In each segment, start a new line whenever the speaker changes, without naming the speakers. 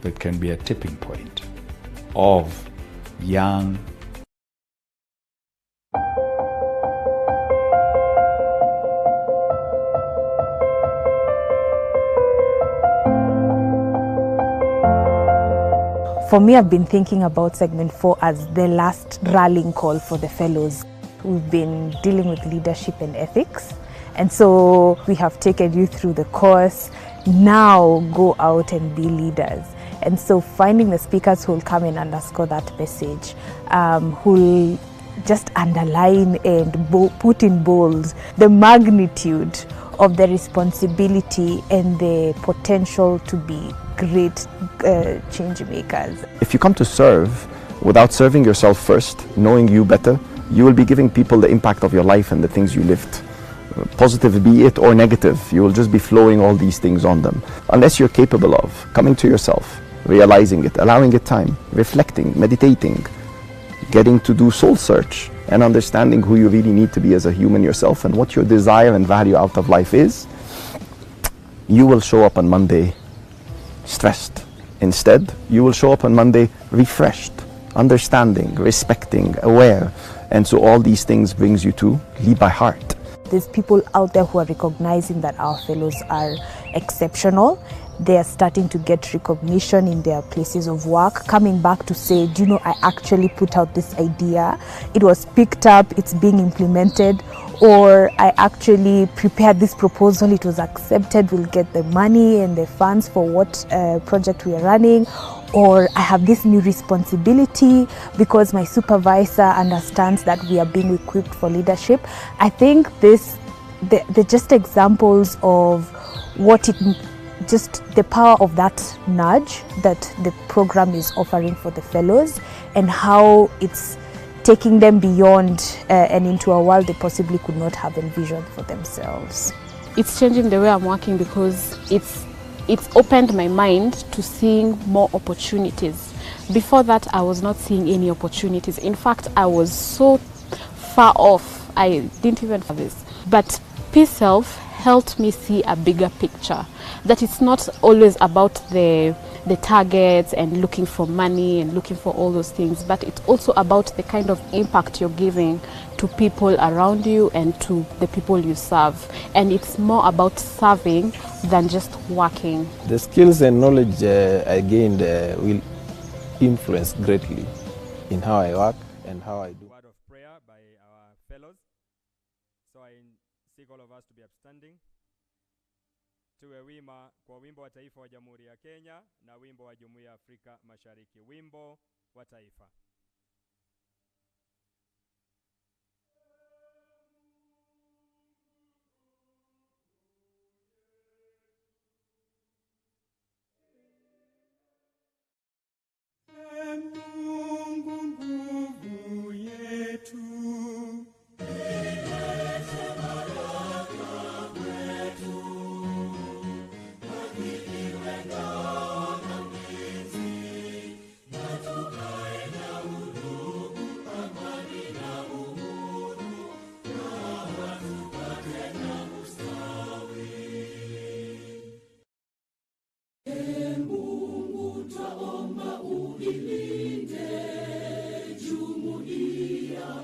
that can be a tipping point of young
For me, I've been thinking about segment 4 as the last rallying call for the fellows. We've been dealing with leadership and ethics, and so we have taken you through the course. Now go out and be leaders. And so finding the speakers who will come and underscore that message, who will just underline and put in bold the magnitude of the responsibility and the potential to be great change makers.
If you come to serve without serving yourself first, knowing you better, you will be giving people the impact of your life and the things you lived. Positive be it or negative, you will just be flowing all these things on them. Unless you're capable of coming to yourself, realizing it, allowing it time, reflecting, meditating, getting to do soul search and understanding who you really need to be as a human yourself and what your desire and value out of life is, you will show up on Monday stressed. Instead, you will show up on Monday refreshed, understanding, respecting, aware. And so all these things brings you to lead by heart.
There's people out there who are recognizing that our fellows are exceptional. They are starting to get recognition in their places of work, coming back to say, do you know, I actually put out this idea. It was picked up, it's being implemented, or I actually prepared this proposal, it was accepted, we'll get the money and the funds for what project we are running, or I have this new responsibility because my supervisor understands that we are being equipped for leadership. I think they're just examples of what it just the power of that nudge that the program is offering for the fellows and how it's taking them beyond and into a world they possibly could not have envisioned for themselves.
It's changing the way I'm working because it's opened my mind to seeing more opportunities. Before that, I was not seeing any opportunities. In fact, I was so far off, I didn't even have this. But Peace Self helped me see a bigger picture, that it's not always about the targets and looking for money and looking for all those things, but it's also about the kind of impact you're giving to people around you and to the people you serve. And it's more about serving than just working.
The skills and knowledge I gained will influence greatly in how I work and how I do.
Word of prayer by our fellows. So I seek all of us to be upstanding. Tuwe wima kwa wimbo wa taifa wa Jamhuri ya Kenya na wimbo wa Jumuiya ya Afrika Mashariki. Wimbo wa taifa.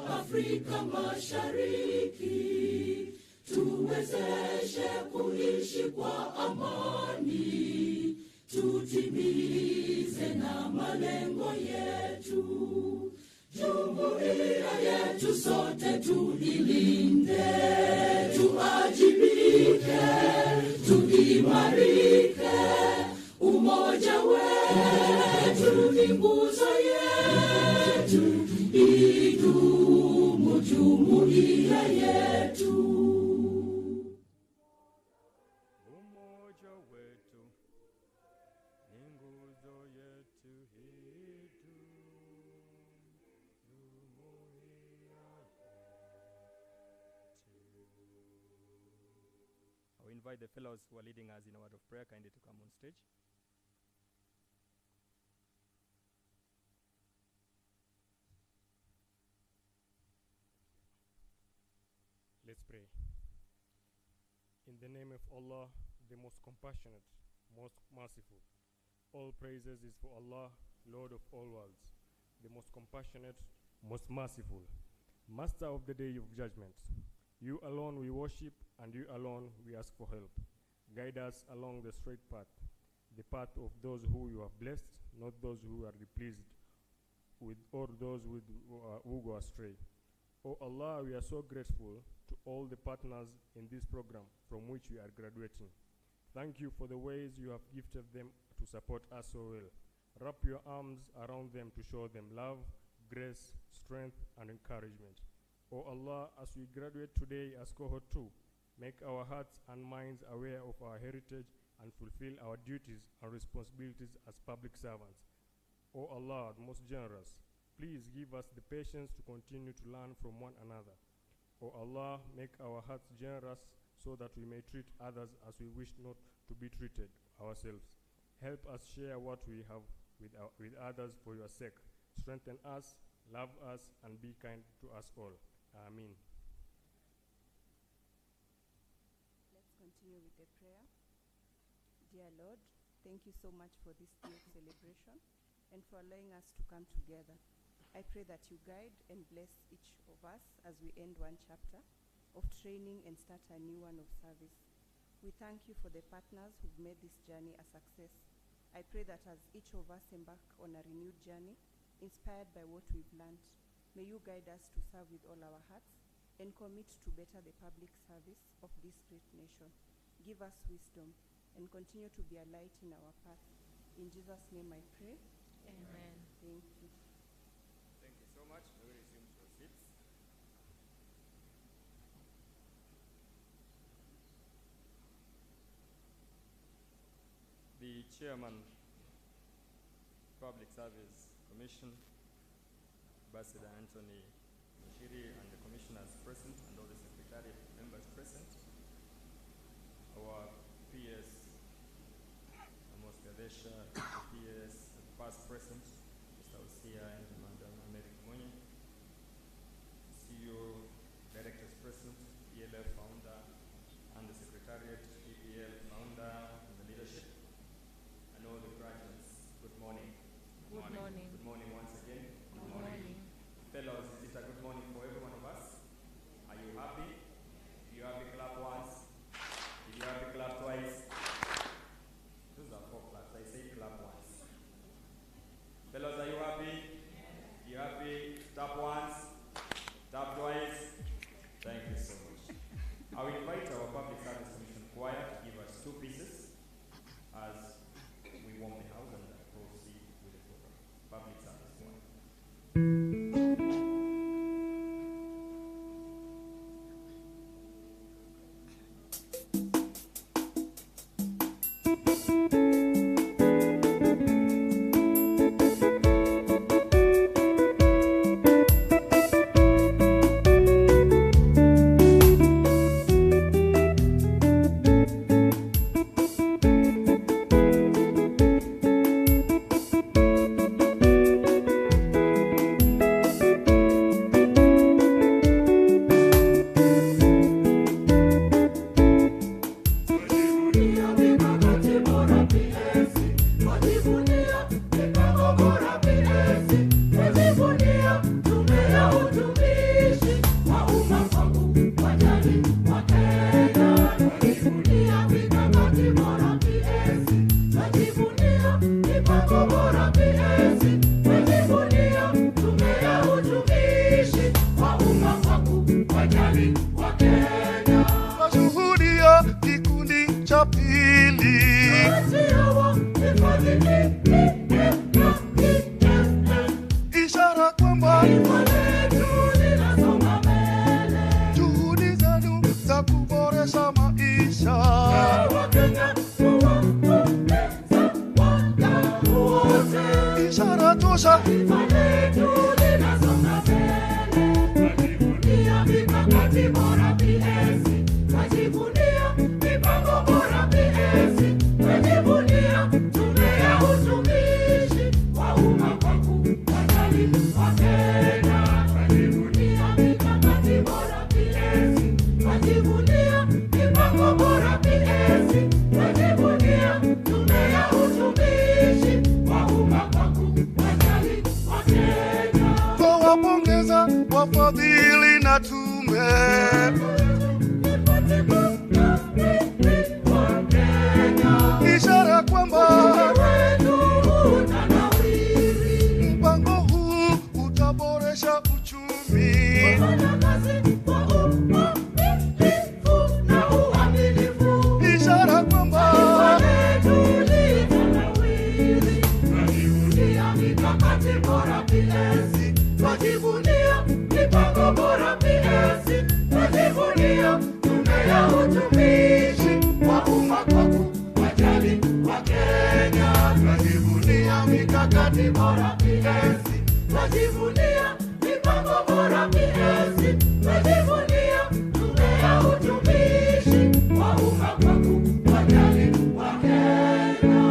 Afrika Mashariki, tuwezeshe kuishi kwa amani, tutimize na malengo yetu. Jumuiya yetu sote tuilinde, tuajibike, tuimarike, umoja wetu ni nguzo yetu, idumu jumuiya yetu.
Umoja wetu ni nguzo yetu, idumu jumuiya yetu. I will invite the fellows who are leading us in a word of prayer kindly to come on stage. Let's pray. In the name of Allah, the most compassionate, most merciful, All praises is for Allah, Lord of all worlds, the most compassionate, most merciful, Master of the day of judgment. You alone we worship, and you alone we ask for help. Guide us along the straight path, the path of those who you have blessed, not those who are displeased with, or those who go astray. Oh Allah, we are so grateful to all the partners in this program from which we are graduating. Thank you for the ways you have gifted them to support us so well. Wrap your arms around them to show them love, grace, strength, and encouragement. Oh Allah, as we graduate today as Cohort 2, make our hearts and minds aware of our heritage and fulfill our duties and responsibilities as public servants. Oh Allah, the most generous, please give us the patience to continue to learn from one another. Oh Allah, make our hearts generous so that we may treat others as we wish not to be treated ourselves. Help us share what we have with others for your sake. Strengthen us, love us, and be kind to us all. Amen.
Let's continue with the prayer. Dear Lord, thank you so much for this day of celebration and for allowing us to come together. I pray that you guide and bless each of us as we end one chapter of training and start a new one of service. We thank you for the partners who've made this journey a success. I pray that as each of us embark on a renewed journey, inspired by what we've learned, may you guide us to serve with all our hearts and commit to better the public service of this great nation. Give us wisdom and continue to be a light in our path. In Jesus' name I pray.
Amen.
Thank you.
Thank you so much. May we resume to our seats. The Chairman, Public Service Commission, Ambassador Anthony Mashiri, and the commissioners present, and all the secretariat members present, our PS, Amos Gadesha, PS, past present, Mr. Osia and Madam Americ Monye, CEO, directors present, ELF founder, and the secretariat, EPL founder, and the leadership, and all the graduates. Good morning.
Good morning.
Good morning once again.
Good morning.
Fellows, is it a good morning for every one of us? Are you happy? If you happy, clap once. If you happy, clap twice. Those are 4 claps. I say clap once. Fellows, are you happy? You happy? Tap once. Tap twice. Thank you so much. I will invite our Public Service Commission choir to give us 2 pieces as we warm the house and proceed with the program. Public Service choir.
Tunashuhudia kikundi cha pili, ishara kwamba juhudi zenu za kuboresha maisha ishara tosha
Tume ya utumishi
atume. Ishara kwamba mpango huu utaboresha uchumi. Ishara kwamba wajivunia mipango bora PS, wajivunia tume ya utumishi wa umma kwa kuwajali Wakenya. Wajivunia mikakati bora PS, wajivunia mipango bora PS, wajivunia tume ya utumishi wa umma kwa kuwajali Wakenya.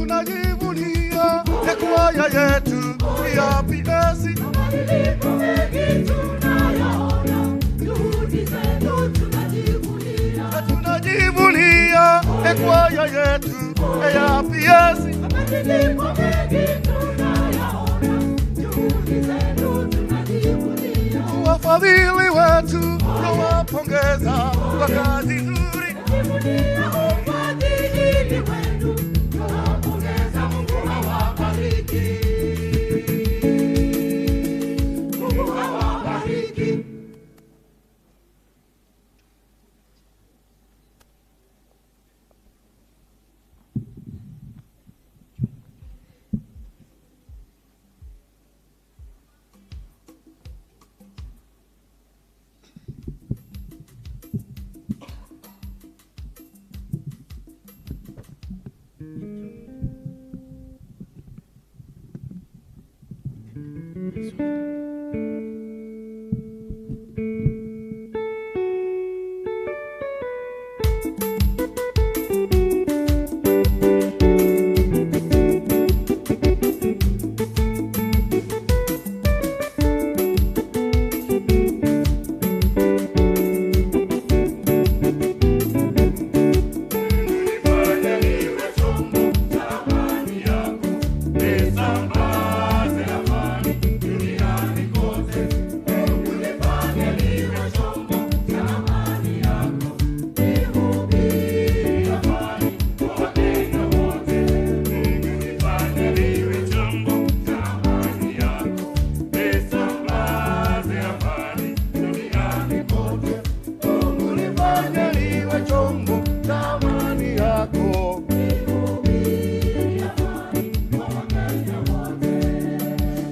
Tunajivunia ekwaya yetu ya PS. Tunajivunia ekwaya yetu ya PS. Wafadhili wetu tunawapongeza kwa kazi nzuri.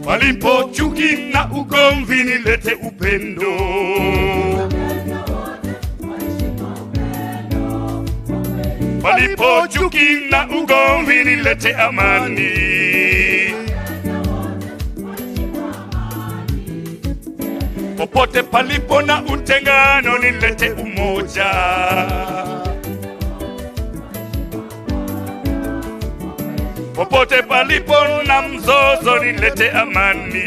Walipo chuki na ugomvi nilete upendo. Walipo chuki na ugomvi nilete amani. Popote palipo na utengano nilete umoja. Popote palipo na mzozo nilete amani.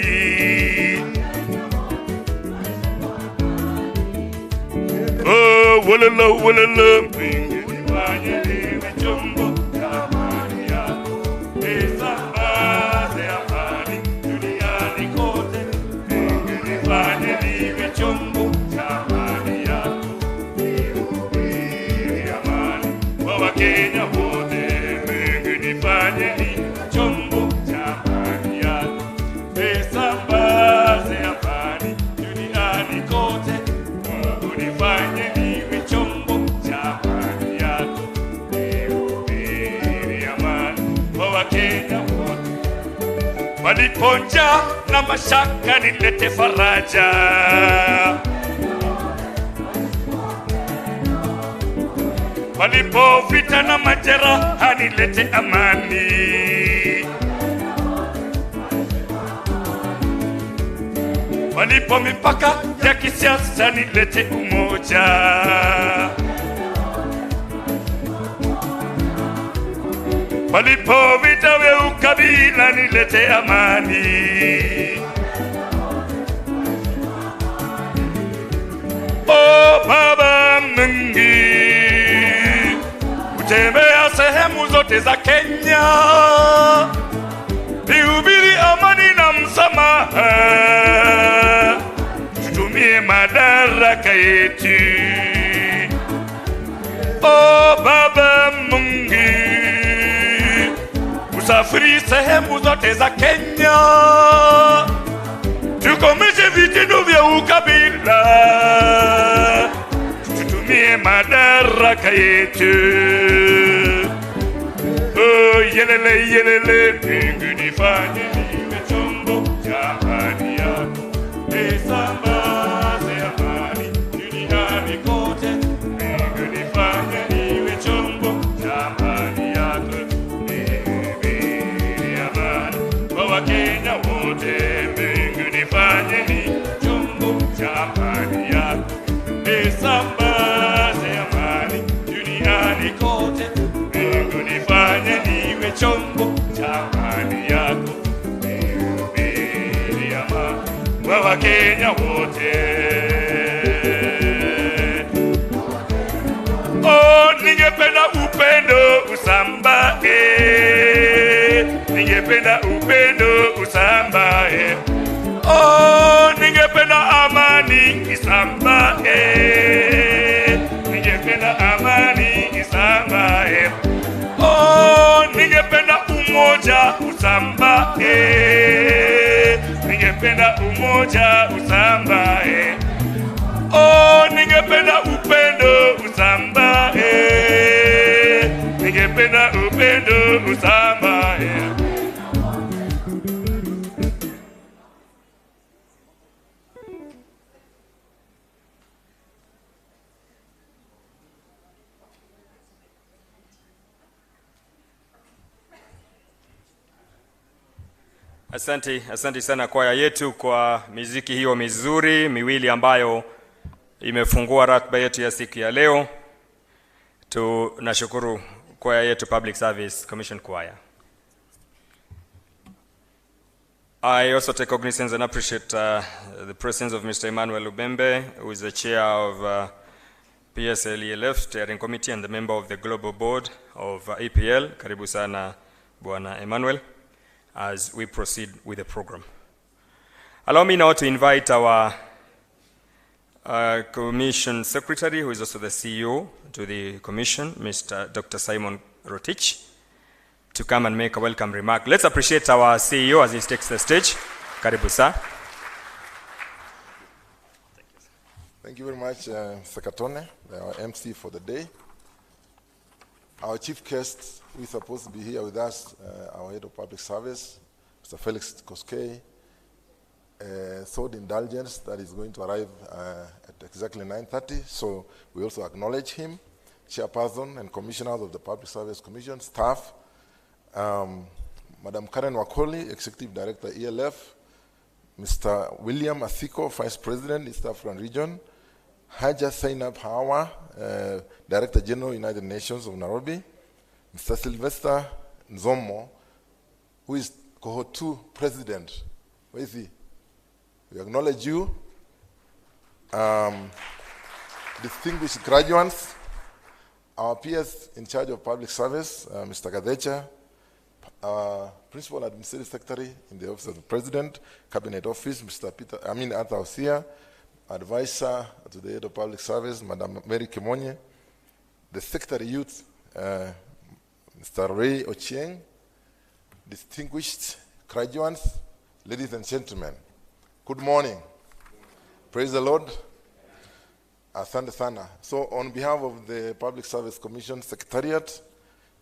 Oh, walala walala, nifanye niwe chombo cha amani yako. Nisambaze amani duniani kote. Nifanye niwe chombo cha amani yako. Nihubiri amani kwa Wakenya wote. Nifanye niwe chombo cha amani yako. Nisambaze amani duniani kote. Nifanye niwe chombo cha amani yako. Nihubiri amani kwa Wakenya wote. Walipo njaa na mashaka nilete faraja. Walipo vita na majeraha nilete amani. Walipo mipaka ya kisiasa nilete umoja. Walipo vita vya ukabila nilete amani. Oh Baba Mungu, zote za Kenya, lihubiri amani na msamaha, tutumie madaraka yetu. O Baba Mungu, usafiri sehemu zote za Kenya, tukomeshe vitendo vya ukabila, tutumie madaraka yetu. Oh yelele yelele, Mungu nifanye niwe chombo cha amani yako, nisambaze amani duniani kote. Mungu nifanye niwe chombo cha amani yako, nihubiri amani kwa Wakenya wote. Mungu nifanye ni chombo cha amani yako, nisambaze amani duniani kote. Mungu nifanye niwe chombo cha amani yako, nihubiri amani kwa Wakenya wote. Oh, ningependa upendo usambae, ningependa upendo usambae. Oh, ningependa amani isambae, ningependa amani isambae. Oh, ningependa umoja usambae, ningependa umoja usambae. Oh, ningependa upendo usambae, ningependa upendo usambae.
Asante sana kwaya yetu kwa miziki hiyo mizuri miwili ambayo imefungua ratiba yetu ya siku ya leo. Tunashukuru kwaya yetu Public Service Commission Choir. I also take cognizance and appreciate the presence of Mr. Emmanuel Ubembe, who is the chair of PSLELF Steering Committee and the member of the Global Board of APL. Karibu sana Bwana Emmanuel, as we proceed with the program. Allow me now to invite our Commission Secretary, who is also the CEO to the Commission, Mr. Dr. Simon Rotich, to come and make a welcome remark. Let's appreciate our CEO as he takes the stage. Karibu sir.
Thank you very much, Sekatone, our MC for the day. Our chief guest, who is supposed to be here with us, our head of public service, Mr. Felix Koskei, sought indulgence that is going to arrive at exactly 9:30. So we also acknowledge him, chairperson and commissioners of the Public Service Commission, staff, Madam Karen Wakoli, executive director, ELF, Mr. William Athiko, vice president, East African region, Haja Zainab Hawa, Director General, United Nations of Nairobi, Mr. Sylvester Nzomo, who is Cohort II President. Where is he? We acknowledge you. Distinguished graduates, our peers in charge of public service, Mr. Gadecha, Principal Administrative Secretary in the Office of the President, Cabinet Office, Mr. Arthur Osia, Advisor to the Head of Public Service, Madam Mary Kimonye, the Secretary Youth, Mr. Ray Ochieng, distinguished graduates, ladies and gentlemen, good morning. Praise the Lord. Asante sana. So on behalf of the Public Service Commission Secretariat,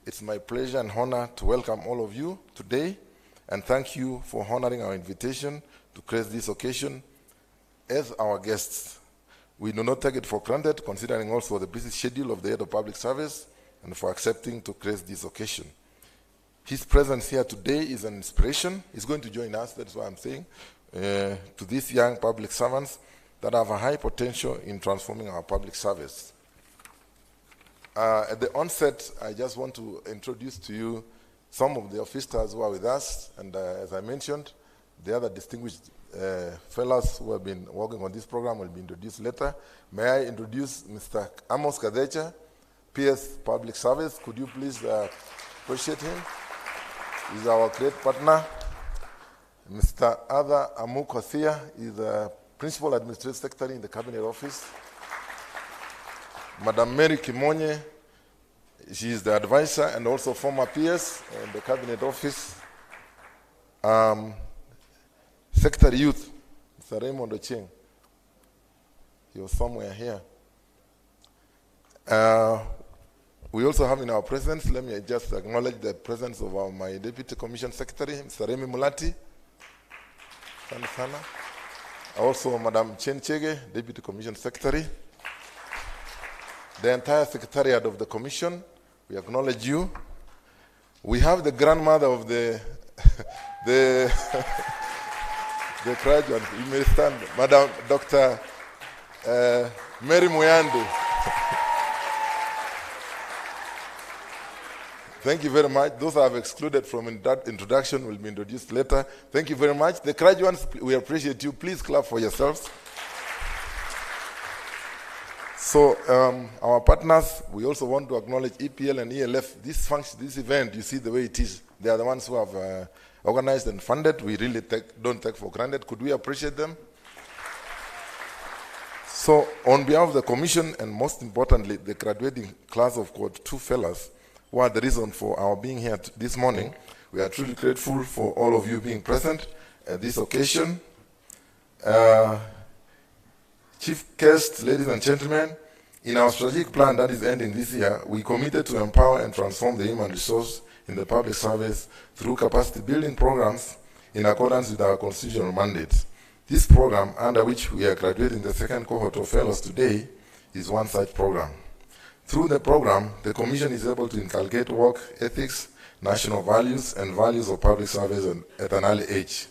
it's my pleasure and honor to welcome all of you today and thank you for honoring our invitation to grace this occasion as our guests. We do not take it for granted, considering also the busy schedule of the Head of Public Service and for accepting to grace this occasion. His presence here today is an inspiration. He's going to join us, that's what I'm saying, to these young public servants that have a high potential in transforming our public service. At the onset, I just want to introduce to you some of the officers who are with us, and as I mentioned, the other distinguished fellows who have been working on this program will be introduced later. May I introduce Mr. Amos Kadecha, PS Public Service. Could you please Appreciate him. He's our great partner. Mr. Ada Amukothia is the Principal Administrative Secretary in the Cabinet Office. Madam Mary Kimonye, she is the advisor and also former PS in the Cabinet Office. Secretary Youth, Mr. Raymond Ocheng. He was somewhere here. We also have in our presence, let me just acknowledge the presence of my Deputy Commission Secretary, Mr. Remy Mulati. Also, Madam Chen Chege, Deputy Commission Secretary. The entire Secretariat of the Commission, we acknowledge you. We have the grandmother of the graduate, you may stand, Madam Dr. Mary Muyandu. Thank you very much. Those I have excluded from that introduction will be introduced later. Thank you very much. The graduates, we appreciate you. Please clap for yourselves. So our partners, we also want to acknowledge EPL and ELF. This event, you see the way it is. They are the ones who have organized and funded. We really don't take for granted. Could we appreciate them? So on behalf of the Commission and most importantly, the graduating class of Cohort II Fellows, who are the reason for our being here this morning, we are truly grateful for all of you being present at this occasion. Chief guests, ladies and gentlemen, in our strategic plan that is ending this year, we committed to empower and transform the human resource in the public service through capacity building programs in accordance with our constitutional mandates. This program, under which we are graduating the second cohort of fellows today, is one such program. Through the program, the Commission is able to inculcate work ethics, national values, and values of public service at an early age.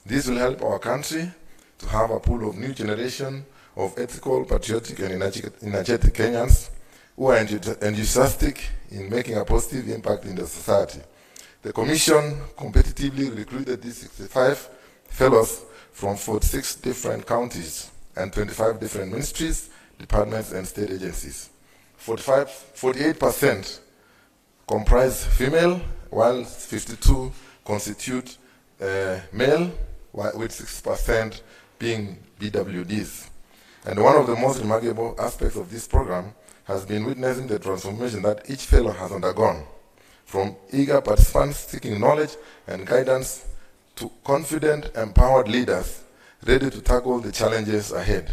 This will help our country to have a pool of new generation of ethical, patriotic, and energetic Kenyans who are enthusiastic in making a positive impact in the society. The Commission competitively recruited these 65 fellows from 46 different counties and 25 different ministries, departments, and state agencies. 48% comprise female, while 52 constitute male, with 6% being BWDs. And one of the most remarkable aspects of this program has been witnessing the transformation that each fellow has undergone, from eager participants seeking knowledge and guidance to confident, empowered leaders ready to tackle the challenges ahead.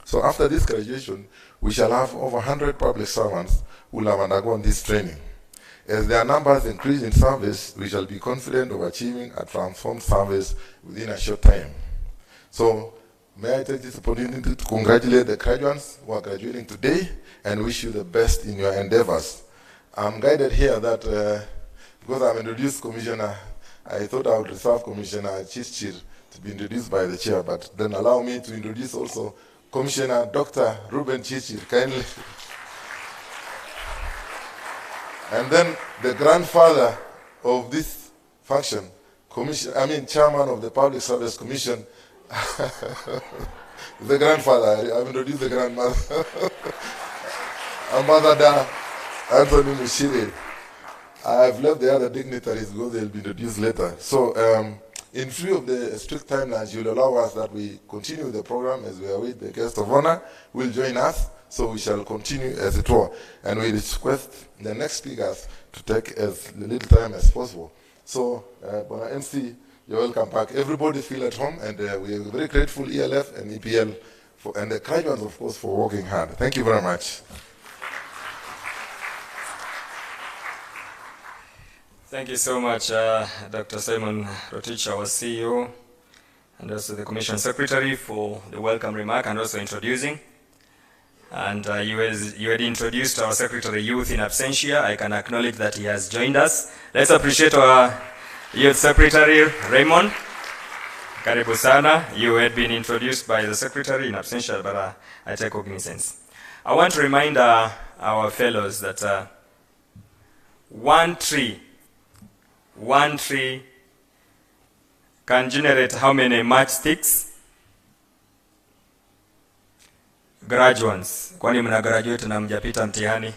So after this graduation, we shall have over 100 public servants who will have undergone this training. As their numbers increase in service, we shall be confident of achieving a transformed service within a short time. So may I take this opportunity to congratulate the graduates who are graduating today and wish you the best in your endeavors. I'm guided here that because I'm introduced Commissioner, I thought I would reserve Commissioner Chichir to be introduced by the chair, but then allow me to introduce also Commissioner Dr. Ruben Chichir, kindly. And then the grandfather of this function, Chairman of the Public Service Commission, the grandfather, I've introduced the grandmother, Ambassador Anthony Mushiri. I've left the other dignitaries because they'll be introduced later. So, in view of the strict timelines, you'll allow us that we continue the program as we await the guest of honor will join us, so we shall continue as it were. And we request the next speakers to take as little time as possible. So, MC, you're welcome back. Everybody feel at home, and we are very grateful, ELF and EPL, and the graduates, of course, for working hard. Thank you very much.
Thank you so much, Dr. Simon Rotich, our CEO, and also the Commission Secretary for the welcome remark and also introducing. And you had introduced our Secretary Youth in absentia. I can acknowledge that he has joined us. Let's appreciate our Youth Secretary, Raymond. Karibu sana. You had been introduced by the Secretary in absentia, but I take cognizance. I want to remind our fellows that one tree can generate how many matchsticks? Graduates. Kwani mna graduate na mjapita mtihani?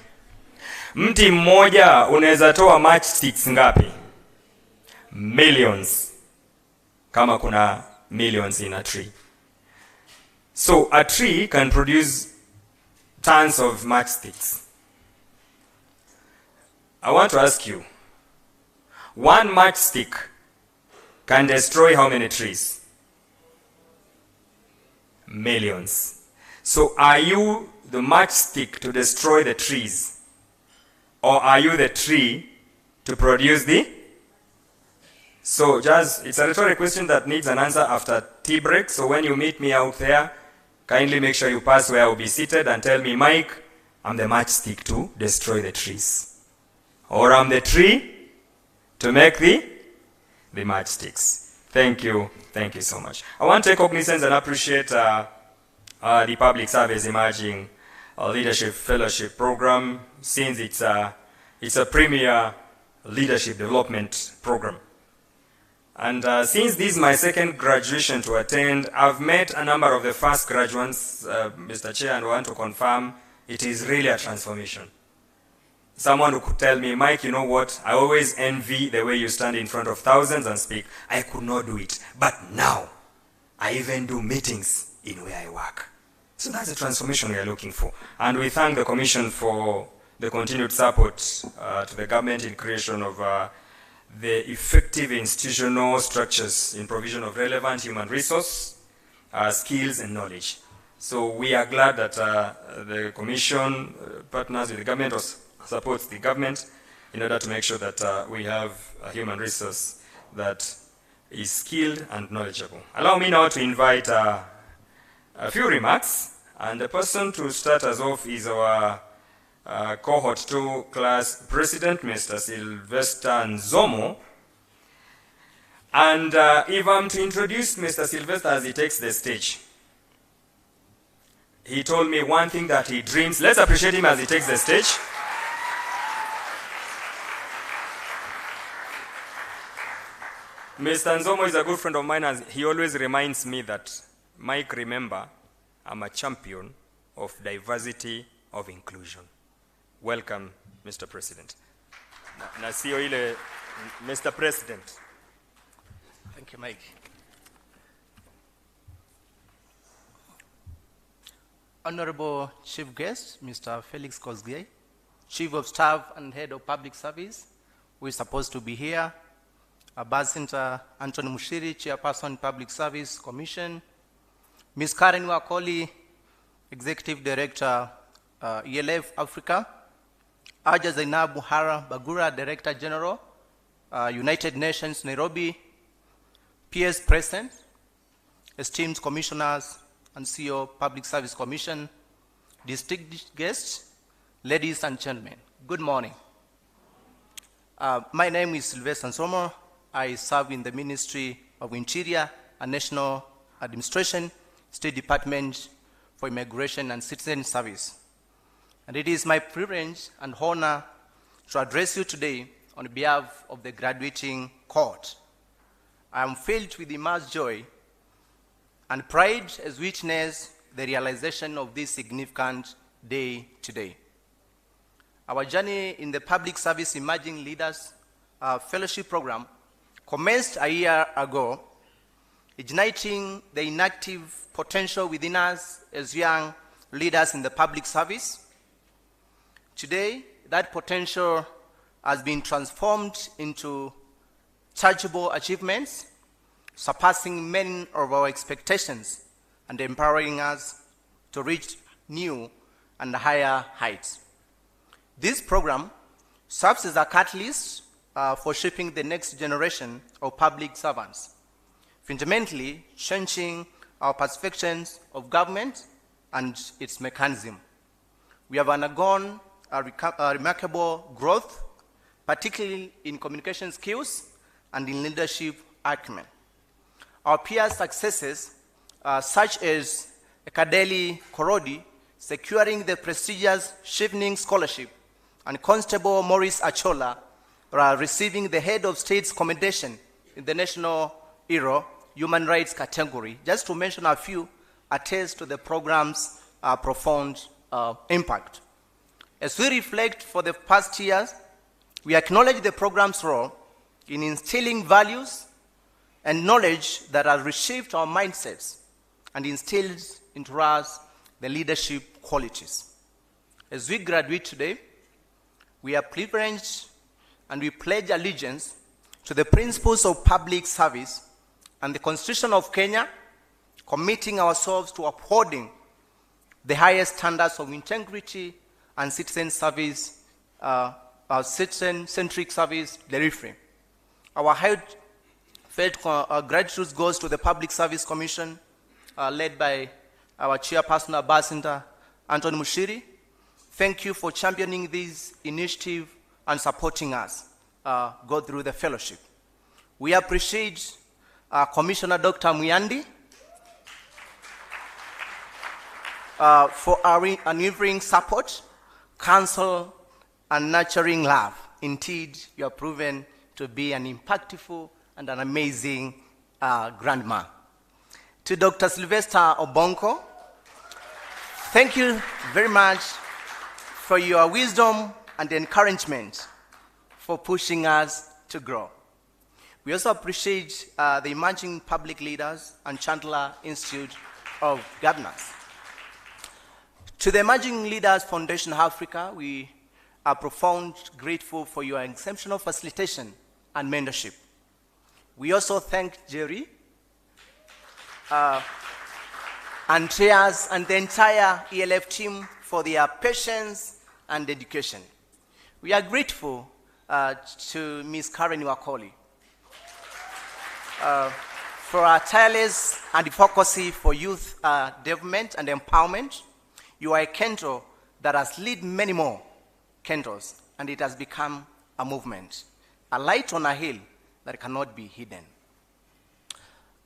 Mti mmoja unaweza toa matchsticks ngapi? Millions. Kama kuna millions in a tree. So a tree can produce tons of matchsticks. I want to ask you, one matchstick can destroy how many trees? Millions. So are you the matchstick to destroy the trees? Or are you the tree to produce the? So just, it's a rhetorical question that needs an answer after tea break. So when you meet me out there, kindly make sure you pass where I will be seated and tell me, Mike, I'm the matchstick to destroy the trees. Or I'm the tree to make the matchsticks. Thank you so much. I want to take cognizance and appreciate the Public Service Emerging Leadership Fellowship Program, since it's a premier leadership development program. And since this is my second graduation to attend, I've met a number of the first graduates, Mr. Chair, and I want to confirm it is really a transformation. Someone who could tell me, Mike, you know what, I always envy the way you stand in front of thousands and speak. I could not do it, but now I even do meetings in where I work. So that's the transformation we are looking for. And we thank the Commission for the continued support to the government in creation of the effective institutional structures in provision of relevant human resource, skills and knowledge. So we are glad that the Commission partners with the government or supports the government in order to make sure that we have a human resource that is skilled and knowledgeable. Allow me now to invite a few remarks, and the person to start us off is our Cohort II class president, Mr. Sylvester Nzomo. And if I'm to introduce Mr. Sylvester as he takes the stage, he told me one thing that he dreams. Let's appreciate him as he takes the stage. Mr. Nzomo is a good friend of mine, and he always reminds me that, Mike, remember, I'm a champion of diversity of inclusion. Welcome, Mr. President. Nasio ile, Mr. President.
Thank you, Mike. Honorable Chief Guest, Mr. Felix Kosgei, Chief of Staff and Head of Public Service, who is supposed to be here, Abasinta Anthony Mushiri, Chairperson, Public Service Commission, Ms. Karen Wakoli, Executive Director, ELF Africa, Aja Zainab Muhara Bagura, Director General, United Nations, Nairobi, PS President, esteemed commissioners and CEO, Public Service Commission, distinguished guests, ladies and gentlemen, good morning. My name is Sylvester Nzomo. I serve in the Ministry of Interior and National Administration, State Department for Immigration and Citizen Service. And it is my privilege and honor to address you today on behalf of the graduating cohort. I am filled with immense joy and pride as witness the realization of this significant day today. Our journey in the Public Service Emerging Leaders Fellowship Program commenced a year ago, igniting the inactive potential within us as young leaders in the public service. Today, that potential has been transformed into tangible achievements, surpassing many of our expectations and empowering us to reach new and higher heights. This program serves as a catalyst for shaping the next generation of public servants, fundamentally changing our perceptions of government and its mechanism. We have undergone a remarkable growth, particularly in communication skills and in leadership acumen. Our peer successes, such as Ekadeli Korodi securing the prestigious Chevening Scholarship and Constable Maurice Achola receiving the Head of State's commendation in the National Hero Human Rights category, just to mention a few, attest to the program's profound impact. As we reflect for the past years, we acknowledge the program's role in instilling values and knowledge that have reshaped our mindsets and instilled into us the leadership qualities. As we graduate today, we are privileged and we pledge allegiance to the principles of public service and the Constitution of Kenya, committing ourselves to upholding the highest standards of integrity and citizen service, citizen-centric service delivery. Our heartfelt gratitude goes to the Public Service Commission, led by our chairperson, Ambassador Anthony Mushiri. Thank you for championing this initiative and supporting us go through the fellowship. We appreciate Commissioner Dr. Muyandi for our unwavering support, counsel, and nurturing love. Indeed, you have proven to be an impactful and an amazing grandma. To Dr. Sylvester Obonko, thank you very much for your wisdom and encouragement for pushing us to grow. We also appreciate the emerging public leaders and Chandler Institute of Governance. To the Emerging Leaders Foundation Africa, we are profoundly grateful for your exceptional facilitation and mentorship. We also thank Jerry, Andreas, and the entire ELF team for their patience and dedication. We are grateful to Ms. Karen Wakoli for our tireless advocacy for youth development and empowerment. You are a Kento that has led many more Kentos, and it has become a movement, a light on a hill that cannot be hidden.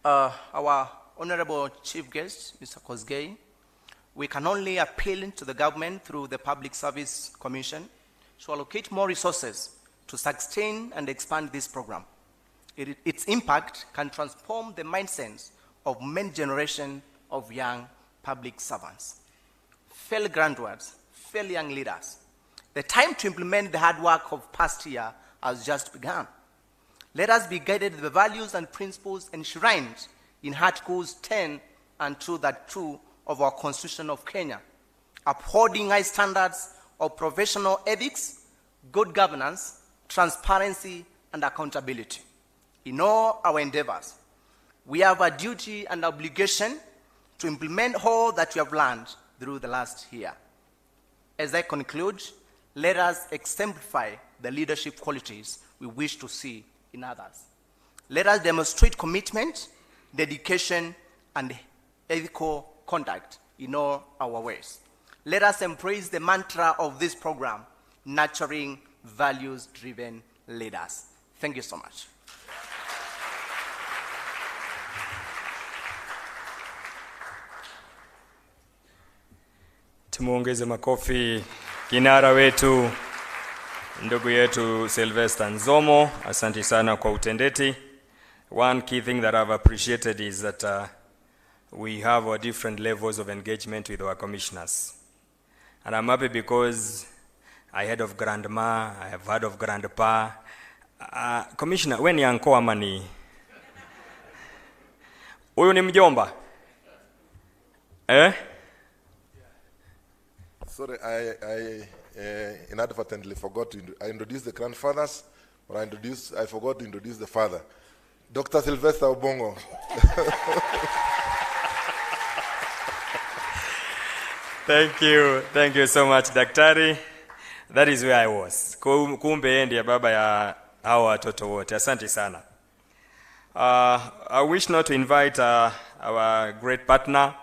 Our honorable chief guest, Mr. Kosgei, we can only appeal to the government through the Public Service Commission to allocate more resources to sustain and expand this program. Its impact can transform the mindsets of many generations of young public servants. Fellow graduates, fellow young leaders, the time to implement the hard work of past year has just begun. Let us be guided by the values and principles enshrined in Articles 10 and 232 of our Constitution of Kenya, upholding high standards of professional ethics, good governance, transparency, and accountability. In all our endeavors, we have a duty and obligation to implement all that we have learned through the last year. As I conclude, let us exemplify the leadership qualities we wish to see in others. Let us demonstrate commitment, dedication, and ethical conduct in all our ways. Let us embrace the mantra of this program, nurturing values-driven leaders. Thank you so much.
Tumuongeze makofi kinara wetu ndugu yetu Sylvester Nzomo. Asante sana kwa utendeti. One key thing that I've appreciated is that we have our different levels of engagement with our commissioners. And I'm happy because I heard of grandma, I have heard of grandpa. Commissioner, when you uncle amani? Huyu ni mjomba?
Sorry, I inadvertently forgot to I introduced the grandfathers, but I forgot to introduce the father. Dr. Sylvester Obongo.
Thank you so much, Daktari. That is where I was. Kumbe ndiye baba ya hawa watoto wote. Asante sana. I wish now to invite our great partner,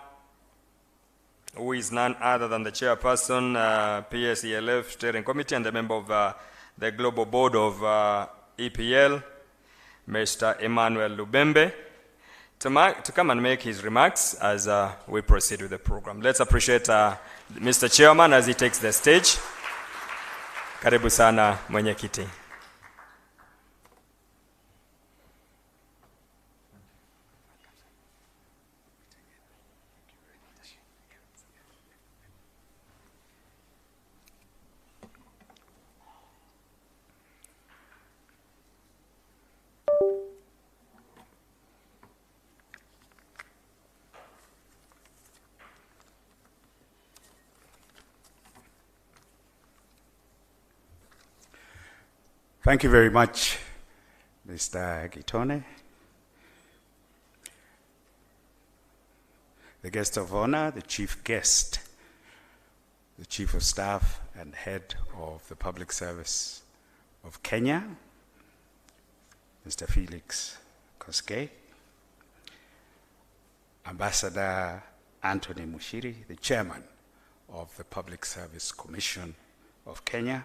who is none other than the chairperson, PSELF Steering Committee, and the member of the Global Board of EPL, Mr. Emmanuel Lubembe, to come and make his remarks as we proceed with the program. Let's appreciate Mr. Chairman as he takes the stage. Karibu sana mwenyekiti.
Thank you very much, Mr. Gitone. The guest of honor, the chief guest, the Chief of Staff and Head of the Public Service of Kenya, Mr. Felix Koskei, Ambassador Anthony Mushiri, the Chairman of the Public Service Commission of Kenya,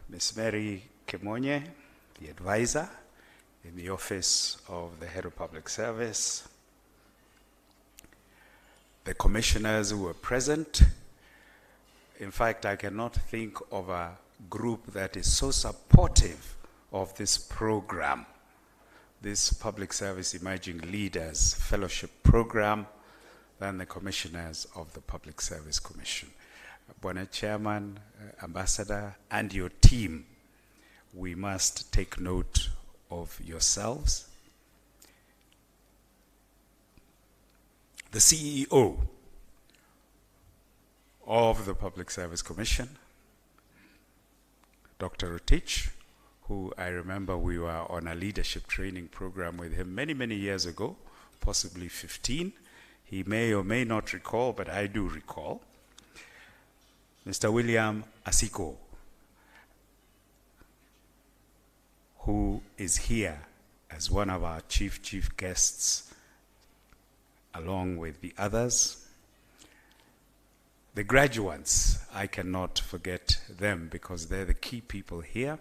Ms. Mary Kimonye, the advisor in the Office of the Head of Public Service, the commissioners who were present. In fact, I cannot think of a group that is so supportive of this program, this Public Service Emerging Leaders Fellowship Program, than the commissioners of the Public Service Commission. Bwana Chairman, Ambassador, and your team, we must take note of yourselves. The CEO of the Public Service Commission, Dr. Rotich, who I remember we were on a leadership training program with him many, many years ago, possibly 15. He may or may not recall, but I do recall. Mr. William Asiko, who is here as one of our chief guests, along with the others. The graduates, I cannot forget them because they're the key people here.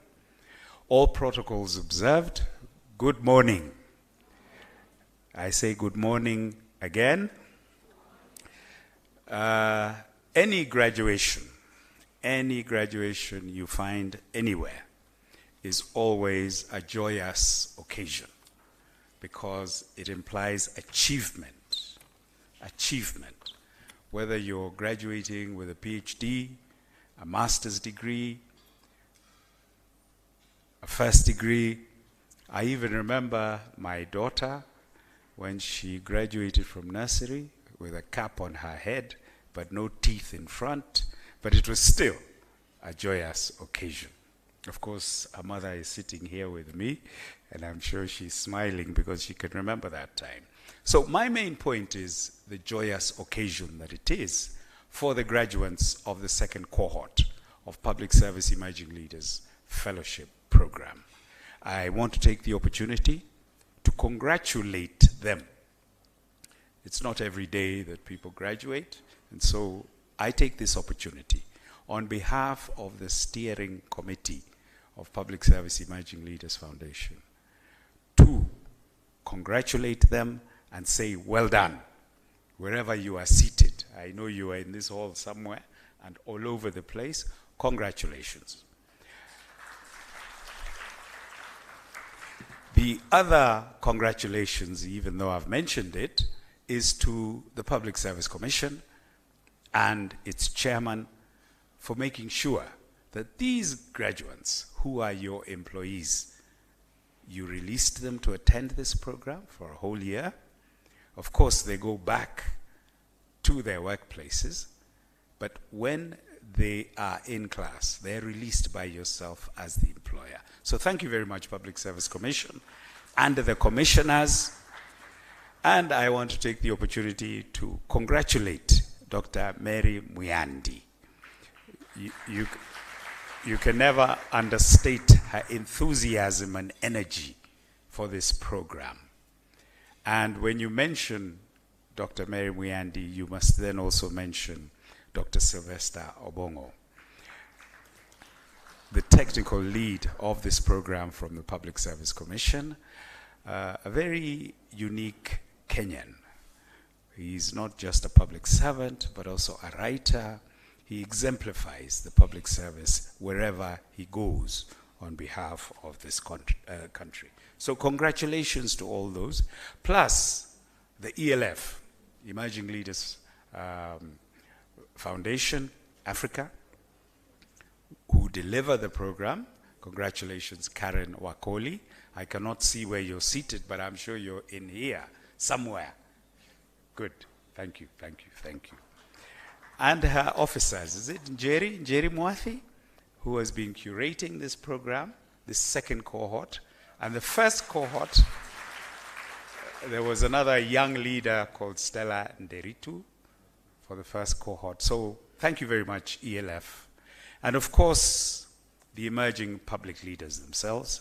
All protocols observed. Good morning. I say good morning again. Any graduation you find anywhere is always a joyous occasion because it implies achievement. Whether you're graduating with a PhD, a master's degree, a first degree. I even remember my daughter when she graduated from nursery with a cap on her head, but no teeth in front, but it was still a joyous occasion. Of course, her mother is sitting here with me, and I'm sure she's smiling because she can remember that time. So my main point is the joyous occasion that it is for the graduates of the second cohort of Public Service Emerging Leaders Fellowship Program. I want to take the opportunity to congratulate them. It's not every day that people graduate, and so I take this opportunity on behalf of the steering committee of Public Service Emerging Leaders Foundation to congratulate them and say, well done, wherever you are seated. I know you are in this hall somewhere and all over the place. Congratulations. The other congratulations, even though I've mentioned it, is to the Public Service Commission and its chairman for making sure that these graduates, who are your employees, you released them to attend this program for a whole year. Of course, they go back to their workplaces, but when they are in class, they're released by yourself as the employer. So thank you very much, Public Service Commission and the commissioners. And I want to take the opportunity to congratulate Dr. Mary Muyandi. You can never understate her enthusiasm and energy for this program. And when you mention Dr. Mary Muyandi, you must then also mention Dr. Sylvester Obongo, the technical lead of this program from the Public Service Commission, a very unique Kenyan. He's not just a public servant, but also a writer. He exemplifies the public service wherever he goes on behalf of this country. So congratulations to all those. Plus, the ELF, Emerging Leaders Foundation, Africa, who deliver the program. Congratulations, Karen Wakoli. I cannot see where you're seated, but I'm sure you're in here somewhere. Good. Thank you, thank you, thank you. And her officers, is it Njeri Mwathi? who has been curating this program, this second cohort. And the first cohort, there was another young leader called Stella Nderitu for the first cohort. So thank you very much, ELF. And of course, the emerging public leaders themselves,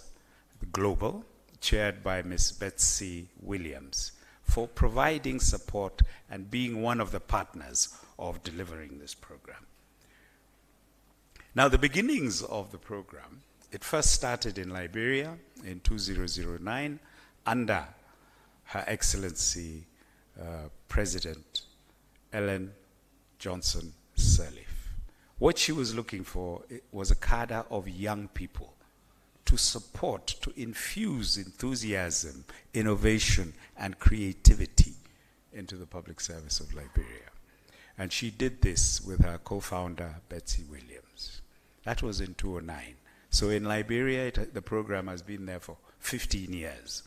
the global, chaired by Ms. Betsy Williams, for providing support and being one of the partners of delivering this program. Now, the beginnings of the program, it first started in Liberia in 2009 under Her Excellency President Ellen Johnson Sirleaf. What she was looking for was a cadre of young people to support, to infuse enthusiasm, innovation, and creativity into the public service of Liberia. And she did this with her co-founder, Betsy Williams. That was in 2009. So in Liberia, the program has been there for 15 years.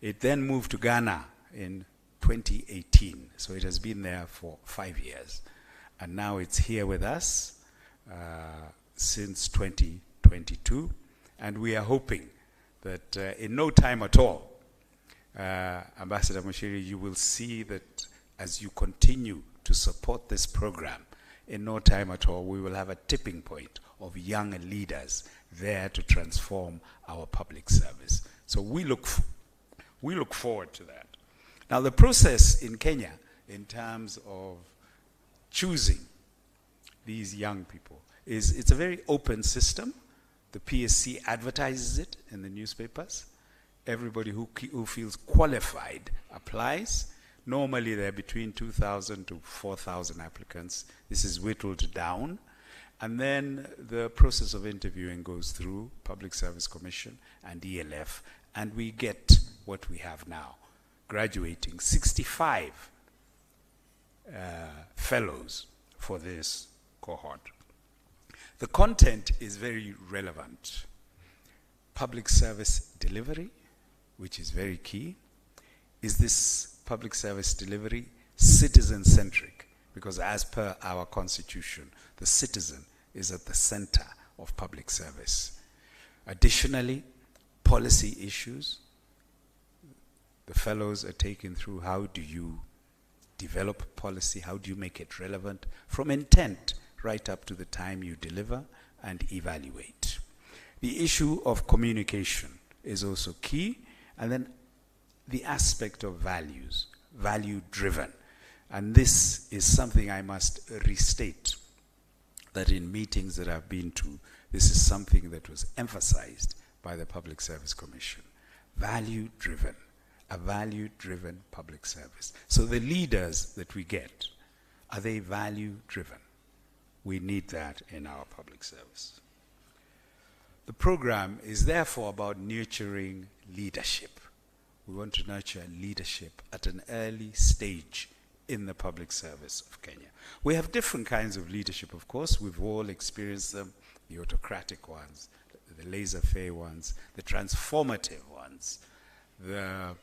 It then moved to Ghana in 2018. So it has been there for 5 years. And now it's here with us since 2022. And we are hoping that in no time at all, Ambassador Mushiri, you will see that as you continue to support this program, in no time at all, we will have a tipping point of young leaders there to transform our public service. So we look forward to that. Now, the process in Kenya, in terms of choosing these young people, it's a very open system. The PSC advertises it in the newspapers. Everybody who feels qualified applies. Normally, there are between 2,000 to 4,000 applicants. This is whittled down. And then the process of interviewing goes through Public Service Commission and ELF, and we get what we have now, graduating 65 fellows for this cohort. The content is very relevant. Public service delivery, which is very key. Is this public service delivery citizen-centric? Because as per our constitution, the citizen is at the center of public service. Additionally, policy issues. The fellows are taken through how do you develop policy, how do you make it relevant, from intent right up to the time you deliver and evaluate. The issue of communication is also key, and then the aspect of values, value-driven. And this is something I must restate, that in meetings that I've been to, this is something that was emphasized by the Public Service Commission. Value-driven, a value-driven public service. So the leaders that we get, are they value-driven? We need that in our public service. The program is therefore about nurturing leadership. We want to nurture leadership at an early stage in the public service of Kenya. We have different kinds of leadership, of course. We've all experienced them, the autocratic ones, the laissez-faire ones, the transformative ones, the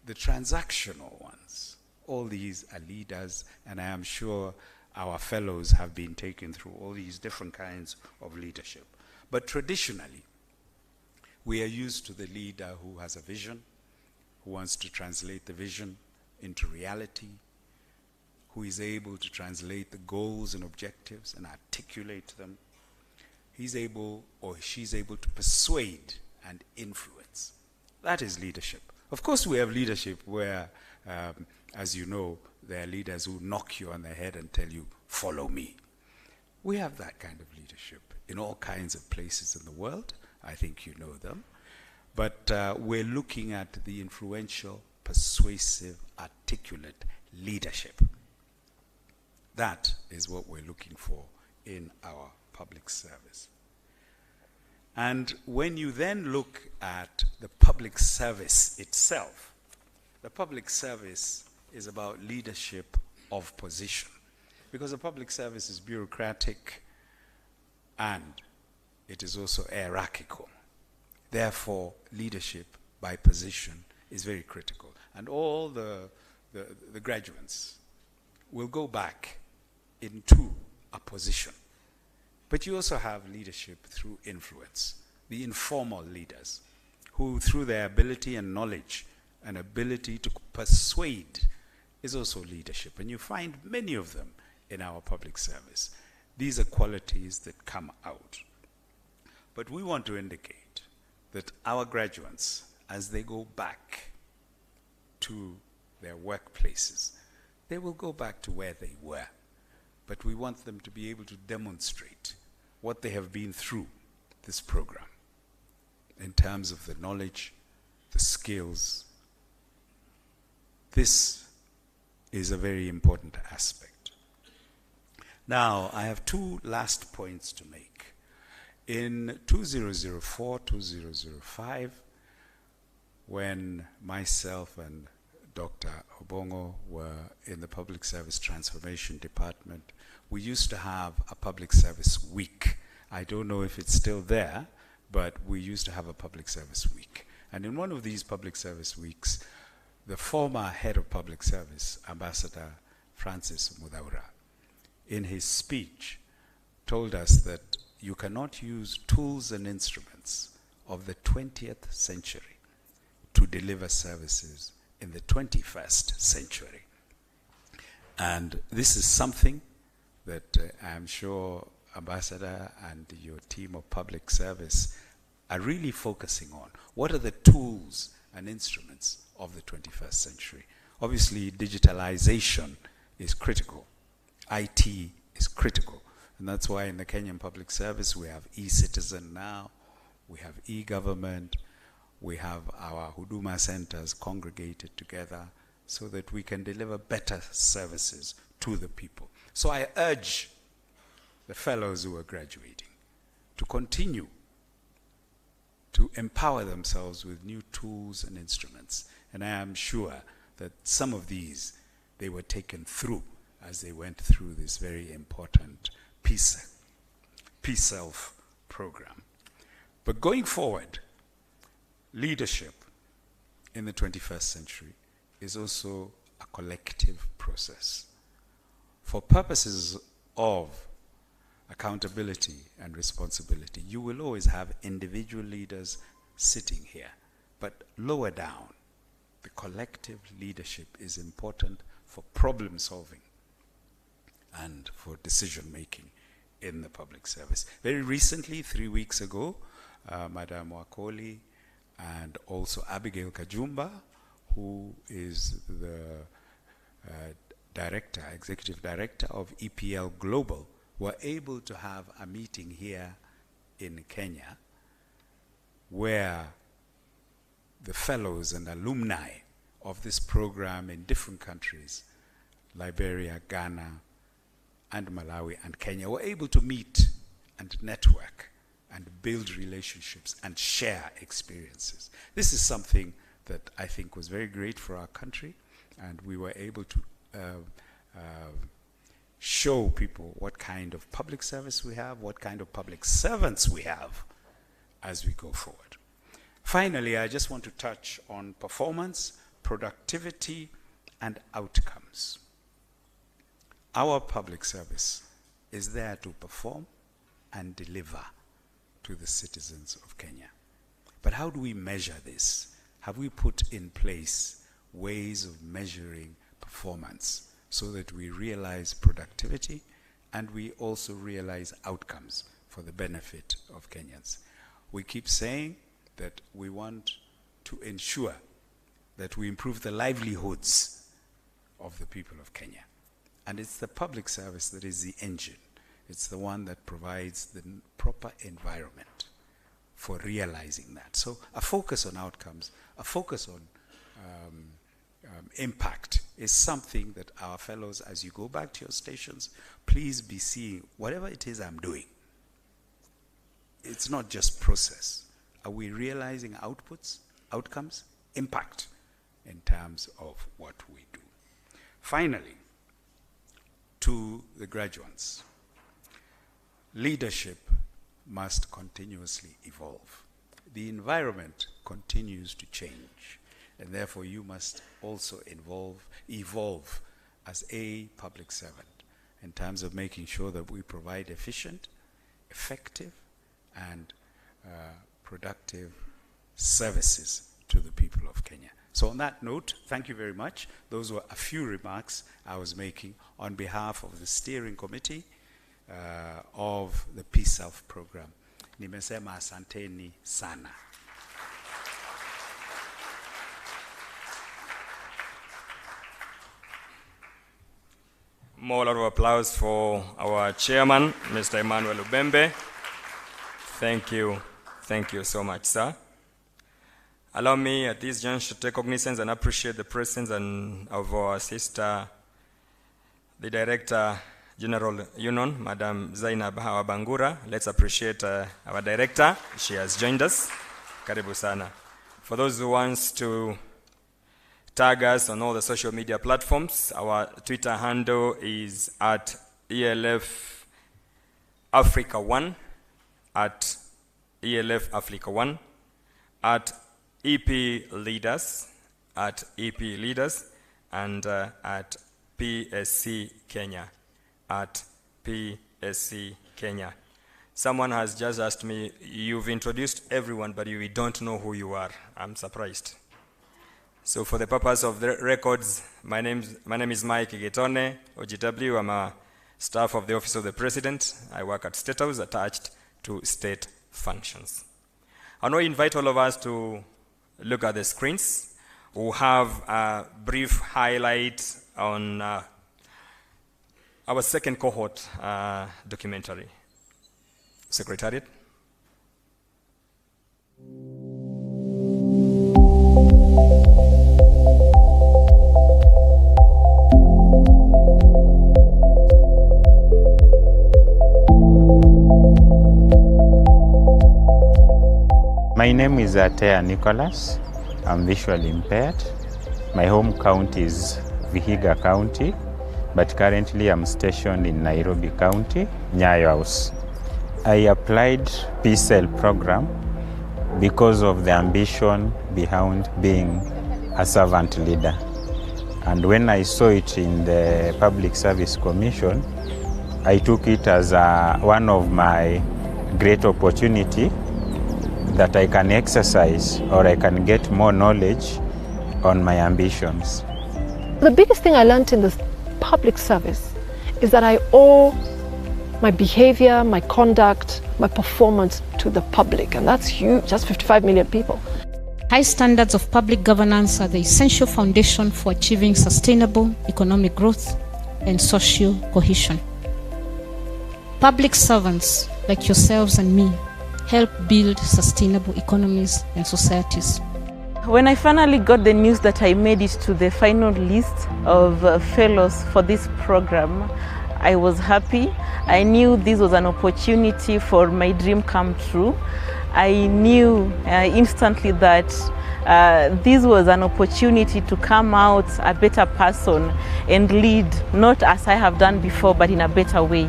transactional ones. All these are leaders, and I am sure our fellows have been taken through all these different kinds of leadership. But traditionally, we are used to the leader who has a vision, who wants to translate the vision into reality, who is able to translate the goals and objectives and articulate them. He's able or she's able to persuade and influence. That is leadership. Of course, we have leadership where, as you know, there are leaders who knock you on the head and tell you, follow me. We have that kind of leadership in all kinds of places in the world. I think you know them. But we're looking at the influential, persuasive, articulate leadership. That is what we're looking for in our public service. And when you then look at the public service itself, the public service is about leadership of position. Because the public service is bureaucratic and it is also hierarchical. Therefore, leadership by position is very critical. And all the graduates will go back into a position But you also have leadership through influence, the informal leaders, who through their ability and knowledge and ability to persuade is also leadership. And you find many of them in our public service. These are qualities that come out. But we want to indicate that our graduates, as they go back to their workplaces, they will go back to where they were. But we want them to be able to demonstrate what they have been through this program in terms of the knowledge, the skills. This is a very important aspect. Now, I have two last points to make. In 2004, 2005, when myself and Dr. Obongo were in the Public Service Transformation Department, we used to have a Public Service Week. I don't know if it's still there, but we used to have a Public Service Week. And in one of these Public Service Weeks, the former head of Public Service, Ambassador Francis Mudaura, in his speech, told us that you cannot use tools and instruments of the 20th century to deliver services in the 21st century. And this is something that I'm sure Ambassador and your team of public service are really focusing on. What are the tools and instruments of the 21st century? Obviously, digitalization is critical. IT is critical. And that's why in the Kenyan Public Service we have e-citizen now, we have e-government, we have our Huduma centers congregated together so that we can deliver better services to the people. So I urge the fellows who are graduating to continue to empower themselves with new tools and instruments. And I am sure that some of these they were taken through as they went through this very important P-Self program. But going forward, leadership in the 21st century is also a collective process. For purposes of accountability and responsibility, you will always have individual leaders sitting here, but lower down, the collective leadership is important for problem solving and for decision making in the public service. Very recently, 3 weeks ago, Madam Wakoli and also Abigail Kajumba, who is the executive director of EPL Global, were able to have a meeting here in Kenya where the fellows and alumni of this program in different countries, Liberia, Ghana, and Malawi and Kenya, were able to meet and network and build relationships and share experiences. This is something that I think was very great for our country, and we were able to show people what kind of public service we have, what kind of public servants we have as we go forward. Finally, I just want to touch on performance, productivity, and outcomes. Our public service is there to perform and deliver to the citizens of Kenya. But how do we measure this? Have we put in place ways of measuring performance so that we realize productivity and we also realize outcomes for the benefit of Kenyans? We keep saying that we want to ensure that we improve the livelihoods of the people of Kenya. And it's the public service that is the engine. It's the one that provides the proper environment for realizing that. So a focus on outcomes, a focus on impact is something that our fellows, as you go back to your stations, please be seeing whatever it is I'm doing. It's not just process. Are we realizing outputs, outcomes, impact in terms of what we do? Finally, to the graduates, leadership must continuously evolve. The environment continues to change, and therefore you must also evolve as a public servant in terms of making sure that we provide efficient, effective and productive services to the people of Kenya. So on that note, thank you very much. Those were a few remarks I was making on behalf of the steering committee of the Peace Self program. Nimesema asanteni sana.
More round of applause for our chairman, Mr. Emmanuel Ubembe. Thank you. Thank you so much, sir. Allow me at this juncture to take cognizance and appreciate the presence of our sister, the Director General Union, Madam Zainab Hawa Bangura. Let's appreciate our director. She has joined us. Karibu sana. For those who wants to tag us on all the social media platforms, our Twitter handle is at ELF Africa 1, at ELF Africa 1, at EP Leaders, at EP Leaders, and at PSC Kenya, at PSC Kenya. Someone has just asked me, you've introduced everyone, but we don't know who you are. I'm surprised. So for the purpose of the records, my name is Mike Getone, OGW. I'm a staff of the Office of the President. I work at State House attached to state functions. I now invite all of us to look at the screens. We'll have a brief highlight on our second cohort documentary. Secretariat.
My name is Atea Nicholas. I'm visually impaired. My home county is Vihiga County, but currently I'm stationed in Nairobi County, Nyayo House. I applied PCEL program because of the ambition behind being a servant leader. And when I saw it in the Public Service Commission, I took it as one of my great opportunity that I can exercise or I can get more knowledge on my ambitions.
The biggest thing I learned in this public service is that I owe my behavior, my conduct, my performance to the public, and that's huge. That's 55 million people.
High standards of public governance are the essential foundation for achieving sustainable economic growth and social cohesion. Public servants like yourselves and me help build sustainable economies and societies.
When I finally got the news that I made it to the final list of fellows for this program, I was happy. I knew this was an opportunity for my dream come true. I knew instantly that this was an opportunity to come out a better person and lead, not as I have done before, but in a better way.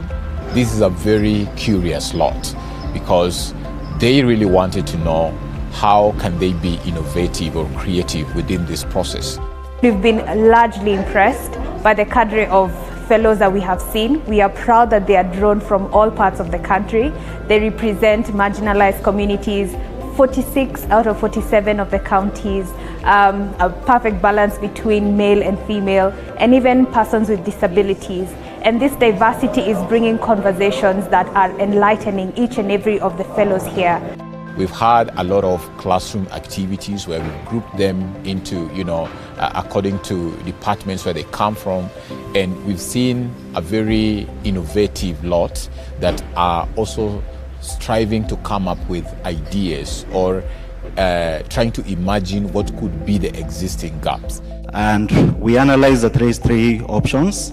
This is a very curious lot because they really wanted to know how can they be innovative or creative within this process.
We've been largely impressed by the cadre of fellows that we have seen. We are proud that they are drawn from all parts of the country. They represent marginalized communities, 46 out of 47 of the counties, a perfect balance between male and female, and even persons with disabilities. And this diversity is bringing conversations that are enlightening each and every of the fellows here.
We've had a lot of classroom activities where we've grouped them into, according to departments where they come from. And we've seen a very innovative lot that are also striving to come up with ideas or trying to imagine what could be the existing gaps.
And we analyzed the three options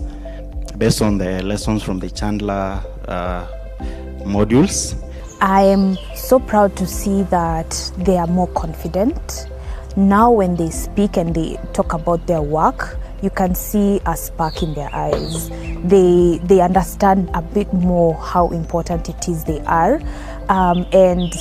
based on the lessons from the Chandler modules.
I am so proud to see that they are more confident. Now when they speak and they talk about their work, you can see a spark in their eyes. They understand a bit more how important it is they are. And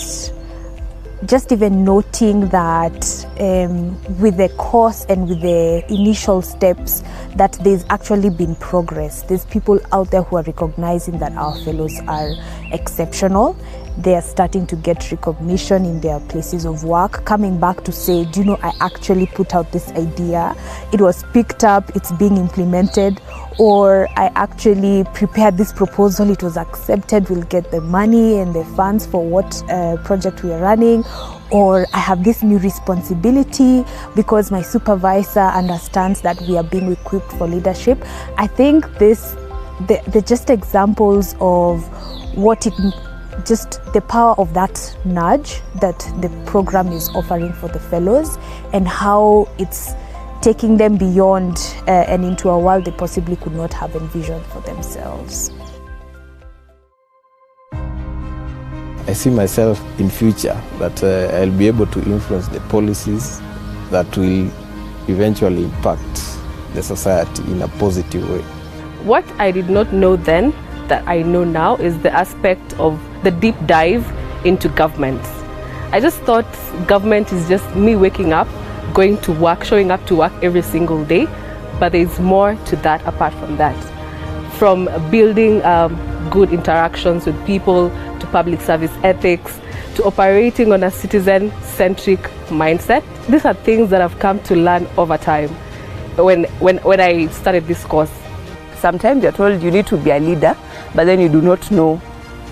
just even noting that with the course and with the initial steps that there's actually been progress. There's people out there who are recognizing that our fellows are exceptional. They are starting to get recognition in their places of work, coming back to say, do you know, I actually put out this idea, it was picked up, it's being implemented, or I actually prepared this proposal, it was accepted, we'll get the money and the funds for what project we are running, or I have this new responsibility because my supervisor understands that we are being equipped for leadership. I think they're just examples of what just the power of that nudge that the program is offering for the fellows, and how it's taking them beyond and into a world they possibly could not have envisioned for themselves.
I see myself in future that I'll be able to influence the policies that will eventually impact the society in a positive way.
What I did not know then that I know now is the aspect of the deep dive into government. I just thought government is just me waking up, going to work, showing up to work every single day, but there's more to that apart from that. From building good interactions with people, to public service ethics, to operating on a citizen-centric mindset. These are things that I've come to learn over time when I started this course.
Sometimes you're told you need to be a leader, but then you do not know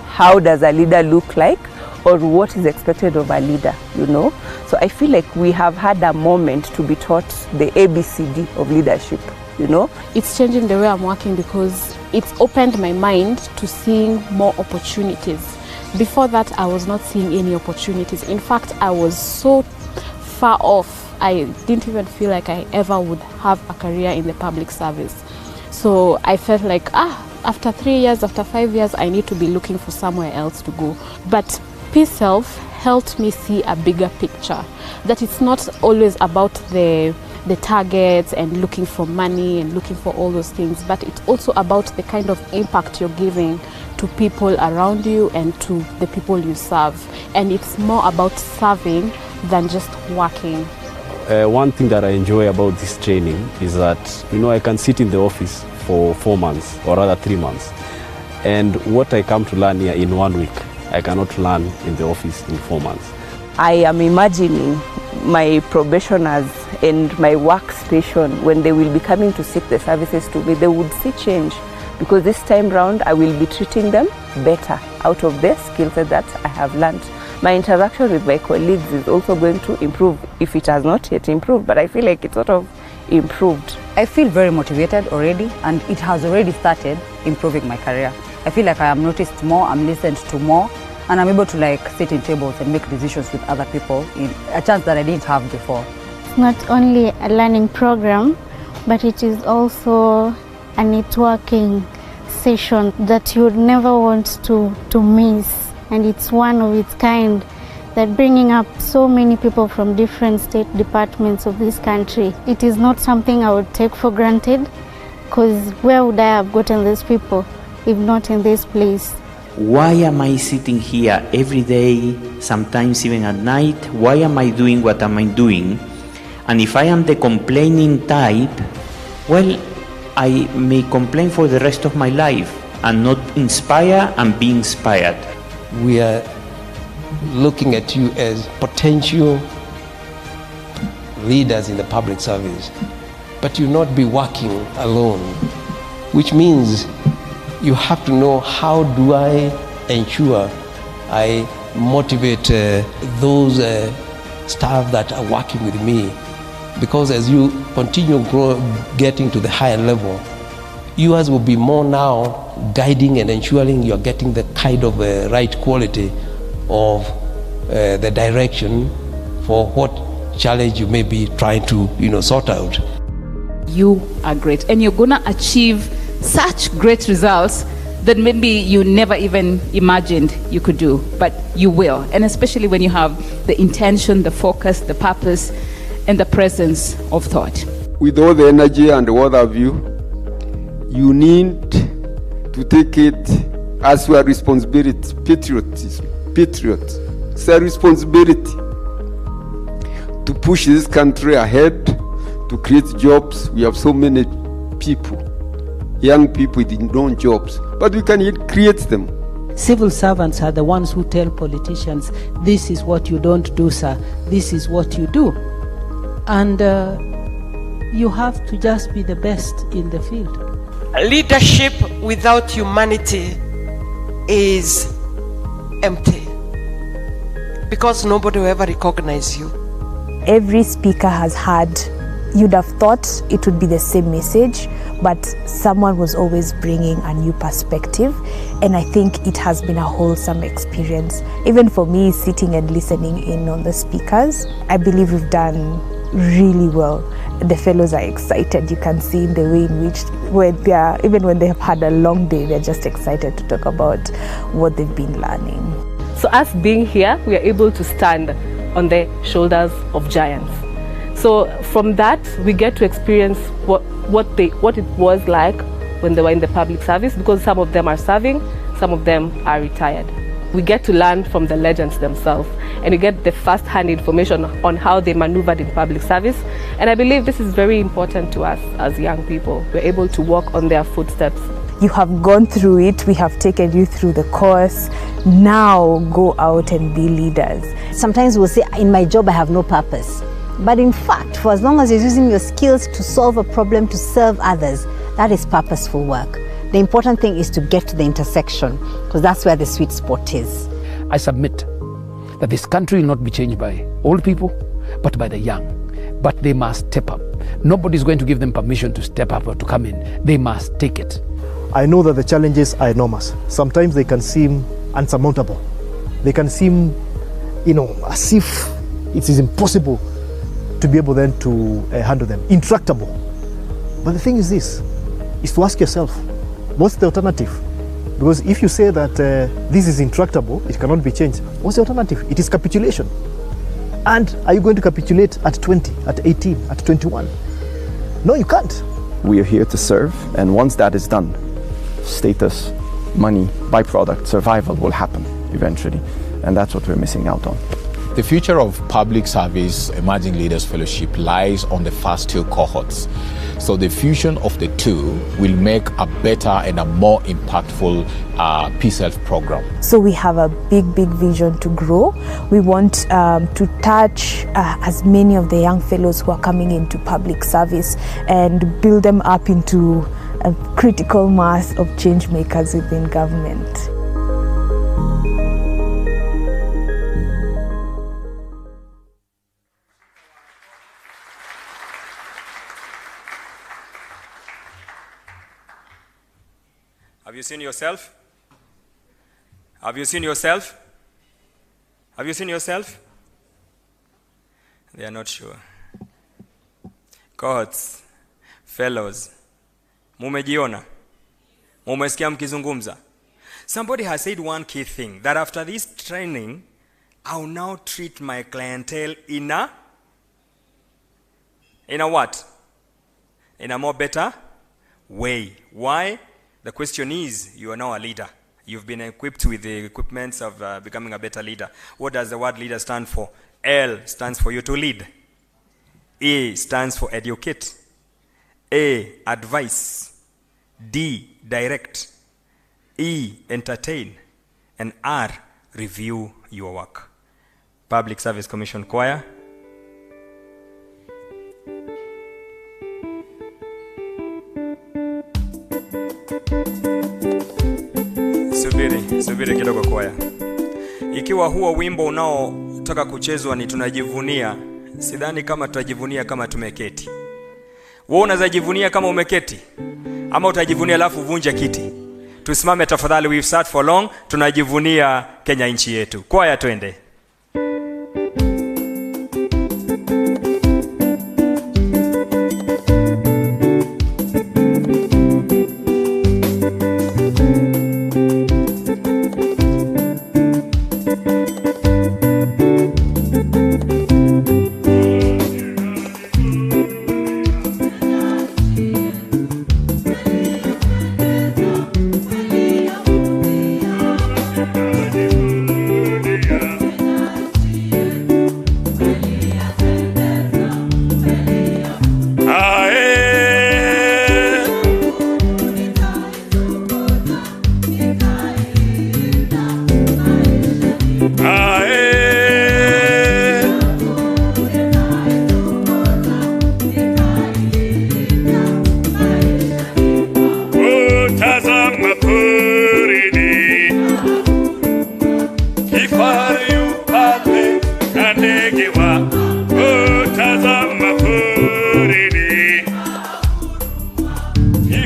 how does a leader look like or what is expected of a leader, you know. So I feel like we have had a moment to be taught the ABCD of leadership, you know.
It's changing the way I'm working because it's opened my mind to seeing more opportunities. Before that, I was not seeing any opportunities. In fact, I was so far off. I didn't even feel like I ever would have a career in the public service. So I felt like, after 3 years, after 5 years, I need to be looking for somewhere else to go. But Peace Self helped me see a bigger picture, that it's not always about the targets and looking for money and looking for all those things, but it's also about the kind of impact you're giving to people around you and to the people you serve. And it's more about serving than just working.
One thing that I enjoy about this training is that, you know, I can sit in the office for 4 months or rather 3 months, and what I come to learn here in 1 week, I cannot learn in the office in 4 months.
I am imagining my probationers and my workstation, when they will be coming to seek the services to me, they would see change, because this time round I will be treating them better out of the skill set that I have learned. My interaction with my colleagues is also going to improve, if it has not yet improved, but I feel like it's sort of improved.
I feel very motivated already, and it has already started improving my career. I feel like I am noticed more, I'm listened to more, and I'm able to like sit in tables and make decisions with other people, in a chance that I didn't have before.
It's not only a learning program, but it is also a networking session that you would never want to miss. And it's one of its kind, that bringing up so many people from different state departments of this country. It is not something I would take for granted, because where would I have gotten these people if not in this place?
Why am I sitting here every day, sometimes even at night? Why am I doing what am I doing? And if I am the complaining type, well, I may complain for the rest of my life and not inspire and be inspired.
We are looking at you as potential leaders in the public service, but you'll not be working alone, which means you have to know, how do I ensure I motivate those staff that are working with me? Because as you continue getting to the higher level, yours will be more now guiding and ensuring you're getting the kind of right quality of the direction for what challenge you may be trying to sort out.
You are great, and you're gonna achieve such great results that maybe you never even imagined you could do, but you will. And especially when you have the intention, the focus, the purpose, and the presence of thought.
With all the energy and what have you, you need to take it as your responsibility, patriotism. It's a responsibility to push this country ahead, to create jobs. We have so many people, young people with no jobs, but we can yet create them.
Civil servants are the ones who tell politicians, this is what you don't do, sir, this is what you do. And you have to just be the best in the field.
Leadership without humanity is empty, because nobody will ever recognize you.
Every speaker has had, you'd have thought it would be the same message, but someone was always bringing a new perspective, and I think it has been a wholesome experience. Even for me, sitting and listening in on the speakers, I believe we've done really well. The fellows are excited. You can see in the way in which, even when they have had a long day, they're just excited to talk about what they've been learning.
So us being here, we are able to stand on the shoulders of giants. So from that, we get to experience what it was like when they were in the public service, because some of them are serving, some of them are retired. We get to learn from the legends themselves, and you get the first-hand information on how they maneuvered in public service. And I believe this is very important to us as young people. We're able to walk on their footsteps.
You have gone through it, we have taken you through the course. Now go out and be leaders.
Sometimes we'll say, in my job I have no purpose. But in fact, for as long as you're using your skills to solve a problem, to serve others, that is purposeful work. The important thing is to get to the intersection, because that's where the sweet spot is.
I submit that this country will not be changed by old people, but by the young. But they must step up. Nobody's going to give them permission to step up or to come in. They must take it.
I know that the challenges are enormous. Sometimes they can seem unsurmountable. They can seem, as if it is impossible to be able then to handle them, intractable. But the thing is this, is to ask yourself, what's the alternative? Because if you say that this is intractable, it cannot be changed, what's the alternative? It is capitulation. And are you going to capitulate at 20, at 18, at 21? No, you can't.
We are here to serve, and once that is done, status, money, byproduct, survival will happen eventually. And that's what we're missing out on.
The future of public service Emerging Leaders Fellowship lies on the first two cohorts. So the fusion of the two will make a better and a more impactful P-Self program.
So we have a big vision to grow. We want to touch as many of the young fellows who are coming into public service and build them up into a critical mass of change makers within government.
Have you seen yourself? Have you seen yourself? Have you seen yourself? They are not sure. Cohorts, fellows, mumejiona? Mumesikia mkizungumza? Somebody has said one key thing, that after this training, I'll now treat my clientele in a what? In a more better way. Why? The question is, you are now a leader. You've been equipped with the equipments of becoming a better leader. What does the word leader stand for? L stands for you to lead. E stands for educate. A, advice. D, direct. E, entertain. And R, review your work. Public Service Commission Choir. Subiri kidogo kwaya. Ikiwa huo wimbo unaotaka kuchezwa ni tunajivunia, sidhani kama tutajivunia kama tumeketi. Wewe unazajivunia kama umeketi? Ama utajivunia alafu vunja kiti? Tusimame tafadhali, we've sat for long, tunajivunia Kenya nchi yetu. Kwaya twende.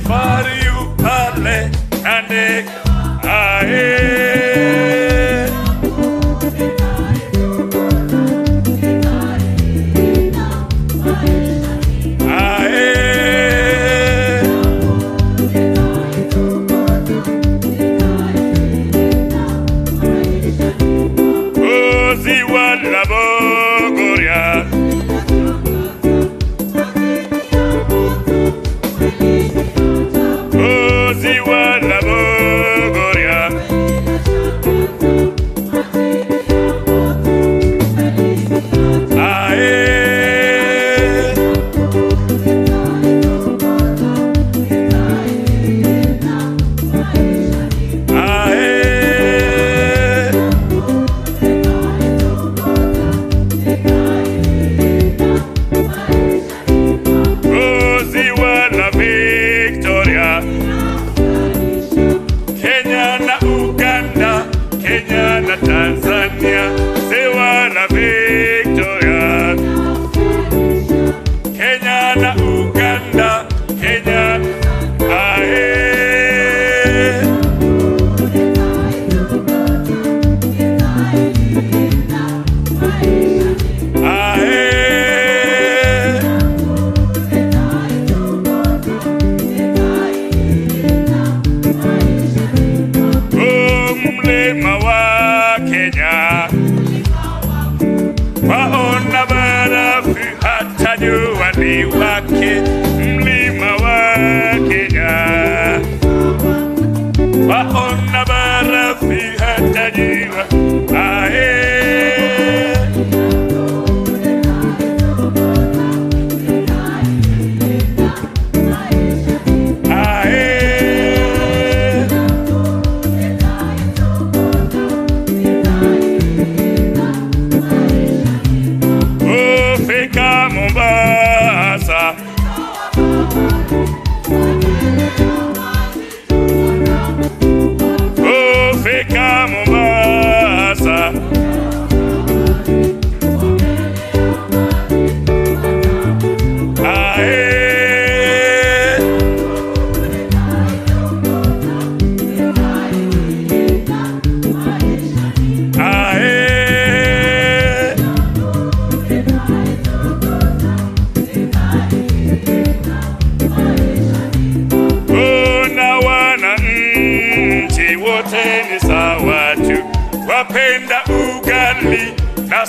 for you, Ale, and aye.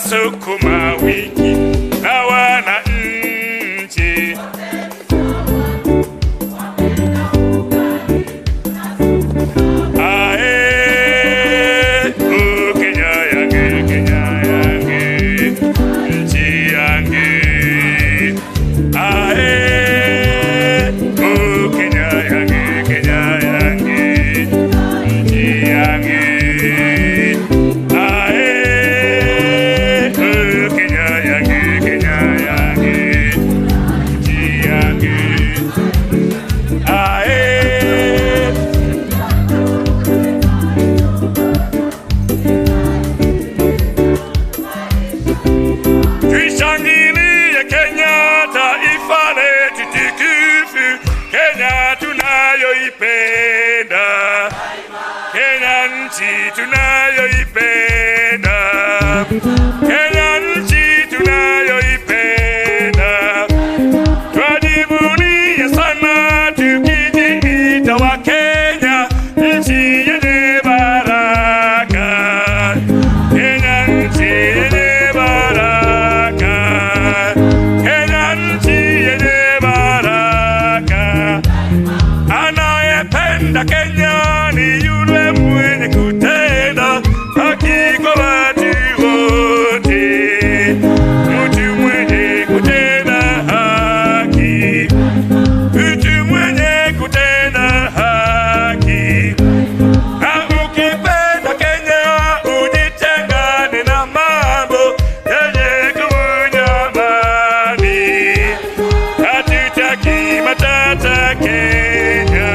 Sukuma wiki na wananchi ae Kenya yange nchi yange ae Kenya yange nchi yange tunayoipenda Kenya nchi tunayoipenda twajivunia sana tukijiita wa Kenya nchi yenye baraka Kenya nchi yenye baraka Kenya nchi yenye baraka anayependa Kenya ni yule mwenye kutenda haki kwa watu wote, mtu mwenye kutenda haki, mtu mwenye kutenda haki. Na ukipenda Kenya ujitengane na mambo yenye kuvunja amani, hatutaki matata Kenya.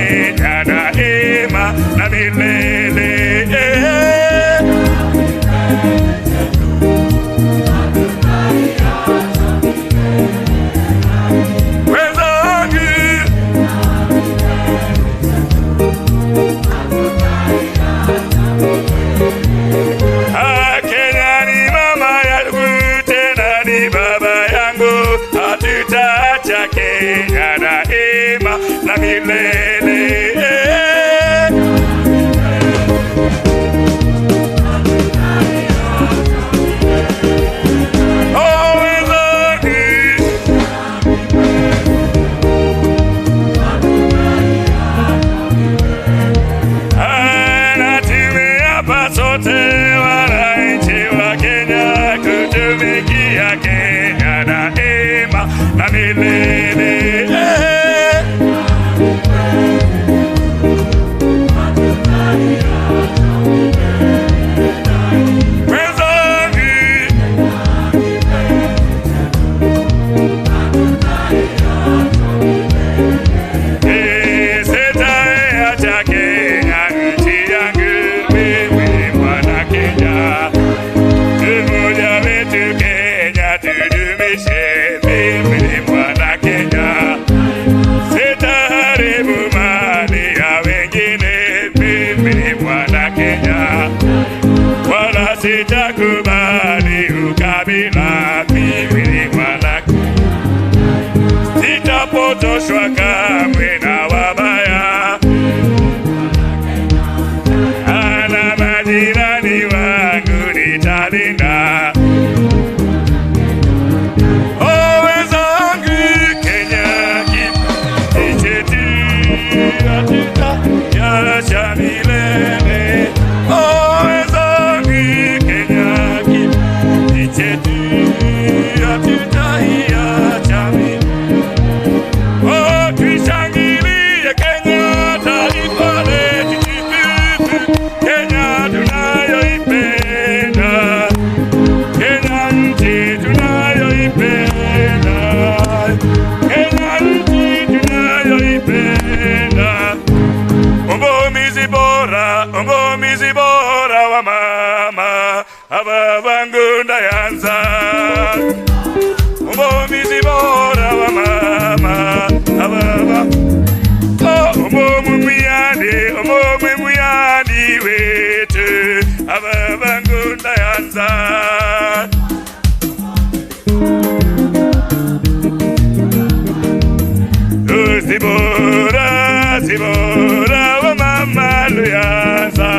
Kenya daima na milele. Kenya ni mama yangu tena ni baba yangu, hatutaacha Kenya daima na milele. Kenya daima na milele. Sitaacha Kenya nchi yangu, mimi mwana Kenya. Umoja wetu Kenya tudumishe, mimi ni mwana Kenya. Sitaharibu mali ya wengine, mimi ni mwana Kenya. Wala sitakubali ukabila, mimi ni mwana Kenya. Sitapotoshwa kamwe na wabaya, ana majirani wangu nitalinda. Mbomizi bora wa mama ababangunda yanza. Mbomizi bora wa mama ababa. Muyandi wetu ababangunda yanza. Zibora wa mama luyanza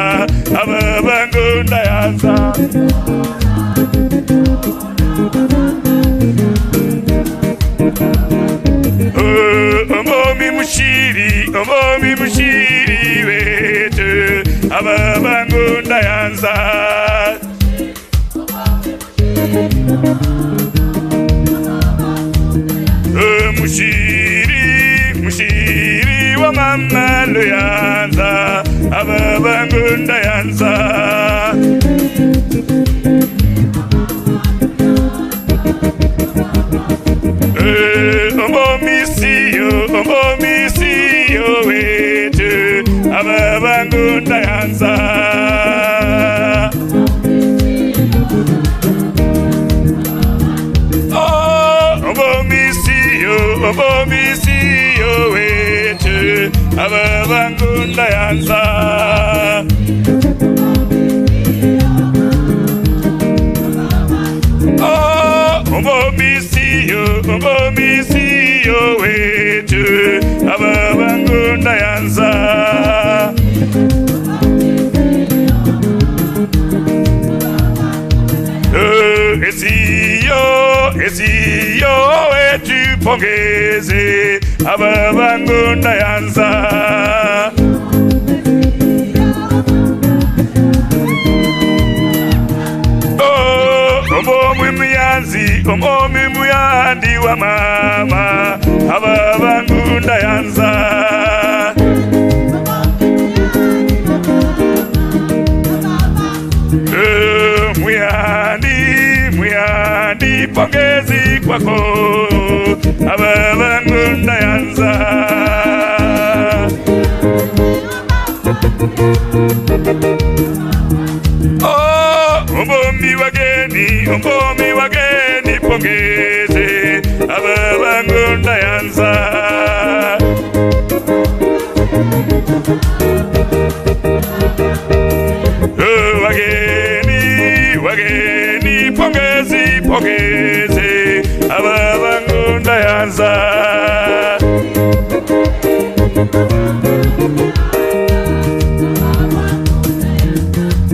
ababangunda yanza. Omomi mushiri wetu ababangunda yanza. Mushiri wa mama luyanza ababangunda yanza. Omomisiyo wetu ababangunda yanza. Omomisiyo wetu ababangunda yanza. Omomisiyo wetu ababangunda yanza. Esiyo wetu pongeze ababangunda yanza. Omomi muyandi wa mama ababangunda yanza. Muyandi pongezi kwako ababangunda yanza. nipongeze aba bangu ndayanza. Wageni pongezi aba bangu ndayanza.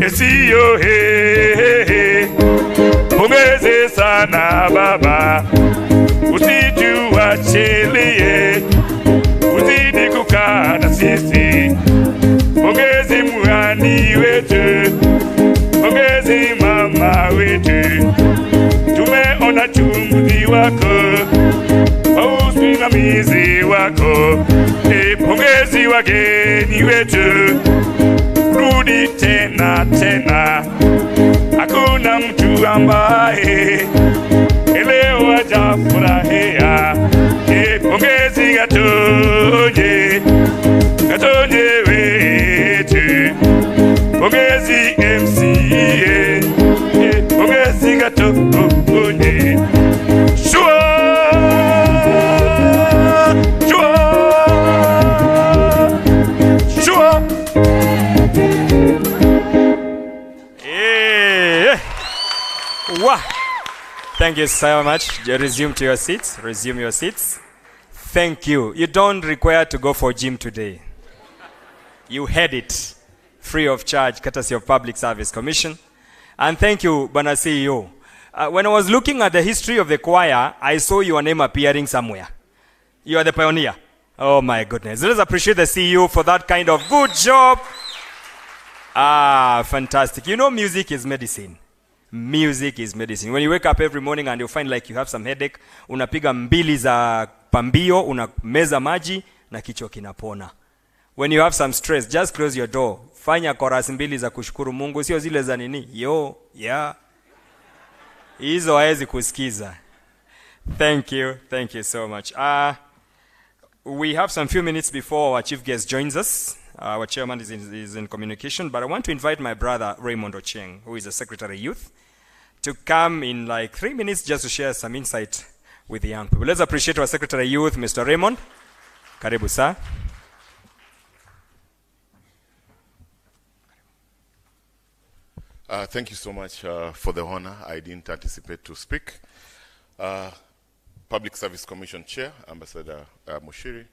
Esiyo he pongezi sana baba, usituachilie, uzidi kukaa na sisi. Pongezi muhani wetu, pongezi mama wetu, tumeona chumuzi wako, usimamizi wako. Pongezi wageni wetu, rudi tena tena, hakuna mtu ambaye leo hajafurahia. Pongezi Gatonye, Gatonye wetu, pongezi MCA, pongezi Gatonye. Shua, shua, shua.
Wow. Thank you so much. Resume to your seats. Resume your seats. Thank you. You don't require to go for gym today. You had it free of charge, courtesy of Public Service Commission. And thank you, Bana CEO. When I was looking at the history of the choir, I saw your name appearing somewhere. You are the pioneer. Oh my goodness. Let's appreciate the CEO for that kind of good job. Ah, fantastic. You know, music is medicine. Music is medicine. When you wake up every morning and you find like you have some headache, unapiga mbili za pambio, unameza maji na kichwa kinapona. When you have some stress, just close your door. Fanya chorus mbili za kushukuru Mungu, sio zile za nini? Yo, yeah. Hizo haezi kusikiza. Thank you so much. We have some few minutes before our chief guest joins us. Our chairman is in communication, but I want to invite my brother Raymond Ocheng, who is the Secretary of Youth, to come in like 3 minutes just to share some insight with the young people. Let's appreciate our Secretary of Youth, Mr. Raymond. Karibu sir.
Thank you so much for the honor. I didn't anticipate to speak. Public Service Commission Chair, Ambassador Mushiri,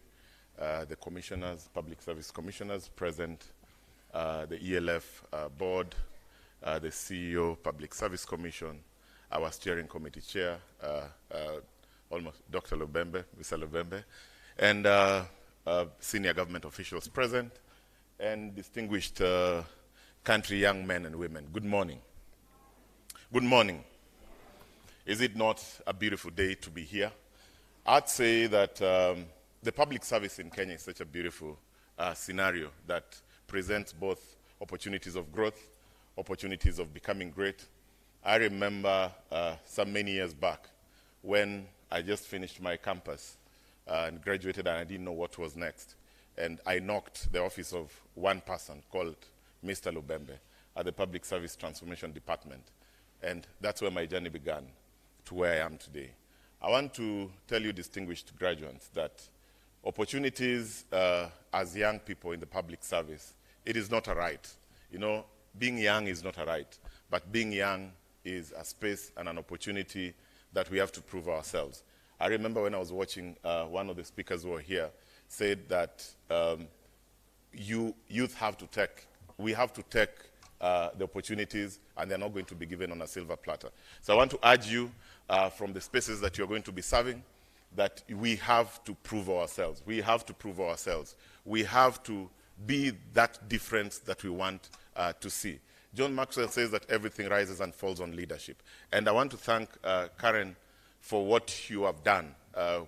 the commissioners, Public Service Commissioners present, the ELF board, the CEO, Public Service Commission, our steering committee chair, almost Dr. Lubembe, Mr. Lubembe, and senior government officials present, and distinguished country young men and women. Good morning. Good morning. Is it not a beautiful day to be here? I'd say that the public service in Kenya is such a beautiful scenario that presents both opportunities of growth, opportunities of becoming great. I remember some many years back when I just finished my campus and graduated and I didn't know what was next. And I knocked the office of one person called Mr. Lubembe at the Public Service Transformation Department. And that's where my journey began to where I am today. I want to tell you, distinguished graduates, that opportunities as young people in the public service, it is not a right. You know, being young is not a right, but being young is a space and an opportunity that we have to prove ourselves. I remember when I was watching one of the speakers who were here said that youth have to take, we have to take the opportunities, and they're not going to be given on a silver platter. So I want to urge you from the spaces that you're going to be serving that we have to prove ourselves. We have to prove ourselves. We have to be that difference that we want to see. John Maxwell says that everything rises and falls on leadership. And I want to thank Karen for what you have done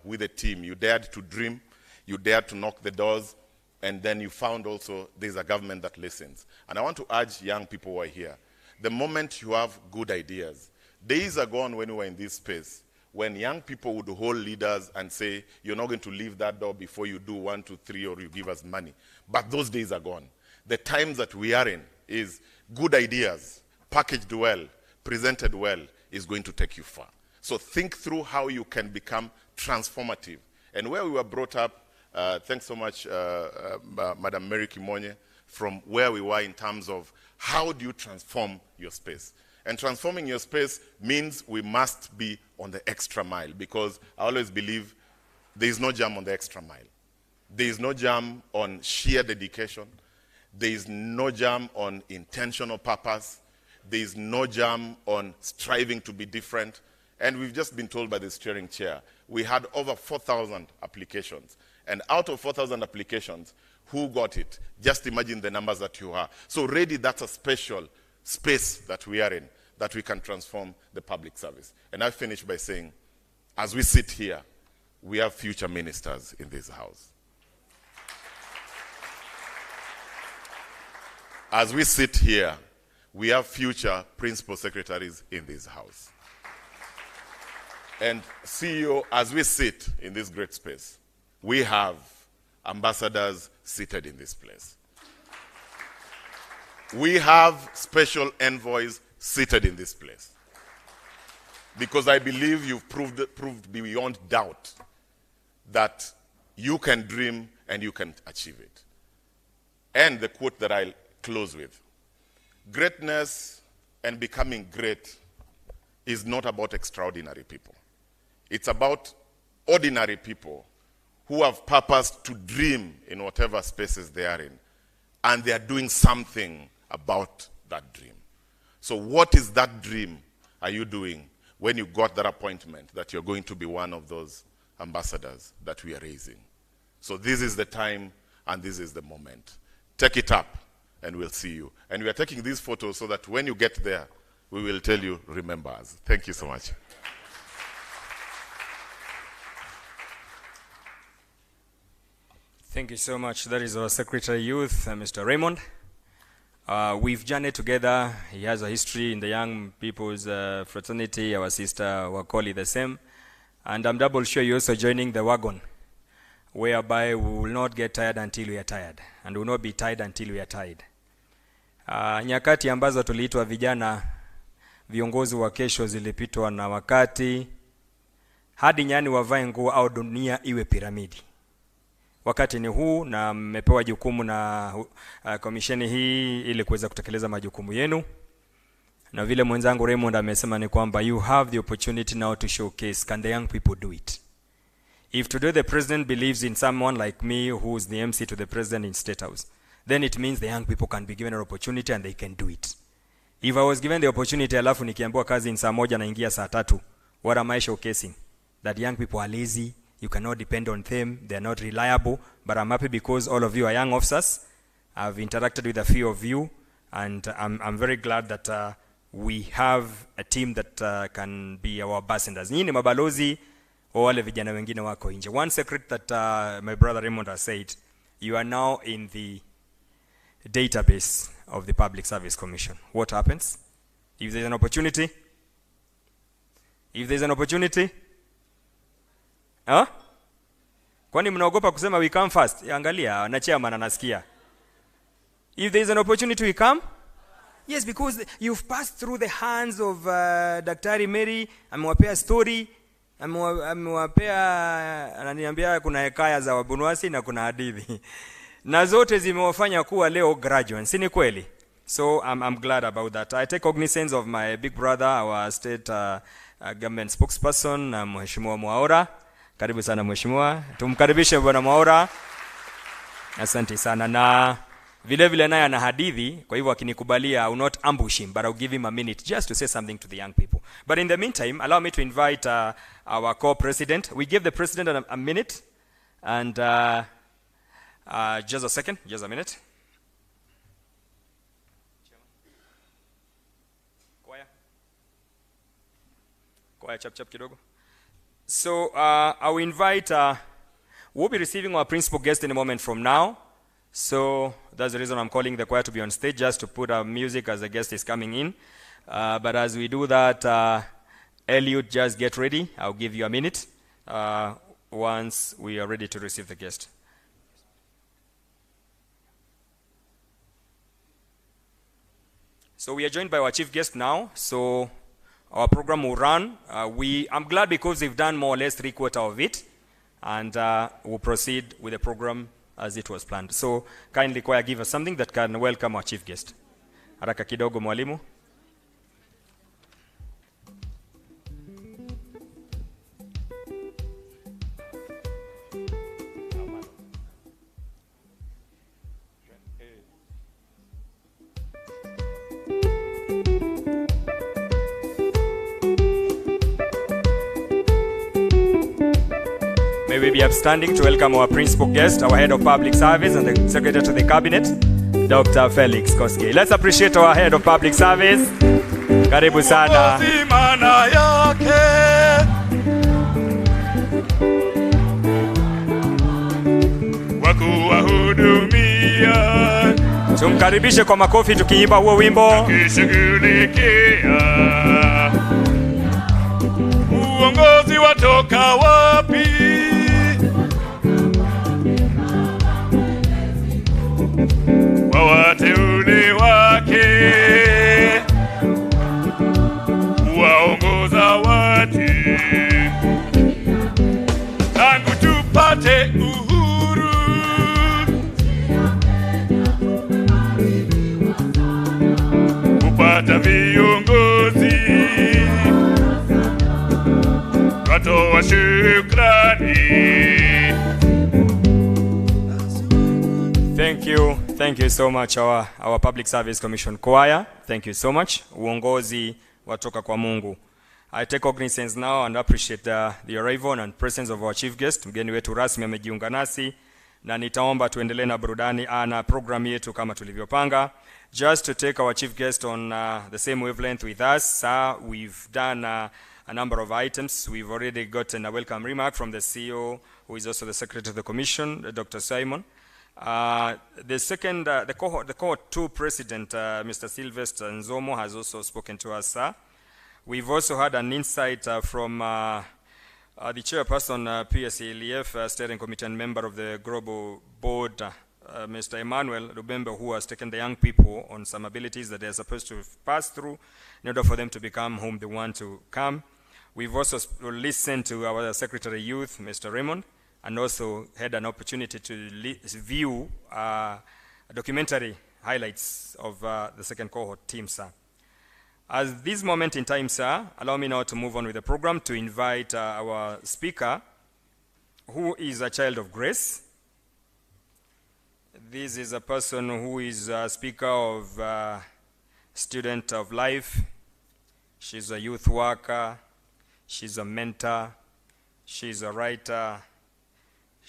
with the team. You dared to dream, you dared to knock the doors, and then you found also there's a government that listens. And I want to urge young people who are here, the moment you have good ideas, days are gone when we were in this space, when young people would hold leaders and say, you're not going to leave that door before you do 1, 2, 3, or you give us money. But those days are gone. The times that we are in is good ideas, packaged well, presented well, is going to take you far. So think through how you can become transformative. And where we were brought up, thanks so much, Madam Mary Kimonye, from where we were in terms of how do you transform your space. And transforming your space means we must be on the extra mile, because I always believe there is no jam on the extra mile. There is no jam on sheer dedication. There is no jam on intentional purpose. There is no jam on striving to be different. And we've just been told by the steering chair, we had over 4,000 applications. And out of 4,000 applications, who got it? Just imagine the numbers that you are. So already that's a special space that we are in, that we can transform the public service. And I finish by saying, as we sit here, we have future ministers in this house. As we sit here, we have future principal secretaries in this house. And CEO, as we sit in this great space, we have ambassadors seated in this place. We have special envoys seated in this place. Because I believe you've proved beyond doubt that you can dream and you can achieve it. And the quote that I'll close with: greatness and becoming great is not about extraordinary people. It's about ordinary people who have purpose to dream in whatever spaces they are in, and they are doing something about that dream. So what is that dream are you doing when you got that appointment that you're going to be one of those ambassadors that we are raising? So this is the time and this is the moment. Take it up and we'll see you. And we are taking these photos so that when you get there, we will tell you, remember us. Thank you so much.
Thank you so much. That is our Secretary Youth, Mr. Raymond. We've journeyed together. He has a history in the young people's fraternity. Our sister Wakoli the same. And I'm double sure you're also joining the wagon, whereby we will not get tired until we are tired, and we will not be tired until we are tired. Nyakati ambazo tuliitwa vijana viongozi wa kesho zilipitwa na wakati, hadi nyani wavae nguo au dunia iwe piramidi. Wakati ni huu, na mmepewa jukumu na komisheni hii ili kuweza kutekeleza majukumu yenu. Na vile mwenzangu Raymond amesema ni kwamba you have the opportunity now to showcase, can the young people do it? If today the president believes in someone like me who is the MC to the president in State House, then it means the young people can be given an opportunity and they can do it. If I was given the opportunity alafu nikiambiwa kazi in saa moja naingia saa 3, what am I showcasing? That young people are lazy, you cannot depend on them, they are not reliable. But I'm happy because all of you are young officers. I've interacted with a few of you, and I'm very glad that we have a team that can be our ambassadors. Nyinyi mabalozi wa wale vijana wengine wako nje. One secret that my brother Raymond has said, you are now in the database of the Public Service Commission. What happens? If there's an opportunity? If there's an opportunity? Huh? Kwani mnaogopa kusema we come first? Angalia, na chairman anasikia. If there is an opportunity, we come? Yes, because you've passed through the hands of Daktari Mary, amewapea story, amewapea, ananiambia kuna hekaya za Wabunwasi na kuna hadithi. Na zote zimewafanya kuwa leo graduates, si ni kweli? So I'm glad about that. I take cognizance of my big brother, our state government spokesperson, Mheshimiwa Mwaura. Karibu sana Mheshimiwa. Tumkaribishe Bwana Mwaura. Asante sana. Na vile vile naye ana hadithi, kwa hivyo akinikubalia, I will not ambush him, but I'll give him a minute just to say something to the young people. But in the meantime, allow me to invite our co-president. We give the president a minute, and just a second, just a minute. Kwaya chap kidogo. So I will invite, we'll be receiving our principal guest in a moment from now. So that's the reason I'm calling the choir to be on stage, just to put our music as the guest is coming in. But as we do that, Eliud, just get ready. I'll give you a minute once we are ready to receive the guest. So we are joined by our chief guest now. So Our program will run. I'm glad because we've done more or less 3/4 of it, and we'll proceed with the program as it was planned. So kindly choir, give us something that can welcome our chief guest. Haraka kidogo mwalimu. May we be upstanding to welcome our principal guest, our head of public service and the secretary to the cabinet, Dr. Felix Koskei. Let's appreciate our head of public service. Karibu sana. Tumkaribishe kwa makofi tukiimba huo wimbo.
Uongozi watoka wapi? Wa wateule wake waongoza watu tangu tupate uhuru, kupata viongozi watoa shukrani.
Thank you so much, our Public Service Commission choir. Thank you so much. Uongozi watoka kwa Mungu. I take cognizance now and appreciate the arrival and presence of our chief guest. Mgeni wetu rasmi amejiunga nasi na nitaomba tuendelee na burudani na program yetu kama tulivyopanga. Just to take our chief guest on the same wavelength with us, we've done a number of items. We've already gotten a welcome remark from the CEO, who is also the Secretary of the Commission, Dr. Simon. The Cohort II President, Mr. Sylvester Nzomo, has also spoken to us, sir. We've also had an insight from the Chairperson, PSLEF, Steering Committee and member of the Global Board, Mr. Emmanuel Lubembe, who has taken the young people on some abilities that they're supposed to pass through in order for them to become whom they want to come. We've also listened to our Secretary of Youth, Mr. Raymond, and also had an opportunity to view documentary highlights of the second cohort team, sir. At this moment in time, sir, allow me now to move on with the program to invite our speaker, who is a child of grace. This is a person who is a speaker of student of life. She's a youth worker. She's a mentor. She's a writer.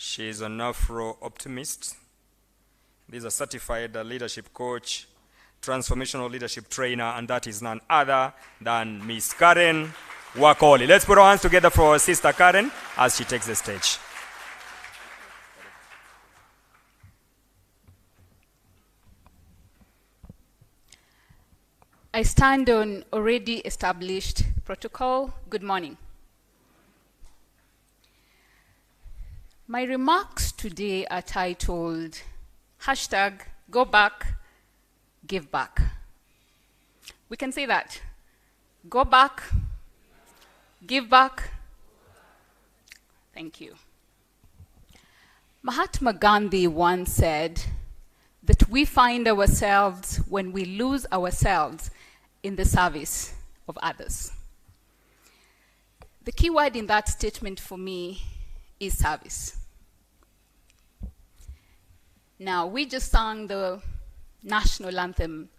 She's an Afro-optimist. This is a certified leadership coach, transformational leadership trainer, and that is none other than Miss Karen Wakoli. Let's put our hands together for our sister Karen as she takes the stage.
I stand on already established protocol. Good morning. My remarks today are titled, #Go Back, Give Back. We can say that. Go back, give back. Thank you. Mahatma Gandhi once said that we find ourselves when we lose ourselves in the service of others. The key word in that statement for me is service. Now, we just sang the national anthem,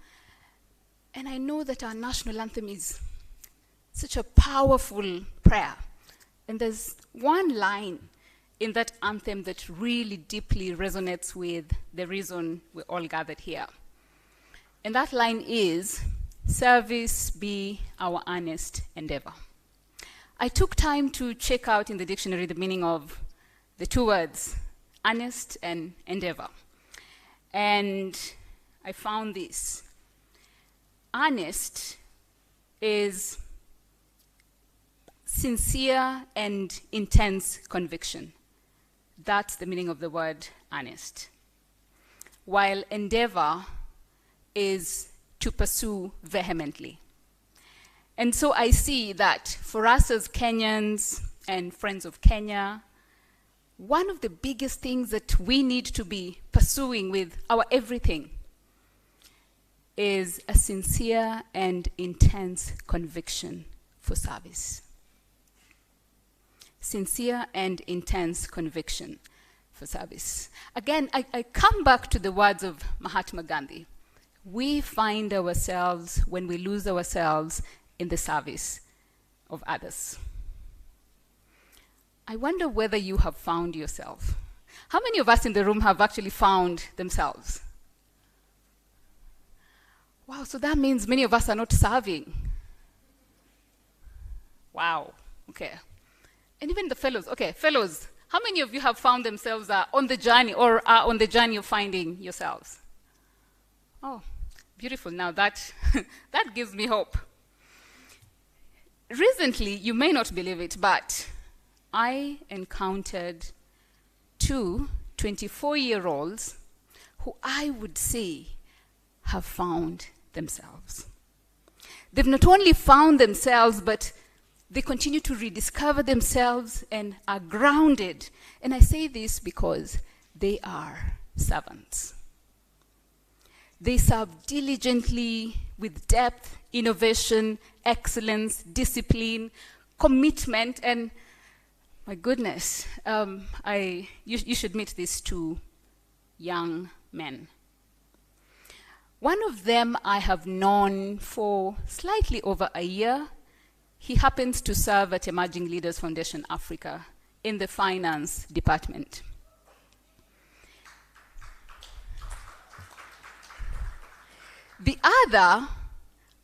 and I know that our national anthem is such a powerful prayer. And there's one line in that anthem that really deeply resonates with the reason we're all gathered here. And that line is, service be our earnest endeavor. I took time to check out in the dictionary the meaning of the two words, earnest and endeavor. And I found this. Earnest is sincere and intense conviction. That's the meaning of the word earnest. While endeavor is to pursue vehemently. And so I see that for us as Kenyans and friends of Kenya, one of the biggest things that we need to be pursuing with our everything is a sincere and intense conviction for service. Sincere and intense conviction for service. Again, I come back to the words of Mahatma Gandhi. We find ourselves when we lose ourselves in the service of others. I wonder whether you have found yourself. How many of us in the room have actually found themselves? Wow, so that means many of us are not serving. Wow, okay. And even the fellows, okay, fellows, how many of you have found themselves on the journey or are on the journey of finding yourselves? Oh, beautiful. Now that, that gives me hope. Recently, you may not believe it, but I encountered two 24-year-olds who I would say have found themselves. They've not only found themselves, but they continue to rediscover themselves and are grounded. And I say this because they are servants. They serve diligently with depth, innovation, excellence, discipline, commitment, and my goodness, you should meet these two young men. One of them I have known for slightly over a year. He happens to serve at Emerging Leaders Foundation Africa in the finance department. The other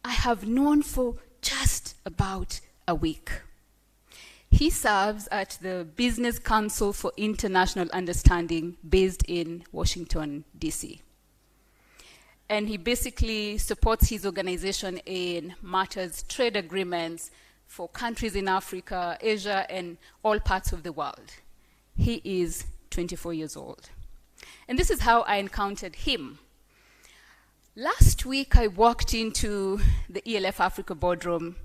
I have known for just about a week. He serves at the Business Council for International Understanding based in Washington, D.C. And he basically supports his organization in matters trade agreements for countries in Africa, Asia, and all parts of the world. He is 24 years old. And this is how I encountered him. Last week, I walked into the ELF Africa boardroom,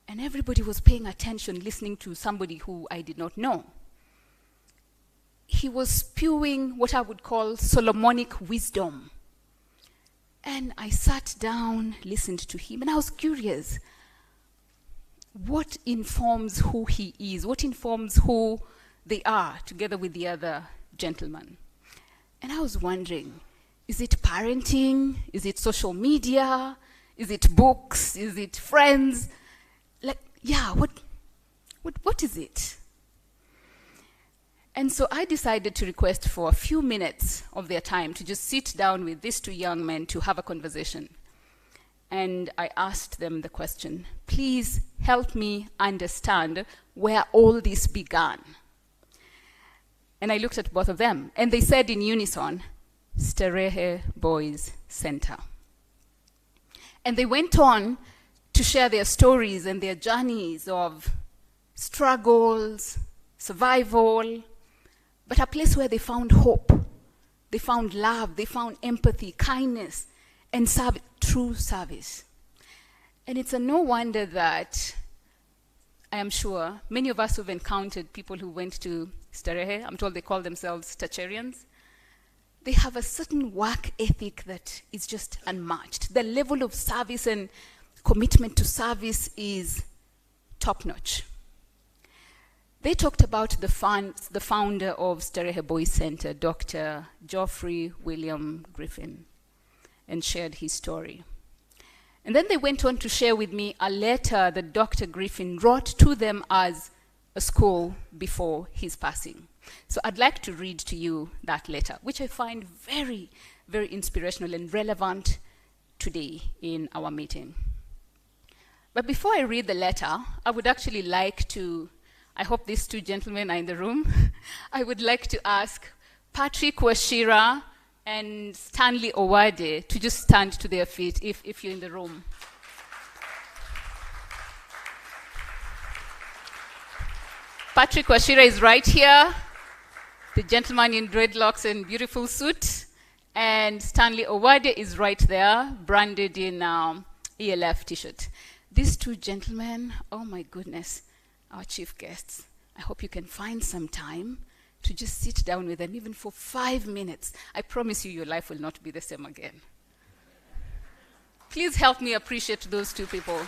and everybody was paying attention, listening to somebody who I did not know. He was spewing what I would call Solomonic wisdom. And I sat down, listened to him, and I was curious. What informs who he is? What informs who they are, together with the other gentleman? And I was wondering, is it parenting? Is it social media? Is it books? Is it friends? Like, yeah, what is it? And so I decided to request for a few minutes of their time to just sit down with these two young men to have a conversation. And I asked them the question, please help me understand where all this began. And I looked at both of them, and they said in unison, Starehe Boys Center. And they went on to share their stories and their journeys of struggles, survival, but a place where they found hope, they found love, they found empathy, kindness, and true service. And it's no wonder that I am sure many of us who have encountered people who went to Starehe, I'm told they call themselves Tacharians, they have a certain work ethic that is just unmatched. The level of service and commitment to service is top-notch. They talked about the founder of Starehe Boys Center, Dr. Geoffrey William Griffin, and shared his story. And then they went on to share with me a letter that Dr. Griffin wrote to them as a school before his passing. So I'd like to read to you that letter, which I find very, very inspirational and relevant today in our meeting. But before I read the letter, I would actually like to, I hope these two gentlemen are in the room, I would like to ask Patrick Washira and Stanley Owade to just stand to their feet if you're in the room. Patrick Washira is right here, the gentleman in dreadlocks and beautiful suit, and Stanley Owade is right there, branded in ELF t-shirt. These two gentlemen, oh my goodness, our chief guests. I hope you can find some time to just sit down with them, even for 5 minutes. I promise you, your life will not be the same again. Please help me appreciate those two people.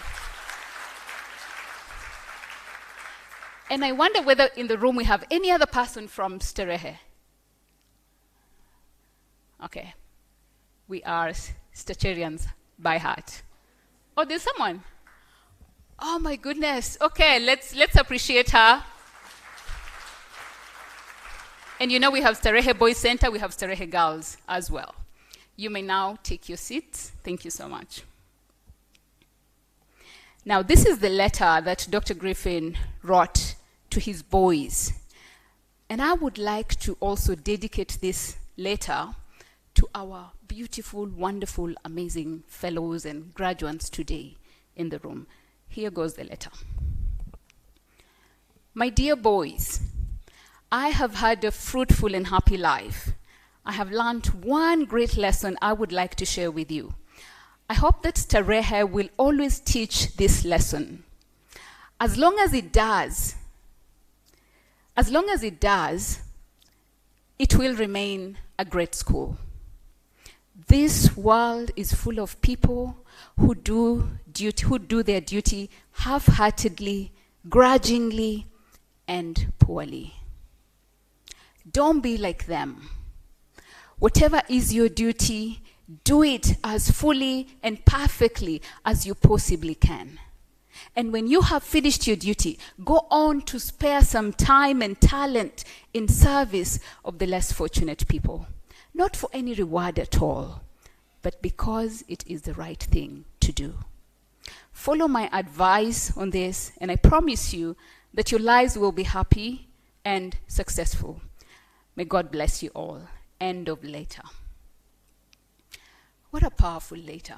And I wonder whether in the room we have any other person from Starehe. Okay. We are Stacherians by heart. Oh, there's someone. Oh my goodness. Okay, let's appreciate her. And you know we have Starehe Boys Center, we have Starehe Girls as well. You may now take your seats. Thank you so much. Now, this is the letter that Dr. Griffin wrote to his boys. And I would like to also dedicate this letter to our beautiful, wonderful, amazing fellows and graduates today in the room. Here goes the letter. My dear boys, I have had a fruitful and happy life. I have learned one great lesson I would like to share with you. I hope that Starehe will always teach this lesson. As long as it does, it will remain a great school. This world is full of people who do their duty half-heartedly, grudgingly, and poorly. Don't be like them. Whatever is your duty, do it as fully and perfectly as you possibly can. And when you have finished your duty, go on to spare some time and talent in service of the less fortunate people. Not for any reward at all, but because it is the right thing to do. Follow my advice on this, and I promise you that your lives will be happy and successful. May God bless you all. End of letter. What a powerful letter.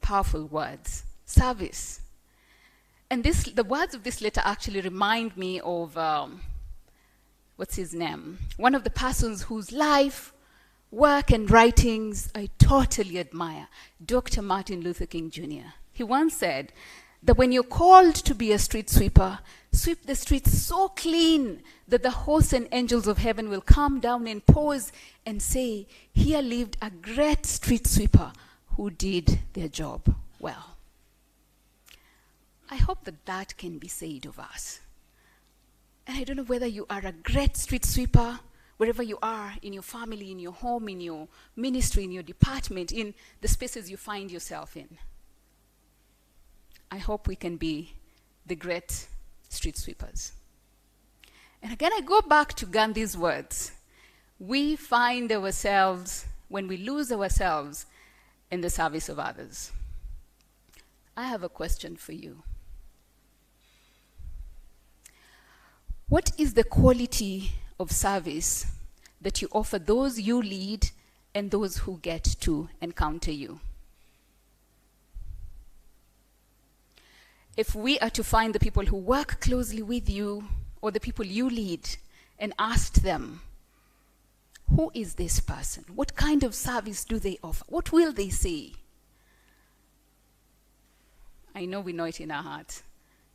Powerful words. Service. And the words of this letter actually remind me of, what's his name? One of the persons whose life, work, and writings I totally admire, Dr. Martin Luther King Jr. He once said that when you're called to be a street sweeper, sweep the streets so clean that the hosts and angels of heaven will come down and pause and say, here lived a great street sweeper who did their job well. I hope that that can be said of us. And I don't know whether you are a great street sweeper, wherever you are, in your family, in your home, in your ministry, in your department, in the spaces you find yourself in. I hope we can be the great street sweepers. And again, I go back to Gandhi's words. We find ourselves, when we lose ourselves, in the service of others. I have a question for you. What is the quality of service that you offer those you lead and those who get to encounter you? If we are to find the people who work closely with you or the people you lead and ask them, who is this person? What kind of service do they offer? What will they say? I know we know it in our hearts.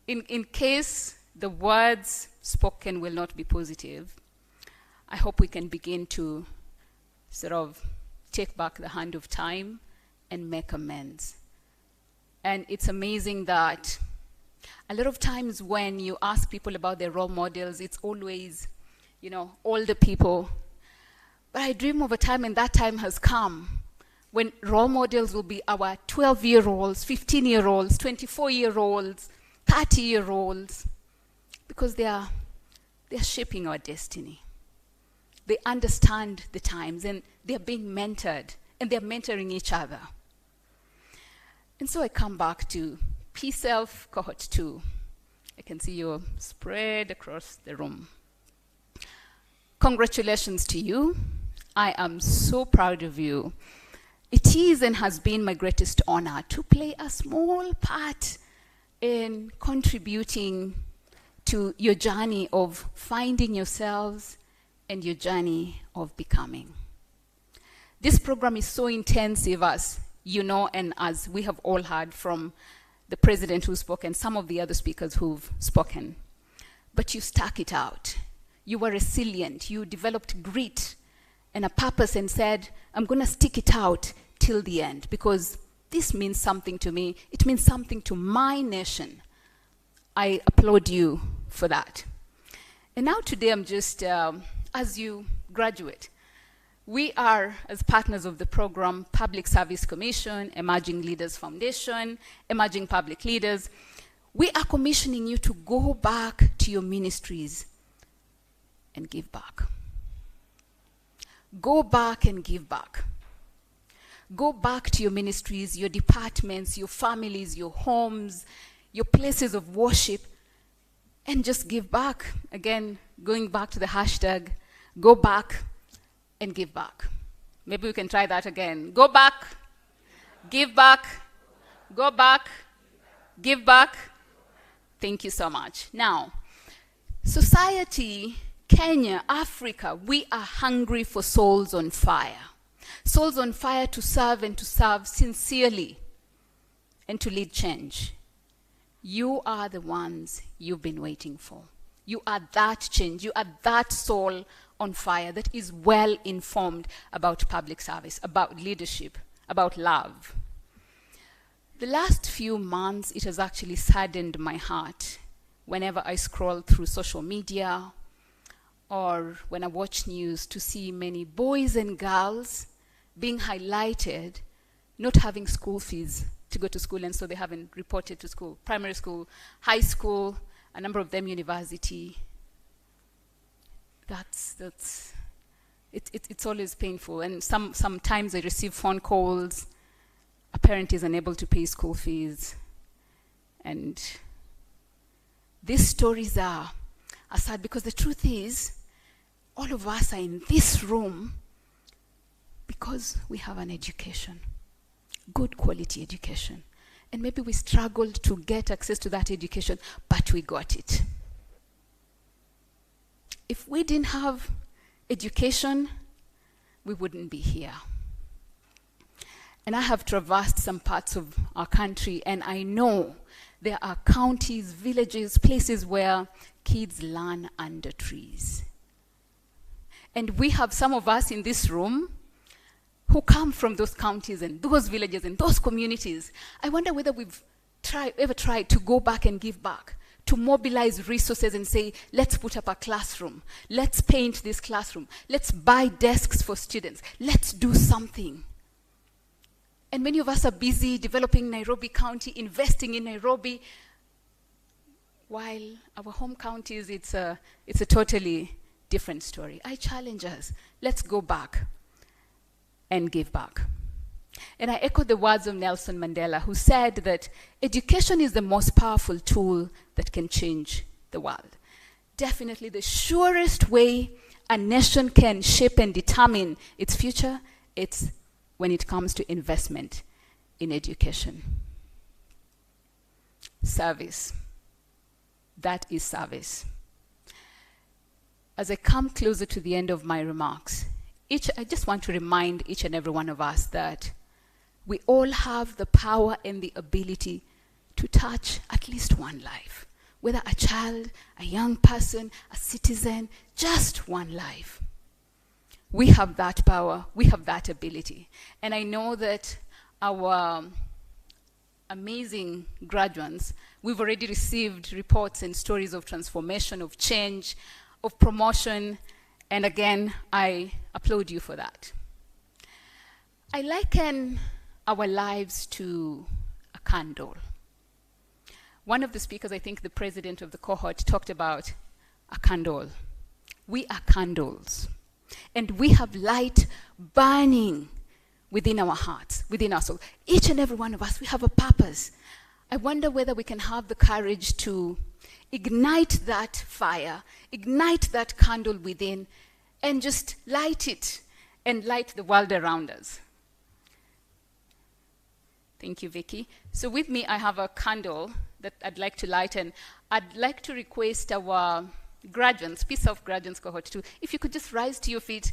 In case the words spoken will not be positive, I hope we can begin to sort of take back the hand of time and make amends. And it's amazing that a lot of times when you ask people about their role models, it's always, older people. But I dream of a time, and that time has come, when role models will be our 12-year-olds, 15-year-olds, 24-year-olds, 30-year-olds, because they are shaping our destiny. They understand the times, and they're being mentored, and they're mentoring each other. And so I come back to P-Self Cohort 2. I can see you spread across the room. Congratulations to you. I am so proud of you. It is and has been my greatest honor to play a small part in contributing to your journey of finding yourselves and your journey of becoming. This program is so intensive, as you know, and as we have all heard from the president who spoke and some of the other speakers who've spoken. But you stuck it out. You were resilient. You developed grit and a purpose and said, I'm going to stick it out till the end because this means something to me. It means something to my nation. I applaud you for that. And now today I'm just, as you graduate, we are, as partners of the program, Public Service Commission, Emerging Leaders Foundation, Emerging Public Leaders, we are commissioning you to go back to your ministries and give back. Go back and give back. Go back to your ministries, your departments, your families, your homes, your places of worship, and just give back. Again, going back to the hashtag, go back and give back. Maybe we can try that again. Go back, give back, go back, give back. Thank you so much. Now, society, Kenya, Africa, we are hungry for souls on fire. Souls on fire to serve and to serve sincerely and to lead change. You are the ones you've been waiting for. You are that change. You are that soul on fire that is well informed about public service, about leadership, about love. The last few months, it has actually saddened my heart whenever I scroll through social media or when I watch news to see many boys and girls being highlighted not having school fees to go to school, and so they haven't reported to school, primary school, high school, a number of them university. It's always painful, and sometimes I receive phone calls, a parent is unable to pay school fees, and these stories are sad because the truth is, all of us are in this room because we have an education, good quality education. And maybe we struggled to get access to that education, but we got it. If we didn't have education, we wouldn't be here. And I have traversed some parts of our country, and I know there are counties, villages, places where kids learn under trees. And we have some of us in this room who come from those counties and those villages and those communities. I wonder whether we've ever tried to go back and give back, to mobilize resources and say, let's put up a classroom, let's paint this classroom, let's buy desks for students, let's do something. And many of us are busy developing Nairobi County, investing in Nairobi, while our home counties, it's a totally different story. I challenge us, let's go back and give back. And I echo the words of Nelson Mandela, who said that education is the most powerful tool that can change the world. Definitely the surest way a nation can shape and determine its future, it's when it comes to investment in education. Service. That is service. As I come closer to the end of my remarks, I just want to remind each and every one of us that we all have the power and the ability to touch at least one life, whether a child, a young person, a citizen, just one life. We have that power, we have that ability. And I know that our amazing graduates, we've already received reports and stories of transformation, of change, of promotion, and again, I applaud you for that. I liken our lives to a candle. One of the speakers, I think the president of the cohort, talked about a candle. We are candles, and we have light burning within our hearts, within our soul. Each and every one of us, we have a purpose. I wonder whether we can have the courage to ignite that fire, ignite that candle within, and just light it and light the world around us. Thank you, Vicky. So with me, I have a candle that I'd like to light, and I'd like to request our graduates, Peace of Graduates Cohort 2, if you could just rise to your feet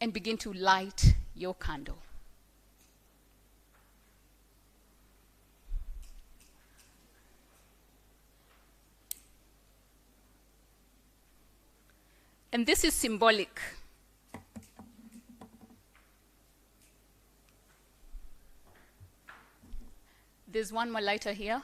and begin to light your candle. And this is symbolic. There's one more lighter here.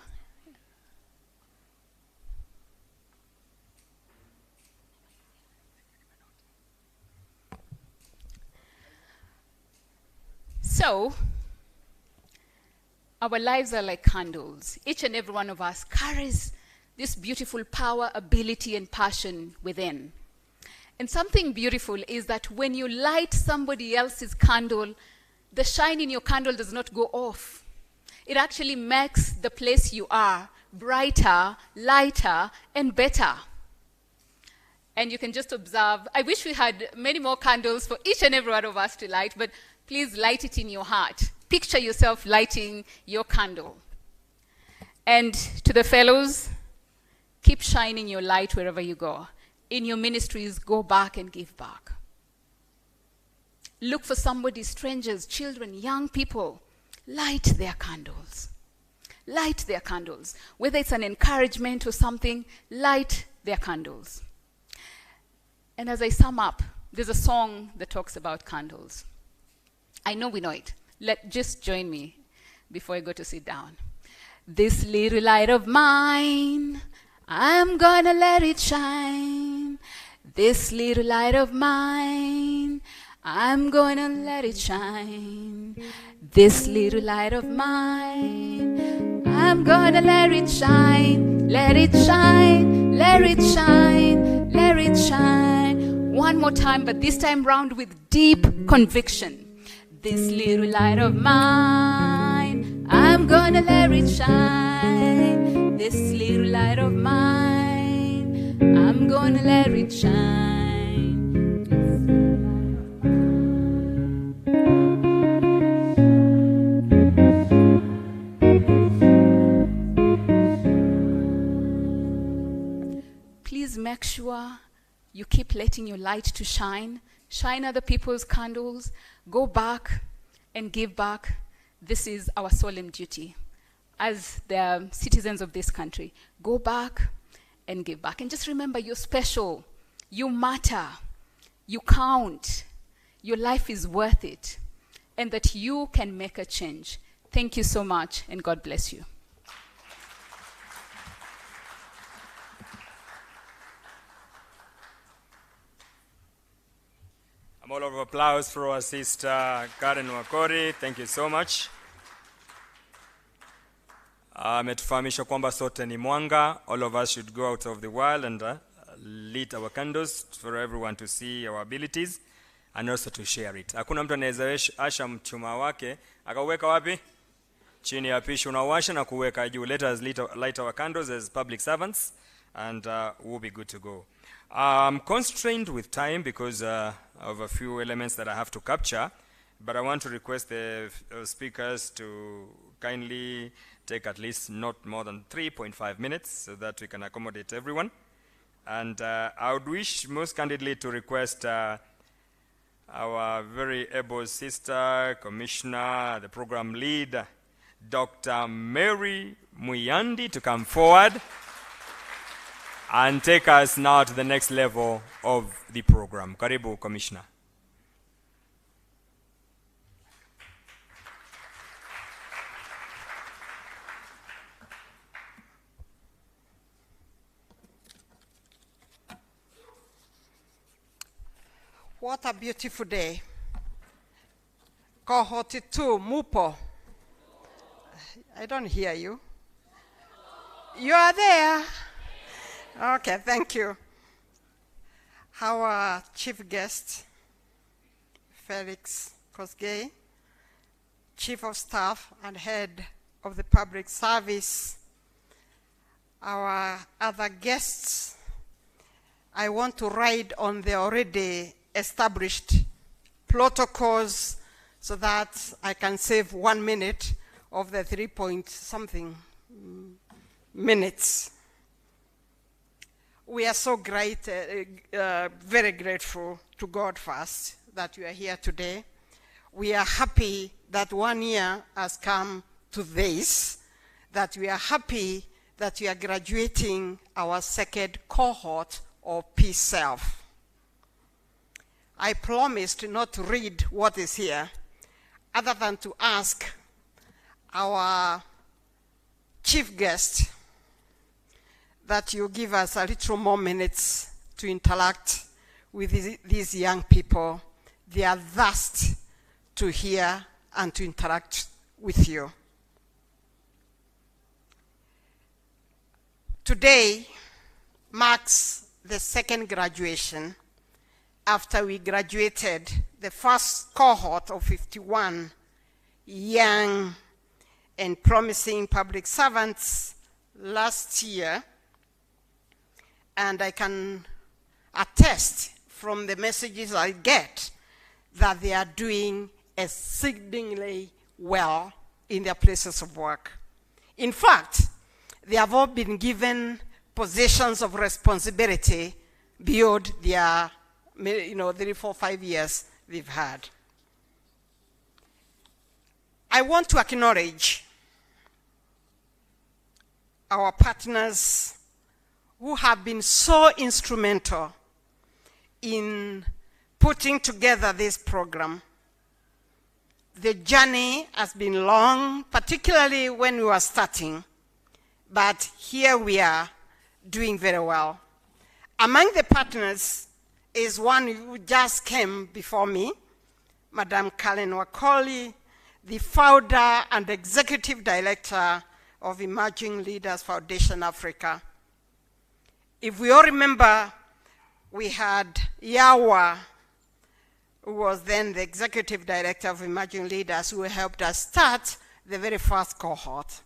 So, our lives are like candles. Each and every one of us carries this beautiful power, ability, and passion within. And something beautiful is that when you light somebody else's candle, the shine in your candle does not go off. It actually makes the place you are brighter, lighter, and better. And you can just observe. I wish we had many more candles for each and every one of us to light, but please light it in your heart. Picture yourself lighting your candle. And to the fellows, keep shining your light wherever you go. In your ministries, go back and give back. Look for somebody, strangers, children, young people. Light their candles. Light their candles. Whether it's an encouragement or something, light their candles. And as I sum up, there's a song that talks about candles. I know we know it. Just join me before I go to sit down. This little light of mine, I'm gonna let it shine. This little light of mine, I'm gonna let it shine. This little light of mine, I'm gonna let it shine. Let it shine, let it shine, let it shine. One more time, but this time round with deep conviction. This little light of mine, I'm gonna let it shine. This little light of mine, I'm gonna let it shine. Please make sure you keep letting your light to shine. Shine other people's candles. Go back and give back. This is our solemn duty as the citizens of this country. Go back and give back. And just remember, you're special. You matter. You count. Your life is worth it. And that you can make a change. Thank you so much, and God bless you.
A round of applause for our sister Karen Wakori. Thank you so much. Ametufahamisha kwamba sote ni mwanga. All of us should go out of the world and light our candles for everyone to see our abilities and also to share it. Hakuna mtu anaweza asha mchuma wake akaweka wapi? Chini ya pishi unawasha na kuweka juu. Let us light our candles as public servants and we'll be good to go. I'm constrained with time because of a few elements that I have to capture, but I want to request the speakers to kindly take at least not more than 3.5 minutes so that we can accommodate everyone. And I would wish most candidly to request our very able sister, commissioner, the program lead, Dr. Mary Muyandi, to come forward and take us now to the next level of the program. Karibu, Commissioner.
What a beautiful day. Cohort II, Mupo. I don't hear you. You are there. Okay, thank you. Our chief guest, Felix Kosgei, Chief of Staff and Head of the Public Service. Our other guests, I want to ride on the already established protocols so that I can save 1 minute of the 3-point-something minutes. We are so great, very grateful to God first that you are here today. We are happy that 1 year has come to this, that we are happy that we are graduating our second cohort of Peace Self. I promised not to read what is here, other than to ask our chief guest that you give us a little more minutes to interact with these young people. They are thirst to hear and to interact with you. Today marks the second graduation after we graduated the first cohort of 51 young and promising public servants last year. And I can attest from the messages I get that they are doing exceedingly well in their places of work. In fact, they have all been given positions of responsibility beyond their 3, 4, 5 years they've had. I want to acknowledge our partners who have been so instrumental in putting together this program. The journey has been long, particularly when we were starting, but here we are doing very well. Among the partners is one who just came before me, Madam Karen Wakoli, the founder and executive director of Emerging Leaders Foundation Africa. If we all remember, we had Yawa, who was then the executive director of Emerging Leaders, who helped us start the very first cohort.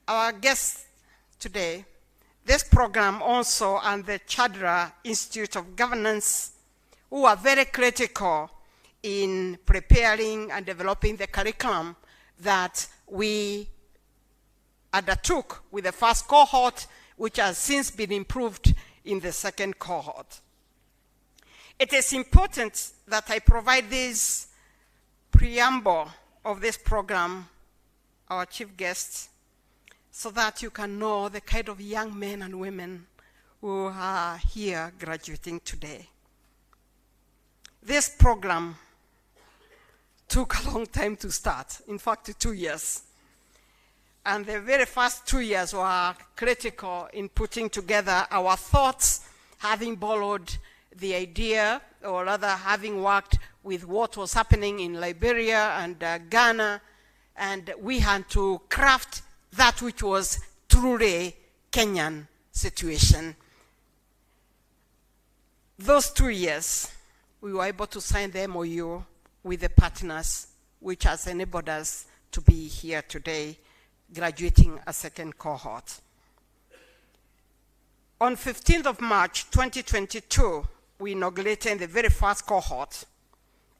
Our guest today, this program also and the Chadra Institute of Governance, who are very critical in preparing and developing the curriculum that we undertook with the first cohort, which has since been improved in the second cohort. It is important that I provide this preamble of this program, our chief guest, so that you can know the kind of young men and women who are here graduating today. This program took a long time to start, in fact, 2 years. And the very first 2 years were critical in putting together our thoughts, having borrowed the idea, or rather having worked with what was happening in Liberia and Ghana, and we had to craft that which was truly Kenyan situation. Those 2 years, we were able to sign the MOU with the partners, which has enabled us to be here today, graduating a second cohort. On 15th of March 2022, we inaugurated the very first cohort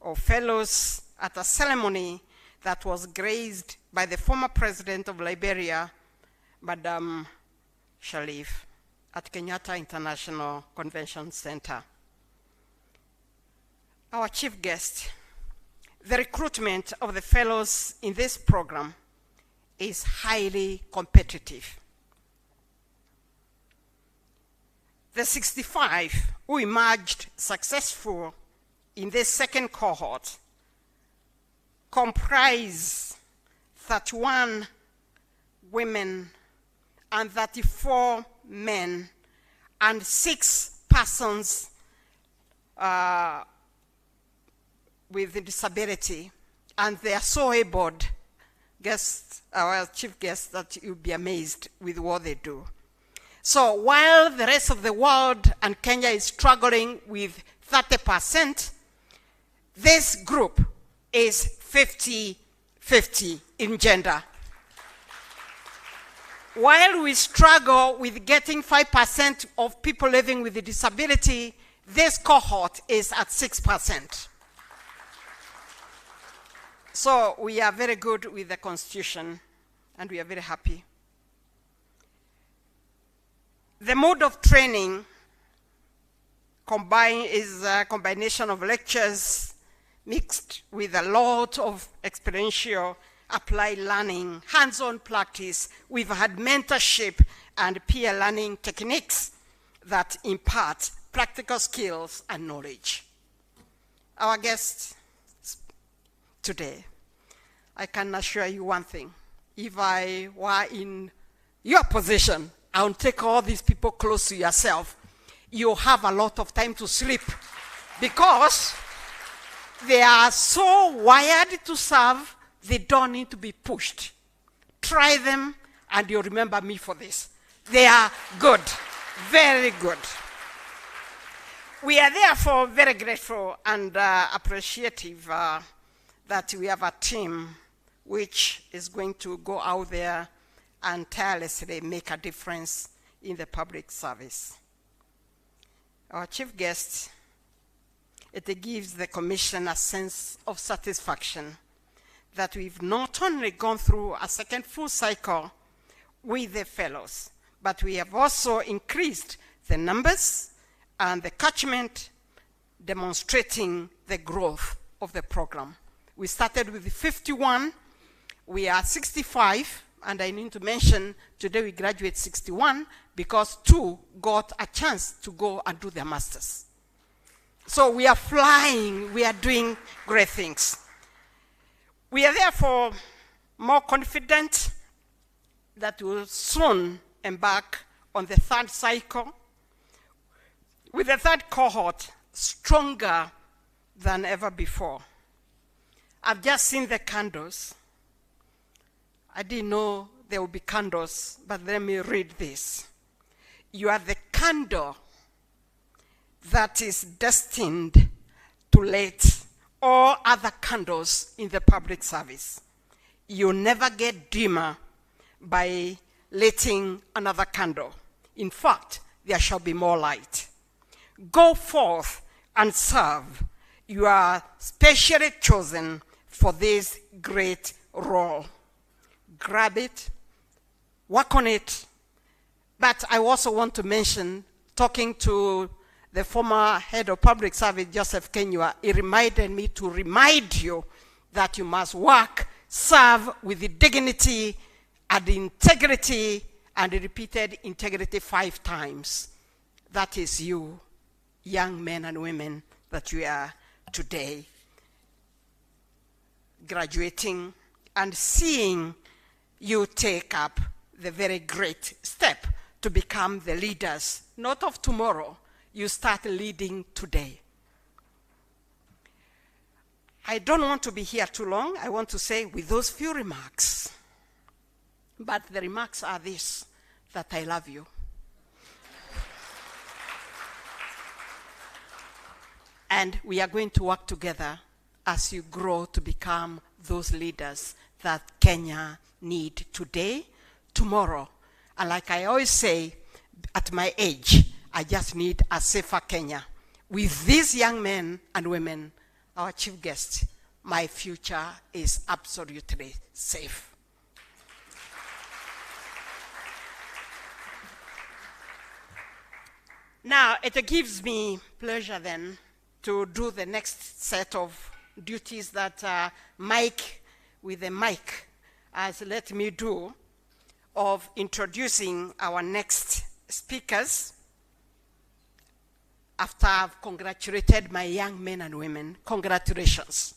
of fellows at a ceremony that was graced by the former president of Liberia, Madam Sharif, at Kenyatta International Convention Center. Our chief guest, the recruitment of the fellows in this program is highly competitive. The 65 who emerged successful in this second cohort comprise 31 women and 34 men and 6 persons with a disability, and they are so able, our chief guests, that you'll be amazed with what they do. So while the rest of the world and Kenya is struggling with 30%, this group is 50-50 in gender. While we struggle with getting 5% of people living with a disability, this cohort is at 6%. So we are very good with the Constitution, and we are very happy. The mode of training is a combination of lectures mixed with a lot of experiential applied learning, hands-on practice. We've had mentorship and peer learning techniques that impart practical skills and knowledge. Our guest today, I can assure you one thing. If I were in your position, I would take all these people close to yourself. You have a lot of time to sleep because they are so wired to serve, they don't need to be pushed. Try them and you'll remember me for this. They are good, very good. We are therefore very grateful and appreciative that we have a team which is going to go out there and tirelessly make a difference in the public service. Our chief guest, it gives the Commission a sense of satisfaction that we've not only gone through a second full cycle with the fellows, but we have also increased the numbers and the catchment, demonstrating the growth of the program. We started with 51, we are 65, and I need to mention today we graduate 61 because 2 got a chance to go and do their masters. So we are flying, we are doing great things. We are therefore more confident that we will soon embark on the 3rd cycle, with the 3rd cohort stronger than ever before. I've just seen the candles. I didn't know there would be candles, but let me read this. You are the candle that is destined to light all other candles in the public service. You never get dimmer by lighting another candle. In fact, there shall be more light. Go forth and serve. You are specially chosen for this great role. Grab it, work on it. But I also want to mention, talking to the former head of public service, Joseph Kenywa, he reminded me to remind you that you must work, serve with the dignity and integrity, and repeated integrity 5 times. That is you, young men and women that you are today, graduating and seeing you take up the very great step to become the leaders, not of tomorrow. You start leading today. I don't want to be here too long. I want to say with those few remarks, but the remarks are this, that I love you. And we are going to work together as you grow to become those leaders that Kenya need today, tomorrow. And like I always say, at my age, I just need a safer Kenya. With these young men and women, our chief guest, my future is absolutely safe. Now, it gives me pleasure then to do the next set of duties that Mike with the mic has let me do, of introducing our next speakers. After I've congratulated my young men and women, congratulations.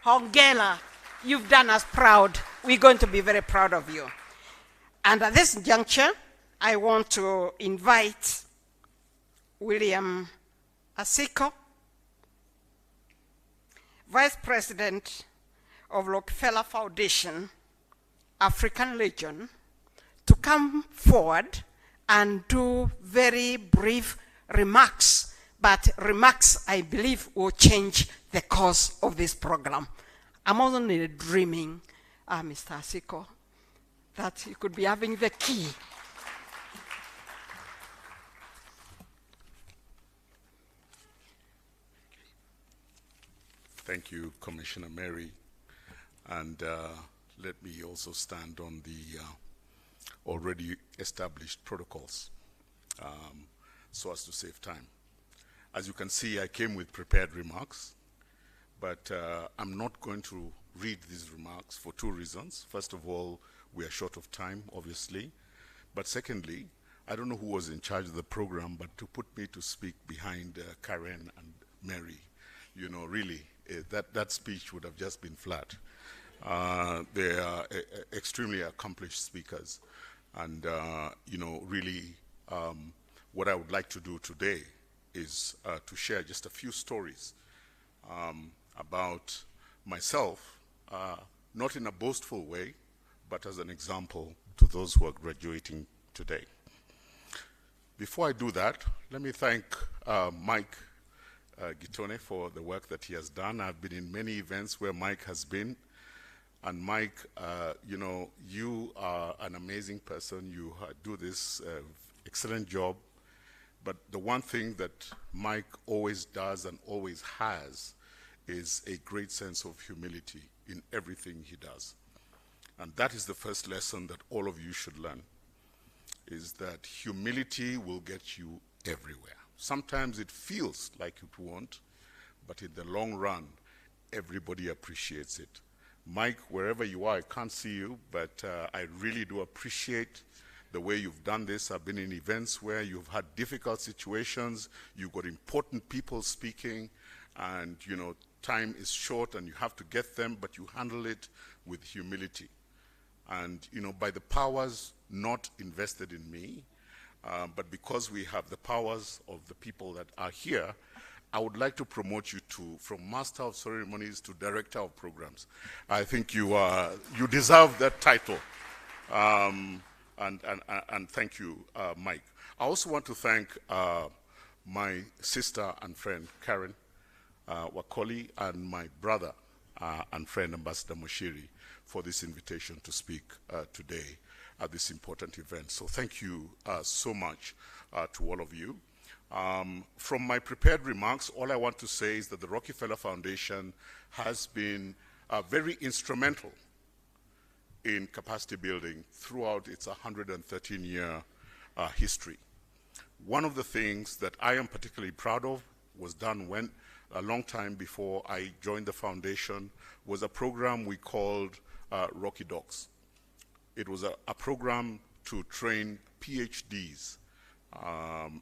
Hongela, you've done us proud. We're going to be very proud of you. And at this juncture, I want to invite William Asiko, Vice President of Rockefeller Foundation, African Region, to come forward and do very brief remarks, but remarks I believe will change the course of this program. I'm only dreaming, Mr. Asiko, that you could be having the key.
Thank you, Commissioner Mary. And let me also stand on the already established protocols so as to save time. As you can see, I came with prepared remarks, but I'm not going to read these remarks for 2 reasons. First of all, we are short of time, obviously. But secondly, I don't know who was in charge of the program, but to put me to speak behind Karen and Mary, you know, really, that speech would have just been flat. They are extremely accomplished speakers. And, you know, really, what I would like to do today is to share just a few stories about myself, not in a boastful way, but as an example to those who are graduating today. Before I do that, let me thank Mike Gitone for the work that he has done. I've been in many events where Mike has been. And Mike, you know, you are an amazing person. You do this excellent job. But the one thing that Mike always does and always has is a great sense of humility in everything he does. And that is the first lesson that all of you should learn, is that humility will get you everywhere. Sometimes it feels like it won't, but in the long run, everybody appreciates it. Mike, wherever you are, I can't see you, but I really do appreciate the way you've done this. I've been in events where you've had difficult situations, you've got important people speaking, and you know, time is short and you have to get them, but you handle it with humility. And you know, by the powers not invested in me, but because we have the powers of the people that are here, I would like to promote you to, from Master of Ceremonies to Director of Programs. I think you deserve that title. And thank you, Mike. I also want to thank my sister and friend, Karen Wakoli, and my brother and friend, Ambassador Moshiri, for this invitation to speak today at this important event. So thank you so much to all of you. From my prepared remarks, all I want to say is that the Rockefeller Foundation has been very instrumental in capacity building throughout its 113-year history. One of the things that I am particularly proud of was done when, a long time before I joined the foundation, was a program we called Rocky Docs. It was a program to train PhDs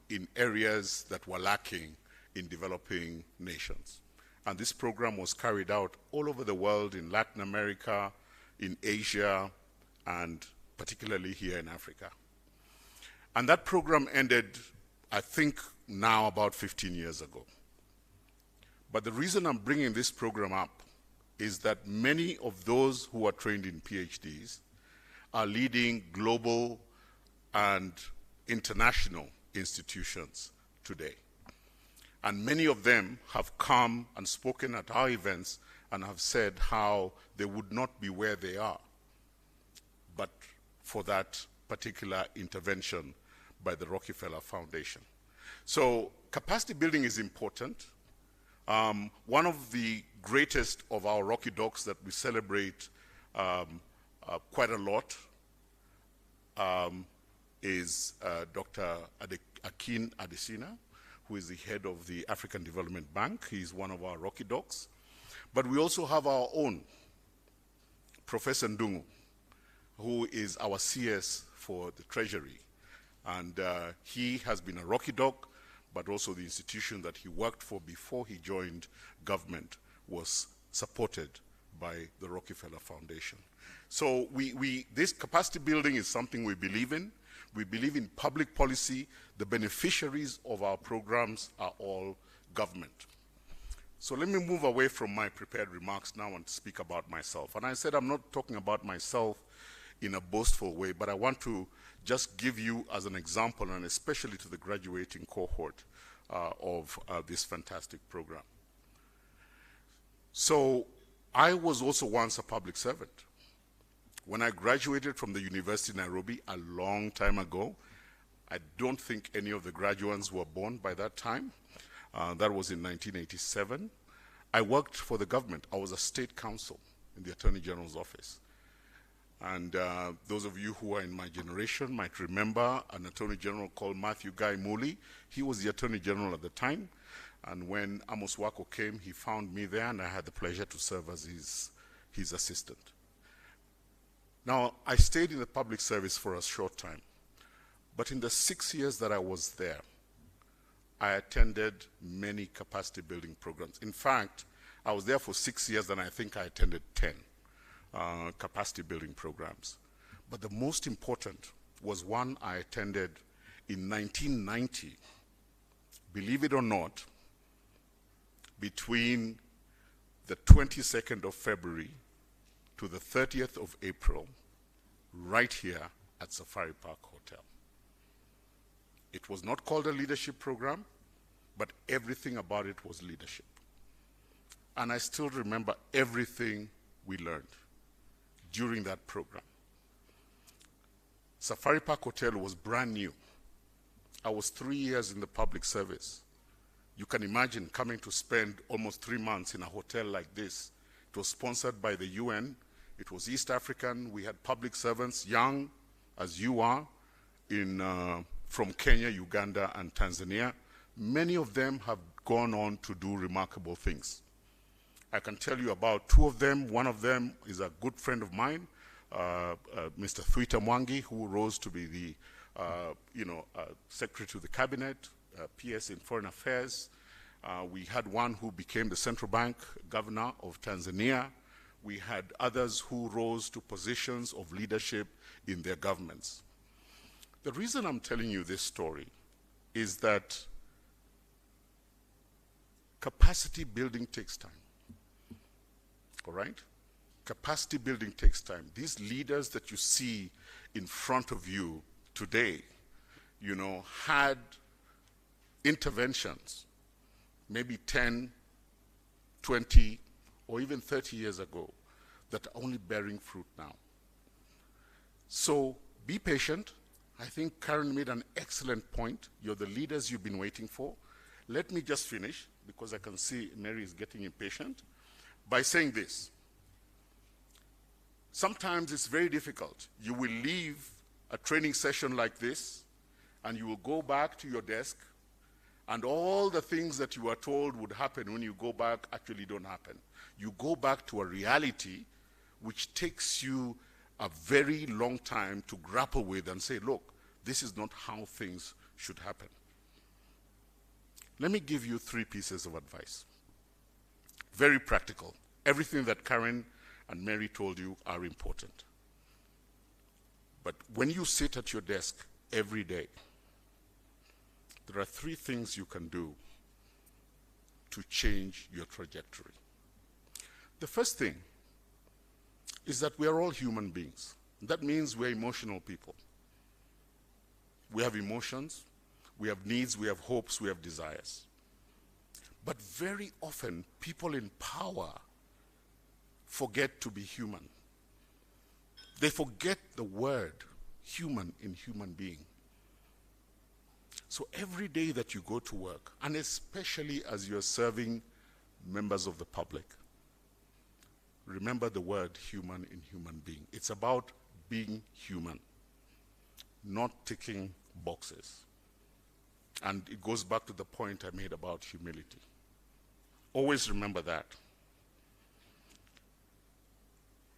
in areas that were lacking in developing nations. And this program was carried out all over the world, in Latin America, in Asia, and particularly here in Africa. And that program ended, I think, now about 15 years ago. But the reason I'm bringing this program up is that many of those who are trained in PhDs are leading global and international institutions today. And many of them have come and spoken at our events and have said how they would not be where they are but for that particular intervention by the Rockefeller Foundation. So capacity building is important. One of the greatest of our Rocky Docs that we celebrate quite a lot is Dr. Akin Adesina, who is the head of the African Development Bank. He's one of our Rocky Docs. But we also have our own, Professor Ndungu, who is our CS for the Treasury. And he has been a Rocky Doc, but also the institution that he worked for before he joined government was supported by the Rockefeller Foundation. So this capacity building is something we believe in. We believe in public policy. The beneficiaries of our programs are all government. So let me move away from my prepared remarks now and speak about myself. And I said I'm not talking about myself in a boastful way, but I want to just give you as an example, and especially to the graduating cohort of this fantastic program. So I was also once a public servant. When I graduated from the University of Nairobi a long time ago, I don't think any of the graduates were born by that time. That was in 1987. I worked for the government. I was a state counsel in the Attorney General's office. And those of you who are in my generation might remember an Attorney General called Matthew Guy Muli. He was the Attorney General at the time. And when Amos Wako came, he found me there, and I had the pleasure to serve as his assistant. Now, I stayed in the public service for a short time. But in the 6 years that I was there, I attended many capacity building programs. In fact, I was there for 6 years and I think I attended 10 capacity building programs. But the most important was one I attended in 1990, believe it or not, between the 22nd of February to the 30th of April, right here at Safari Park Hotel. It was not called a leadership program, but everything about it was leadership. And I still remember everything we learned during that program. Safari Park Hotel was brand new. I was 3 years in the public service. You can imagine coming to spend almost 3 months in a hotel like this. It was sponsored by the UN. It was East African. We had public servants, young as you are, from Kenya, Uganda, and Tanzania. Many of them have gone on to do remarkable things. I can tell you about 2 of them. One of them is a good friend of mine, Mr. Thuita Mwangi, who rose to be the Secretary to the Cabinet, PS in Foreign Affairs. We had one who became the Central Bank Governor of Tanzania. We had others who rose to positions of leadership in their governments. The reason I'm telling you this story is that capacity building takes time. All right? Capacity building takes time. These leaders that you see in front of you today, had interventions maybe 10, 20, or even 30 years ago that are only bearing fruit now. So be patient. I think Karen made an excellent point. You're the leaders you've been waiting for. Let me just finish, because I can see Mary is getting impatient, by saying this. Sometimes it's very difficult. You will leave a training session like this, and you will go back to your desk, and all the things that you were told would happen when you go back actually don't happen. You go back to a reality which takes you a very long time to grapple with and say, look, this is not how things should happen. Let me give you 3 pieces of advice. Very practical. Everything that Karen and Mary told you are important. But when you sit at your desk every day, there are 3 things you can do to change your trajectory. The first thing is that we are all human beings. That means we're emotional people. We have emotions, we have needs, we have hopes, we have desires. But very often, people in power forget to be human. They forget the word human in human being. So every day that you go to work, and especially as you're serving members of the public, remember the word human in human being. It's about being human, not ticking boxes. And it goes back to the point I made about humility. Always remember that.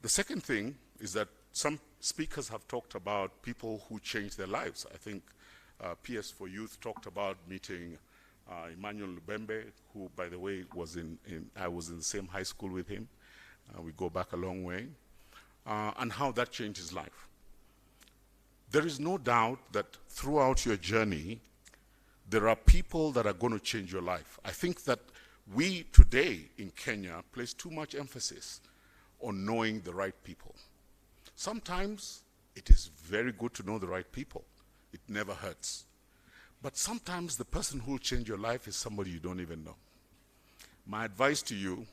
The second thing is that some speakers have talked about people who change their lives. I think PS for Youth talked about meeting Emmanuel Lubembe, who, by the way, I was in the same high school with him. We go back a long way. And how that changed his life. There is no doubt that throughout your journey, there are people that are going to change your life. I think that we today in Kenya place too much emphasis on knowing the right people. Sometimes it is very good to know the right people. It never hurts. But sometimes the person who will change your life is somebody you don't even know. My advice to you,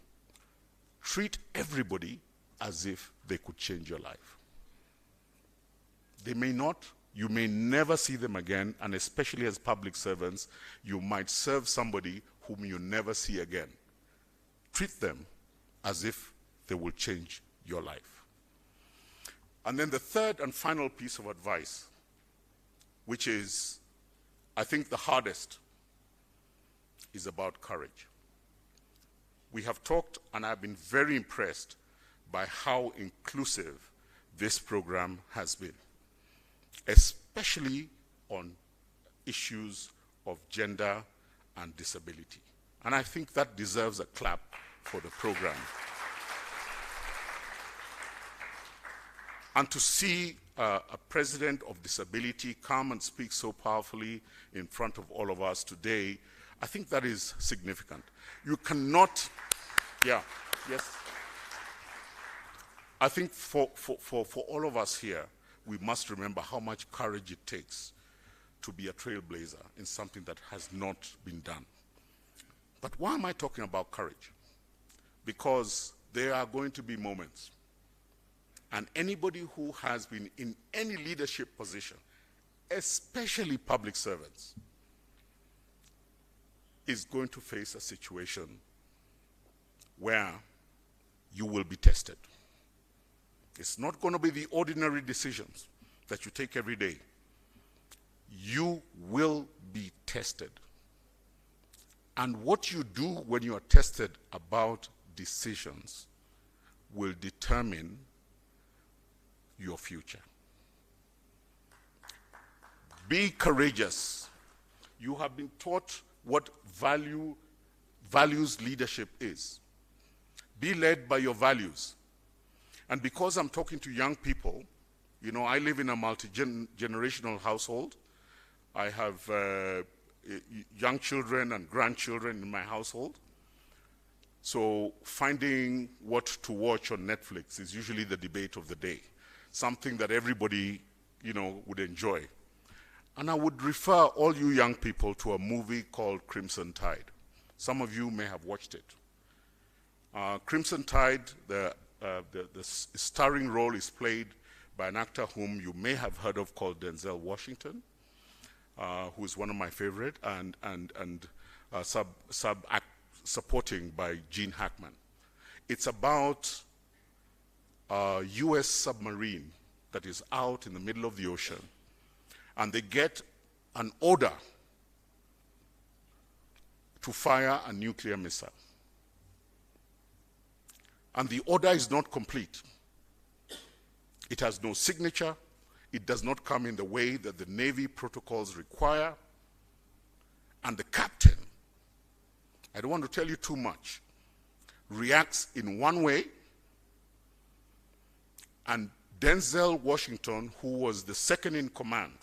treat everybody as if they could change your life. They may not, you may never see them again, and especially as public servants, you might serve somebody whom you never see again. Treat them as if they will change your life. And then the third and final piece of advice, which is, I think, the hardest, is about courage. We have talked, and I've been very impressed by how inclusive this program has been, especially on issues of gender and disability. And I think that deserves a clap for the program. And to see a president of disability come and speak so powerfully in front of all of us today, I think that is significant. You cannot, yeah, yes. I think for all of us here, we must remember how much courage it takes to be a trailblazer in something that has not been done. But why am I talking about courage? Because there are going to be moments, and anybody who has been in any leadership position, especially public servants, is going to face a situation where you will be tested. It's not going to be the ordinary decisions that you take every day. You will be tested. And what you do when you are tested about decisions will determine your future. Be courageous. You have been taught what values leadership is. Be led by your values. And because I'm talking to young people, you know, I live in a multi-generational household. I have young children and grandchildren in my household. So finding what to watch on Netflix is usually the debate of the day, something that everybody, you know, would enjoy. And I would refer all you young people to a movie called Crimson Tide. Some of you may have watched it. Crimson Tide, the starring role is played by an actor whom you may have heard of called Denzel Washington, who is one of my favorite, and supporting by Gene Hackman. It's about a US submarine that is out in the middle of the ocean, and they get an order to fire a nuclear missile. And the order is not complete. It has no signature. It does not come in the way that the Navy protocols require. And the captain, I don't want to tell you too much, reacts in one way, and Denzel Washington, who was the second in command,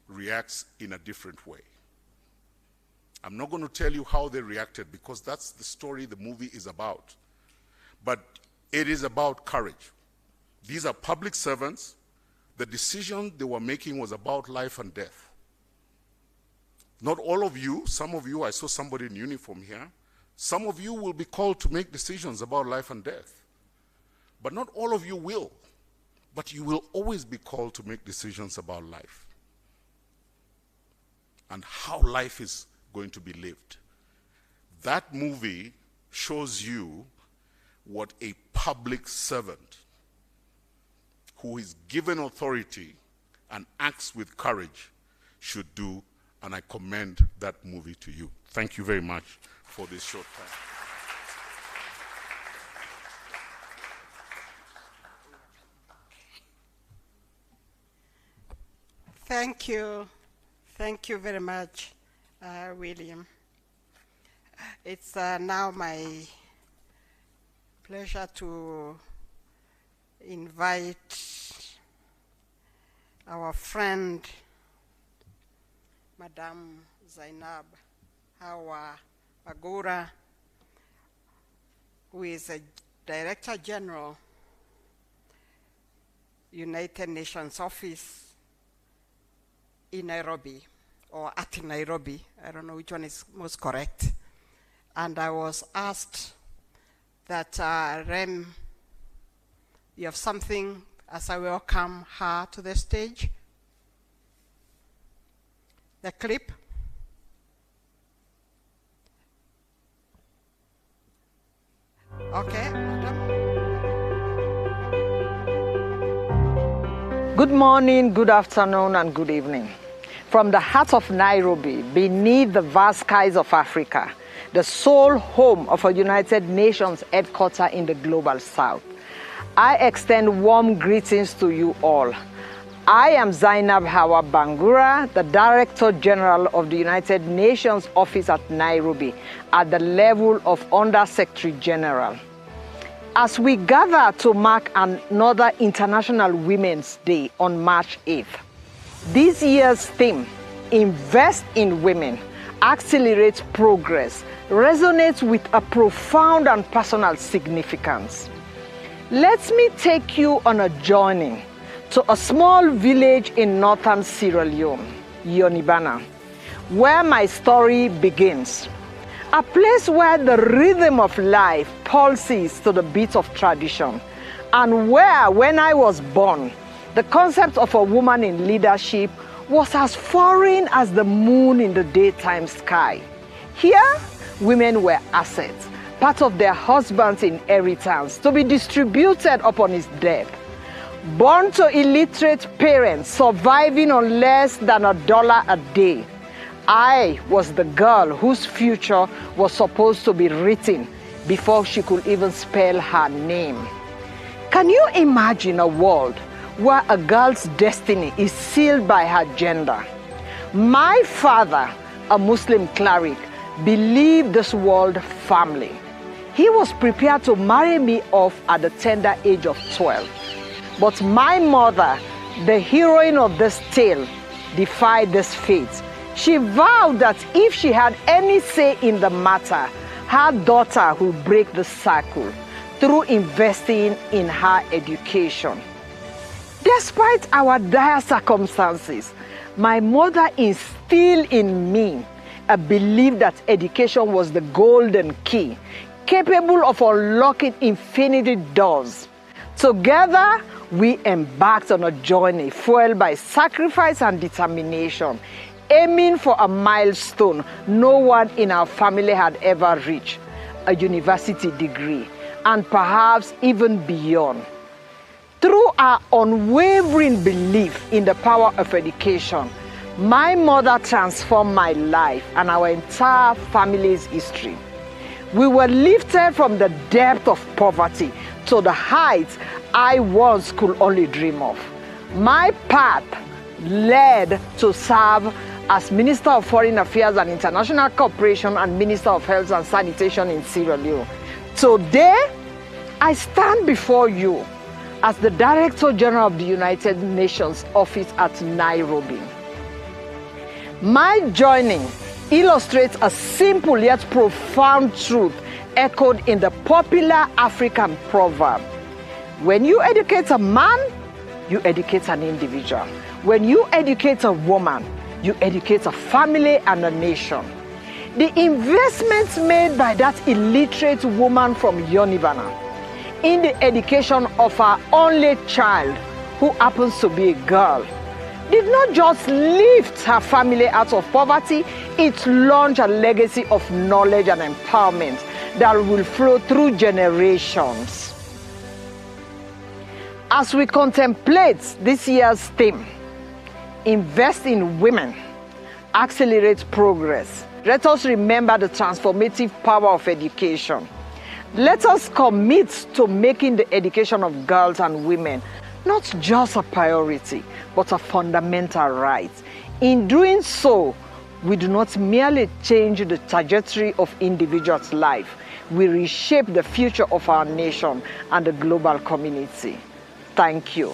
reacts in a different way. I'm not going to tell you how they reacted because that's the story the movie is about. But it is about courage. These are public servants. The decision they were making was about life and death. Not all of you, some of you, I saw somebody in uniform here, some of you will be called to make decisions about life and death. But not all of you will. But you will always be called to make decisions about life and how life is going to be lived. That movie shows you what a public servant who is given authority and acts with courage should do, and I commend that movie to you. Thank you very much for this short time.
Thank you. Thank you very much, William. It's now my pleasure to invite our friend, Madam Zainab Hawa Magura, who is a Director General, United Nations Office in Nairobi, or at Nairobi. I don't know which one is most correct. And I was asked that, Rem, you have something as I welcome her to the stage. The clip. Okay, madam.
Good morning, good afternoon, and good evening. From the heart of Nairobi, beneath the vast skies of Africa, the sole home of a United Nations headquarters in the Global South, I extend warm greetings to you all. I am Zainab Hawa Bangura, the Director General of the United Nations Office at Nairobi at the level of Under Secretary General. As we gather to mark another International Women's Day on March 8th, this year's theme, Invest in Women, Accelerate Progress, resonates with a profound and personal significance. Let me take you on a journey to a small village in northern Sierra Leone, Yonibana, where my story begins. A place where the rhythm of life pulses to the beat of tradition, and where, when I was born, the concept of a woman in leadership was as foreign as the moon in the daytime sky. Here, women were assets, part of their husband's inheritance, to be distributed upon his death. Born to illiterate parents, surviving on less than $1 a day, I was the girl whose future was supposed to be written before she could even spell her name. Can you imagine a world where a girl's destiny is sealed by her gender? My father, a Muslim cleric, believed this world firmly. He was prepared to marry me off at the tender age of 12. But my mother, the heroine of this tale, defied this fate. She vowed that if she had any say in the matter, her daughter would break the cycle through investing in her education. Despite our dire circumstances, my mother instilled in me a belief that education was the golden key, capable of unlocking infinity doors. Together, we embarked on a journey fueled by sacrifice and determination, aiming for a milestone no one in our family had ever reached, a university degree, and perhaps even beyond. Through our unwavering belief in the power of education, my mother transformed my life and our entire family's history. We were lifted from the depth of poverty to the heights I once could only dream of. My path led to serve as Minister of Foreign Affairs and International Cooperation and Minister of Health and Sanitation in Sierra Leone. Today, I stand before you as the Director General of the United Nations Office at Nairobi. My journey illustrates a simple yet profound truth echoed in the popular African proverb: when you educate a man, you educate an individual. When you educate a woman, you educate a family and a nation. The investments made by that illiterate woman from Yonibana in the education of her only child, who happens to be a girl, did not just lift her family out of poverty, it launched a legacy of knowledge and empowerment that will flow through generations. As we contemplate this year's theme, Invest in Women, Accelerate Progress, let us remember the transformative power of education. Let us commit to making the education of girls and women not just a priority, but a fundamental right. In doing so, we do not merely change the trajectory of individuals' life, we reshape the future of our nation and the global community. Thank you.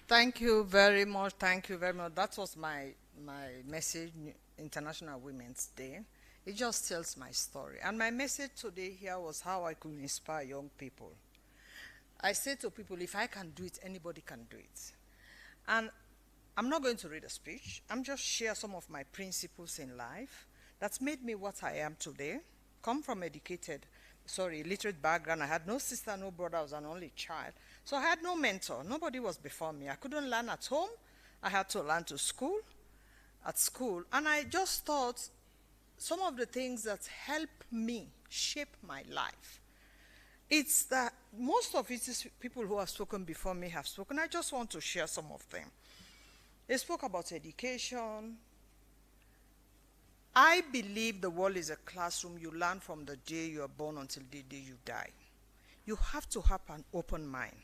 Thank you very much. Thank you very much. That was my message, International Women's Day. It just tells my story. And my message today here was how I could inspire young people. I say to people, if I can do it, anybody can do it. And I'm not going to read a speech. I'm just share some of my principles in life that's made me what I am today. Come from illiterate background. I had no sister, no brother. I was an only child. So I had no mentor. Nobody was before me. I couldn't learn at home. I had to learn at school. And I just thought some of the things that help me shape my life. It's that most of it is people who have spoken before me have spoken. I just want to share some of them. They spoke about education. I believe the world is a classroom. You learn from the day you are born until the day you die.
you have to have an open mind.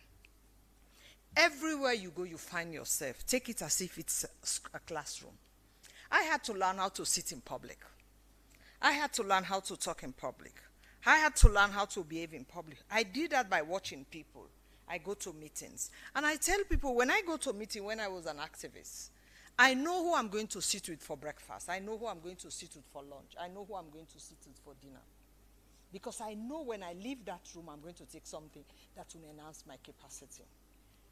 Everywhere you go, you find yourself. Take it as if it's a classroom. I had to learn how to sit in public. I had to learn how to talk in public. I had to learn how to behave in public. I did that by watching people. I go to meetings. And I tell people, when I go to a meeting, when I was an activist, I know who I'm going to sit with for breakfast. I know who I'm going to sit with for lunch. I know who I'm going to sit with for dinner. Because I know when I leave that room, I'm going to take something that will enhance my capacity.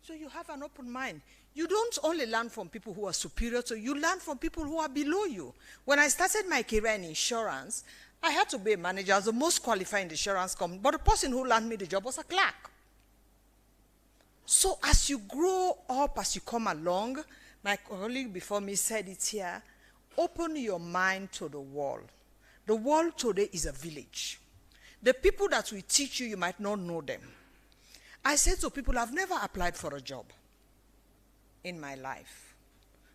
So you have an open mind. You don't only learn from people who are superior to you, you learn from people who are below you. When I started my career in insurance, I had to be a manager. I was the most qualified in the insurance company, but the person who landed me the job was a clerk. So as you grow up, as you come along, my colleague before me said it here, open your mind to the world. The world today is a village. The people that will teach you, you might not know them. I said to people, I've never applied for a job in my life.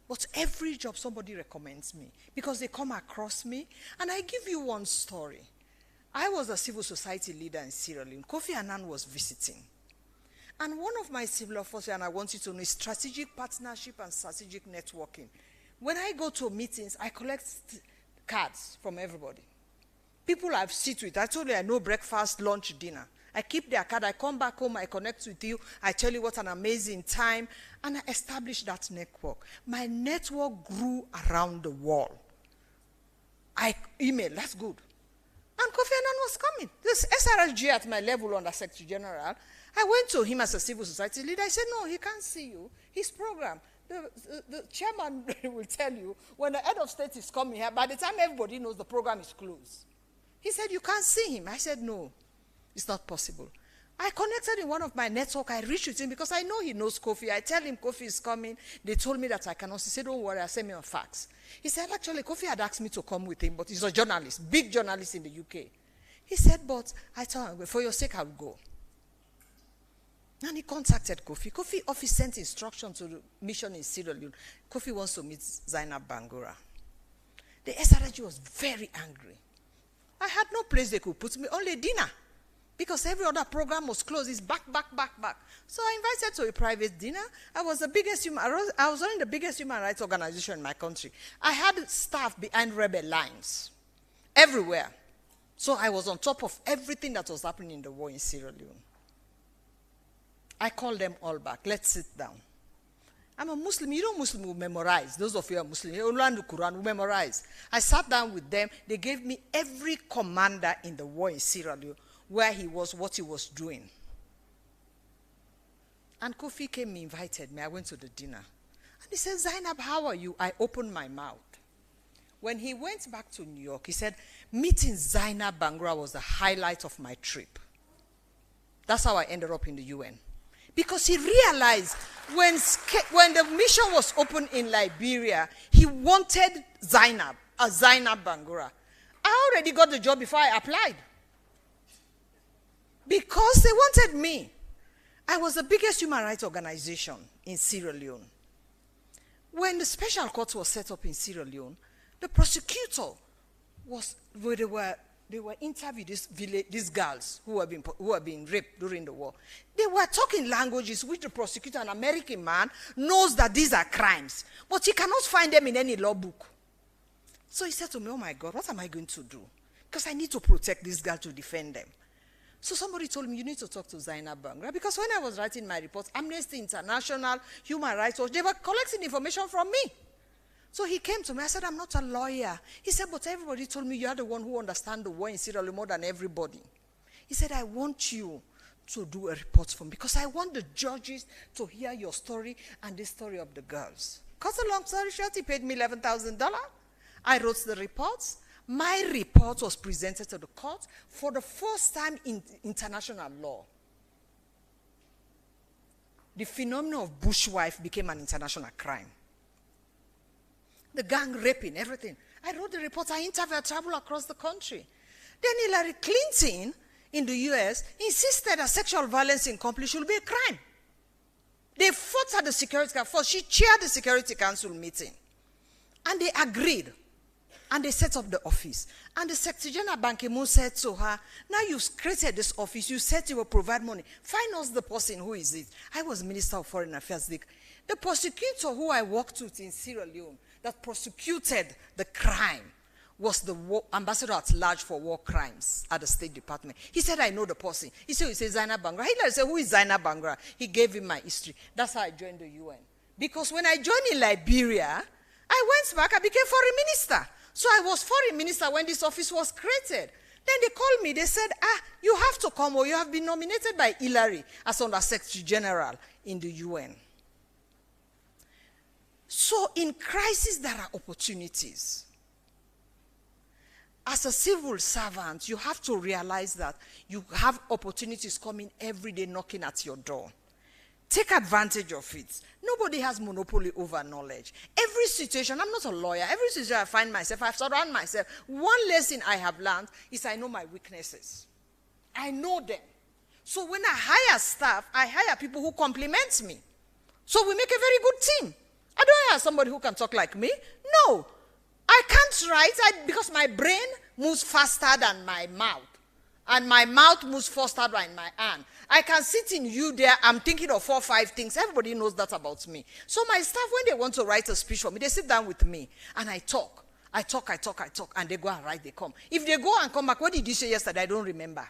But every job somebody recommends me because they come across me. And I give you one story. I was a civil society leader in Sierra Leone. Kofi Annan was visiting. And one of my civil officers, and I want you to know, is strategic partnership and strategic networking. When I go to meetings, I collect cards from everybody. People I've sit with, I told you I know breakfast, lunch, dinner. I keep their card, I come back home, I connect with you, I tell you what an amazing time, and I establish that network. My network grew around the world. I email, that's good. And Kofi Annan was coming. This SRSG at my level under Secretary General, I went to him as a civil society leader. I said, no, he can't see you. His program. The chairman will tell you, when the head of state is coming here, by the time everybody knows the program is closed. He said, you can't see him. I said, no, it's not possible. I connected in one of my network. I reached with him because I know he knows Kofi. I tell him Kofi is coming. They told me that I cannot. He said, don't worry, I'll send me a fax. He said, actually, Kofi had asked me to come with him, but he's a journalist, big journalist in the UK. He said, but I told him, for your sake, I'll go. And he contacted Kofi. Kofi office sent instruction to the mission in Sierra Leone. Kofi wants to meet Zainab Bangura. The SRG was very angry. I had no place they could put me, only dinner. Because every other program was closed. It's back. So I invited to a private dinner. I was running the biggest human rights organization in my country. I had staff behind rebel lines everywhere. So I was on top of everything that was happening in the war in Sierra Leone. I called them all back. Let's sit down. I'm a Muslim. You know Muslim will memorize. Those of you who are Muslim, you learn the Quran, will memorize. I sat down with them. They gave me every commander in the war in Sierra Leone, where he was, what he was doing. And Kofi came and invited me. I went to the dinner. And he said, Zainab, how are you? I opened my mouth. When he went back to New York, he said, meeting Zainab Bangura was the highlight of my trip. That's how I ended up in the UN. Because he realized when the mission was opened in Liberia, he wanted Zainab Bangura. I already got the job before I applied. Because they wanted me. I was the biggest human rights organization in Sierra Leone. When the special court was set up in Sierra Leone, the prosecutor they were interviewing these girls who were being raped during the war. They were talking languages which the prosecutor, an American man, knows that these are crimes. But he cannot find them in any law book. So he said to me, oh my God, what am I going to do? Because I need to protect these girls to defend them. So somebody told me, you need to talk to Zainab Bangura. Because when I was writing my reports, Amnesty International, Human Rights Watch, they were collecting information from me. So he came to me. I said, I'm not a lawyer. He said, but everybody told me you are the one who understands the war in Sierra Leone more than everybody. He said, I want you to do a report for me because I want the judges to hear your story and the story of the girls. Cut a long story short, he paid me $11,000. I wrote the reports. My report was presented to the court for the first time in international law. The phenomenon of bushwife became an international crime. The gang raping, everything. I wrote the report, I interviewed, I traveled across the country. Then Hillary Clinton in the US insisted that sexual violence in company should be a crime. They fought at the Security Council. She chaired the Security Council meeting. And they agreed. And they set up the office. And the Secretary General Ban Ki-moon said to her, now you've created this office, you said you will provide money. Find us the person, who is it? I was Minister of Foreign Affairs. The prosecutor who I worked with in Sierra Leone that prosecuted the crime was the ambassador at large for war crimes at the State Department. He said, I know the person. He said, Zainab Bangra. He said, who is Zainab Bangra? He gave him my history. That's how I joined the UN. Because when I joined in Liberia, I went back, I became foreign minister. So I was foreign minister when this office was created. Then they called me, they said, you have to come, or you have been nominated by Hillary as Under Secretary General in the UN. So in crisis, there are opportunities. As a civil servant, you have to realize that you have opportunities coming every day knocking at your door. Take advantage of it. Nobody has monopoly over knowledge. Every situation, I'm not a lawyer, every situation I find myself, I've surrounded myself. One lesson I have learned is I know my weaknesses. I know them. So when I hire staff, I hire people who complement me. So we make a very good team. I don't hire somebody who can talk like me. No. I can't write because my brain moves faster than my mouth. And my mouth moves faster than my hand. I can sit in you there, I'm thinking of 4 or 5 things. Everybody knows that about me. So my staff, when they want to write a speech for me, they sit down with me and I talk. I talk, and they go and write, they come. If they go and come back, what did you say yesterday? I don't remember.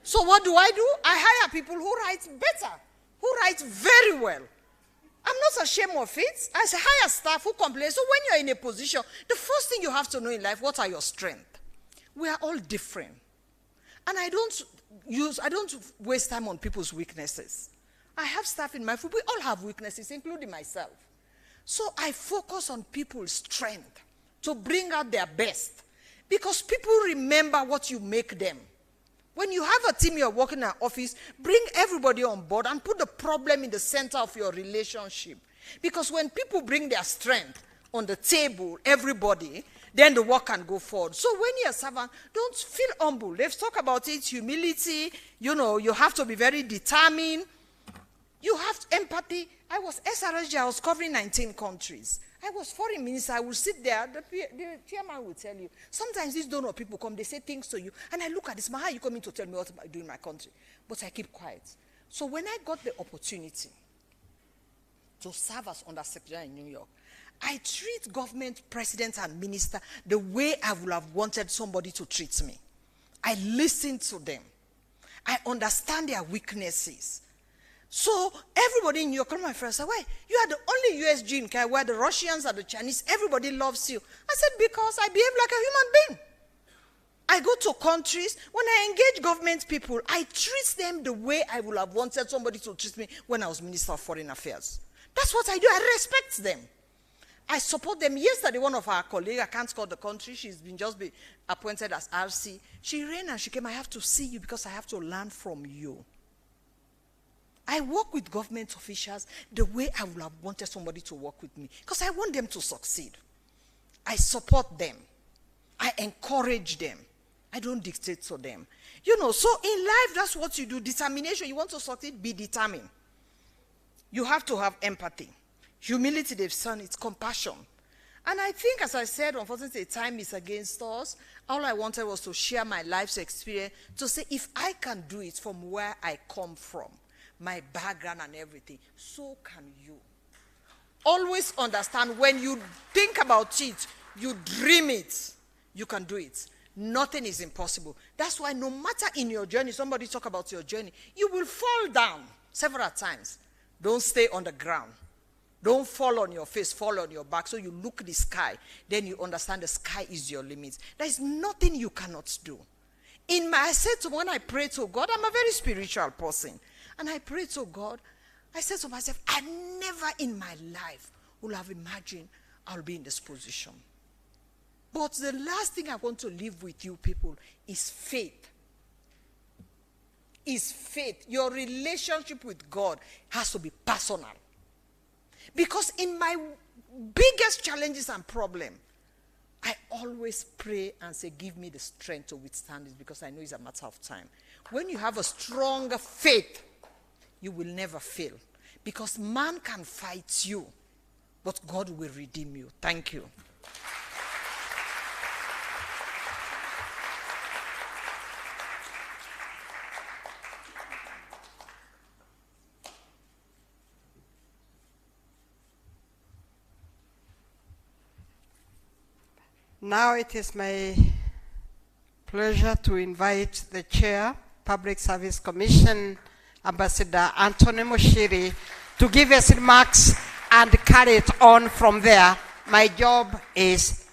So what do? I hire people who write better, who write very well. I'm not ashamed of it. I hire staff who complain. So when you're in a position, the first thing you have to know in life, what are your strengths? We are all different. And I don't waste time on people's weaknesses. I have staff in my food. We all have weaknesses, including myself. So I focus on people's strength to bring out their best. Because people remember what you make them. When you have a team, you're working in an office, bring everybody on board and put the problem in the center of your relationship. Because when people bring their strength on the table, everybody, then the work can go forward. So when you're a servant, don't feel humble. They've talked about it, humility, you have to be very determined. You have empathy. I was SRSG, I was covering 19 countries. I was foreign minister, I would sit there, the chairman will tell you. Sometimes these donor people come, they say things to you, and I look at this, how are you coming to tell me what I do in my country? But I keep quiet. So when I got the opportunity to serve as Under Secretary in New York, I treat government, president, and minister the way I would have wanted somebody to treat me. I listen to them. I understand their weaknesses. So everybody in New York, my friends said, why? You are the only USG in Kenya where the Russians and the Chinese, everybody loves you. I said, because I behave like a human being. I go to countries, when I engage government people, I treat them the way I would have wanted somebody to treat me when I was Minister of Foreign Affairs. That's what I do. I respect them. I support them. Yesterday, one of our colleagues, I can't call the country, she's been appointed as RC. She ran and she came, I have to see you because I have to learn from you. I work with government officials the way I would have wanted somebody to work with me because I want them to succeed. I support them. I encourage them. I don't dictate to them. So in life, that's what you do. Determination. You want to succeed, be determined. You have to have empathy. Humility, they've said, it's compassion. And I think, as I said, unfortunately, time is against us. All I wanted was to share my life's experience, to say, if I can do it from where I come from, my background and everything, so can you. Always understand, when you think about it, you dream it, you can do it. Nothing is impossible. That's why no matter in your journey, somebody talk about your journey, you will fall down several times. Don't stay on the ground. Don't fall on your face, fall on your back. So you look at the sky, then you understand the sky is your limit. There is nothing you cannot do. I said when I pray to God, I'm a very spiritual person. And I prayed to God. I said to myself, I never in my life would have imagined I'll be in this position. But the last thing I want to leave with you people is faith. Is faith. Your relationship with God has to be personal. Because in my biggest challenges and problems, I always pray and say, give me the strength to withstand it, because I know it's a matter of time. When you have a stronger faith, you will never fail. Because man can fight you, but God will redeem you. Thank you.
Now it is my pleasure to invite the Chair, Public Service Commission, Ambassador Anthony Mushiri, to give his remarks and carry it on from there. My job is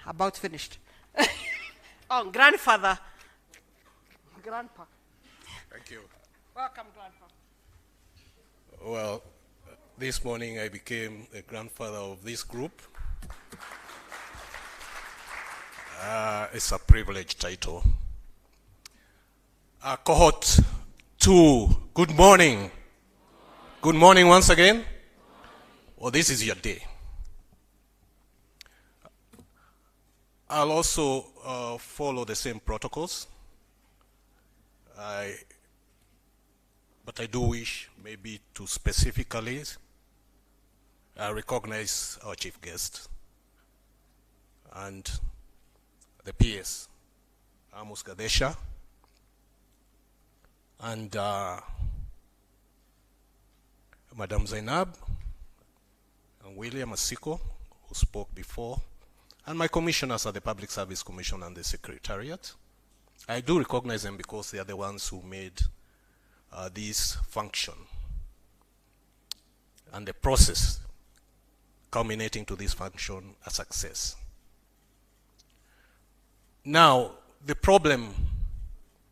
about finished. Oh, grandfather. Grandpa.
Thank you.
Welcome, Grandpa.
Well, this morning I became a grandfather of this group. It's a privileged title. Cohort II, good morning. Good morning once again. Well, this is your day. I'll also follow the same protocols. But I do wish maybe to specifically recognize our chief guest and the PS, Amos Gadesha, and Madam Zainab, and William Asiko, who spoke before, and my commissioners at the Public Service Commission and the Secretariat. I do recognize them because they are the ones who made this function and the process culminating to this function a success. Now, the problem,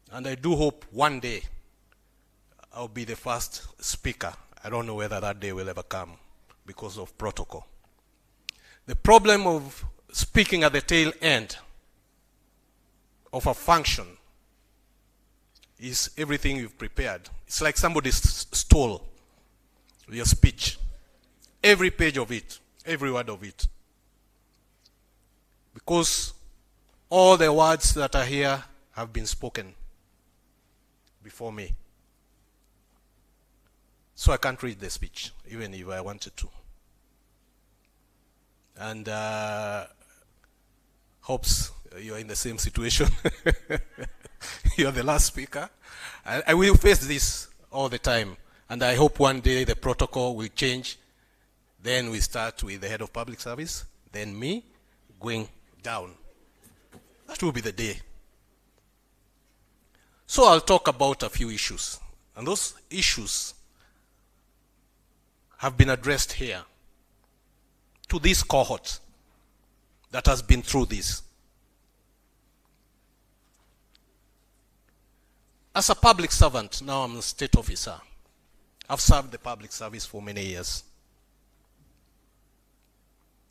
and I do hope one day I'll be the first speaker. I don't know whether that day will ever come because of protocol. The problem of speaking at the tail end of a function is everything you've prepared. It's like somebody stole your speech. Every page of it, every word of it. Because all the words that are here have been spoken before me. So I can't read the speech, even if I wanted to. And hopes you're in the same situation. You're the last speaker. I will face this all the time. And I hope one day the protocol will change. Then we start with the head of public service, then me going down. That will be the day. So I'll talk about a few issues. And those issues have been addressed here to this cohort that has been through this. As a public servant, now I'm a state officer. I've served the public service for many years.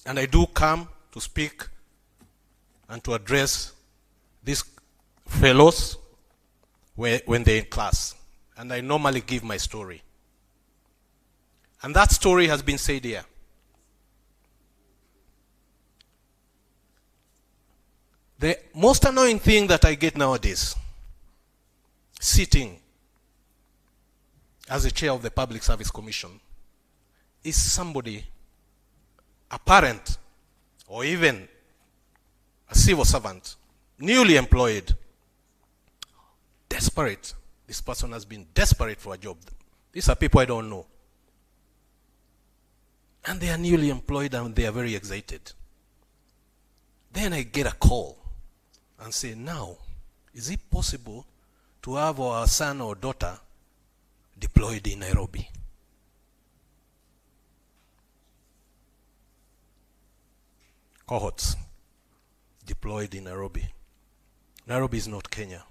And I do come to speak and to address these fellows when they're in class. And I normally give my story. And that story has been said here. The most annoying thing that I get nowadays, sitting as the chair of the Public Service Commission, is somebody, a parent, or even a civil servant, newly employed, desperate. This person has been desperate for a job. These are people I don't know. And they are newly employed and they are very excited. Then I get a call and say, now, is it possible to have our son or daughter deployed in Nairobi? Cohorts deployed in Nairobi. Nairobi is not Kenya.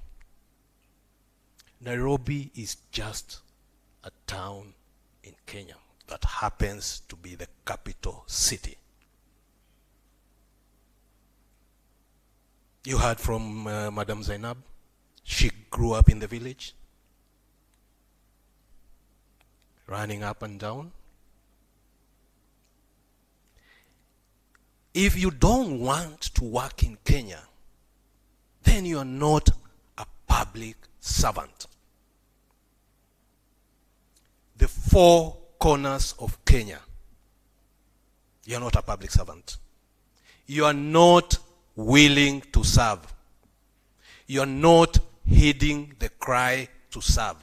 Nairobi is just a town in Kenya that happens to be the capital city. You heard from Madam Zainab. She grew up in the village, running up and down. If you don't want to work in Kenya, then you are not a public servant. The four corners of Kenya, you are not a public servant. You are not willing to serve. You are not heeding the cry to serve.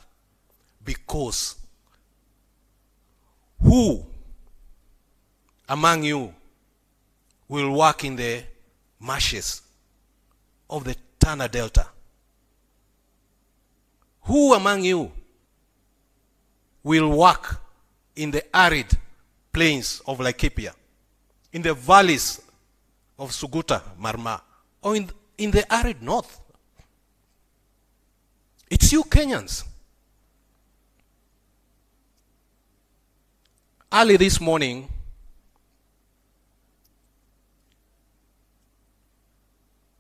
Because who among you will work in the marshes of the Tana Delta. Who among you will work in the arid plains of Laikipia, in the valleys of Suguta, Marma, or in the arid north? It's you Kenyans. Early this morning,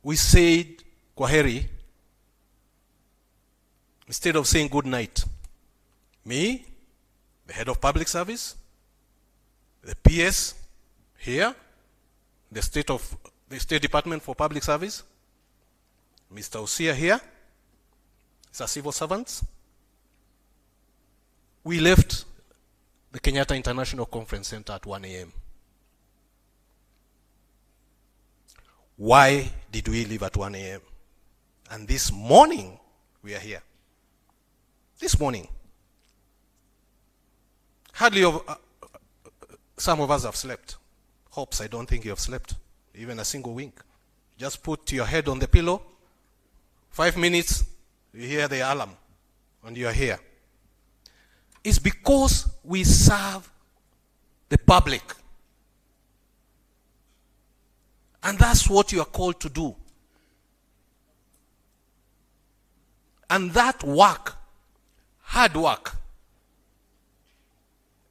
we said Kwaheri instead of saying good night. Me, the head of public service, the PS here, the State Department for Public Service, Mr. Osia here, it's a civil servants. We left the Kenyatta International Conference Center at 1 a.m. Why did we leave at 1 a.m.? And this morning, we are here. This morning. Hardly some of us have slept. Hopes, I don't think you have slept, even a single wink. Just put your head on the pillow, 5 minutes, you hear the alarm, and you are here. It's because we serve the public. And that's what you are called to do. And that work, hard work,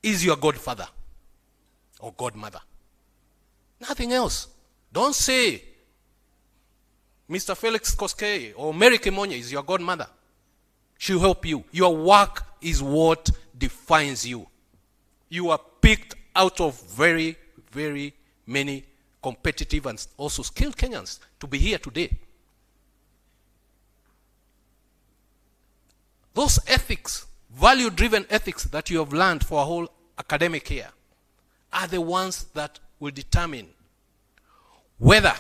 is your godfather or godmother. Nothing else. Don't say Mr. Felix Koskei or Mary Kemonya is your godmother. She'll help you. Your work is what defines you. You are picked out of very, very many competitive and also skilled Kenyans to be here today. Those ethics, value-driven ethics that you have learned for a whole academic year are the ones that will determine whether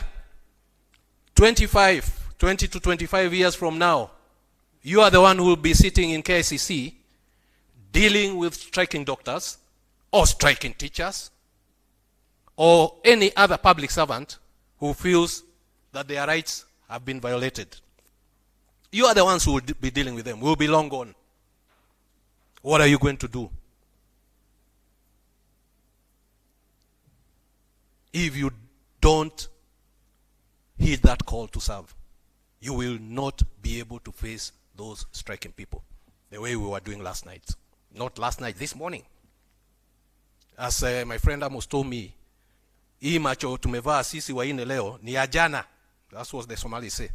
20 to 25 years from now, you are the one who will be sitting in KICC dealing with striking doctors or striking teachers or any other public servant who feels that their rights have been violated. You are the ones who will be dealing with them. We'll be long gone. What are you going to do? If you don't heed that call to serve, you will not be able to face those striking people the way we were doing last night. Not last night, this morning. As my friend Amos told me, hii macho tumevaa sisi waine leo ni ajana. That's what the Somalis say.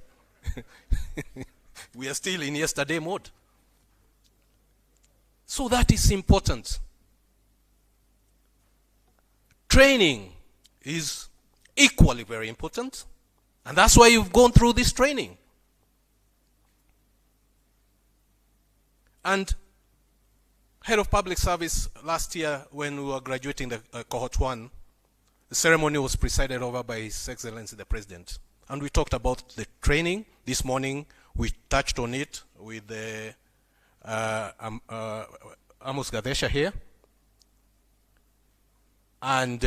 We are still in yesterday mode. So that is important. Training is equally very important. And that's why you've gone through this training. And head of public service last year when we were graduating the Cohort 1, the ceremony was presided over by His Excellency the President. And we talked about the training. This morning we touched on it with the Amos Gadesha here. And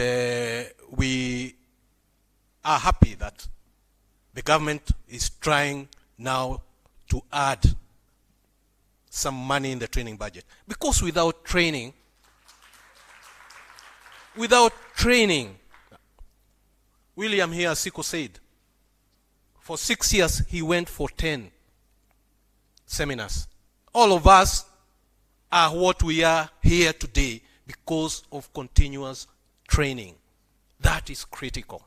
we are happy that the government is trying now to add some money in the training budget. Because without training, William here, Siko said, for 6 years he went for 10 seminars. All of us are what we are here today because of continuous training. That is critical.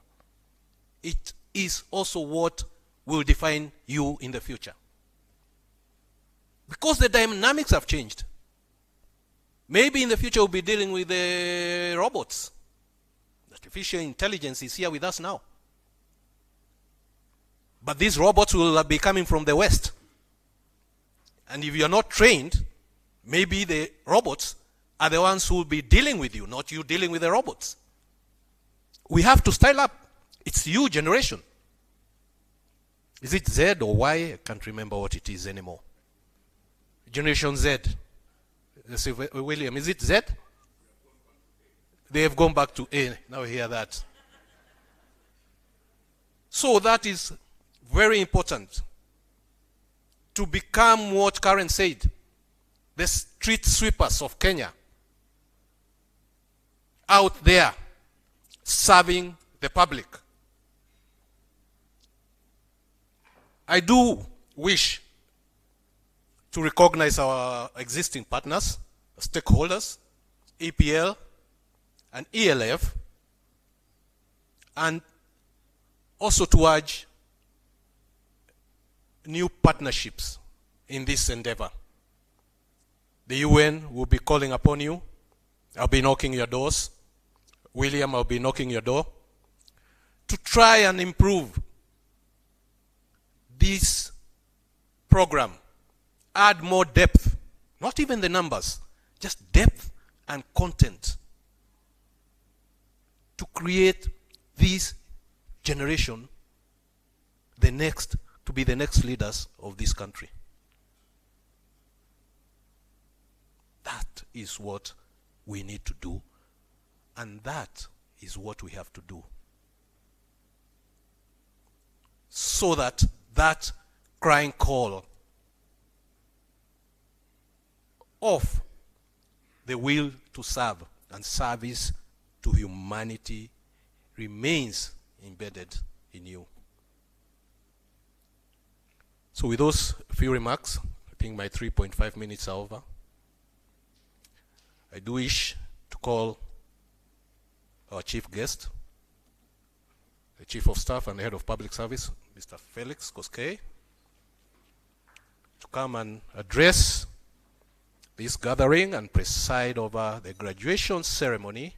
It is also what will define you in the future. Because the dynamics have changed. Maybe in the future we'll be dealing with the robots. Artificial intelligence is here with us now. But these robots will be coming from the West. And if you're not trained, maybe the robots are the ones who will be dealing with you, not you dealing with the robots. We have to style up. It's you generation. Is it Z or Y? I can't remember what it is anymore. Generation Z. William, is it Z? They have gone back to A. Now we hear that. So that is very important to become what Karen said, the street sweepers of Kenya, out there serving the public. I do wish to recognize our existing partners, stakeholders, EPL and ELF, and also to urge new partnerships in this endeavor. The UN will be calling upon you. I'll be knocking your doors. William, I'll be knocking your door to try and improve this program, add more depth, not even the numbers, just depth and content to create this generation, to be the next leaders of this country. That is what we need to do, and that is what we have to do, so that that crying call of the will to serve and service to humanity remains embedded in you. So with those few remarks, I think my 3.5 minutes are over. I do wish to call our chief guest, the Chief of Staff and the Head of Public Service, Mr. Felix Koskei, to come and address this gathering and preside over the graduation ceremony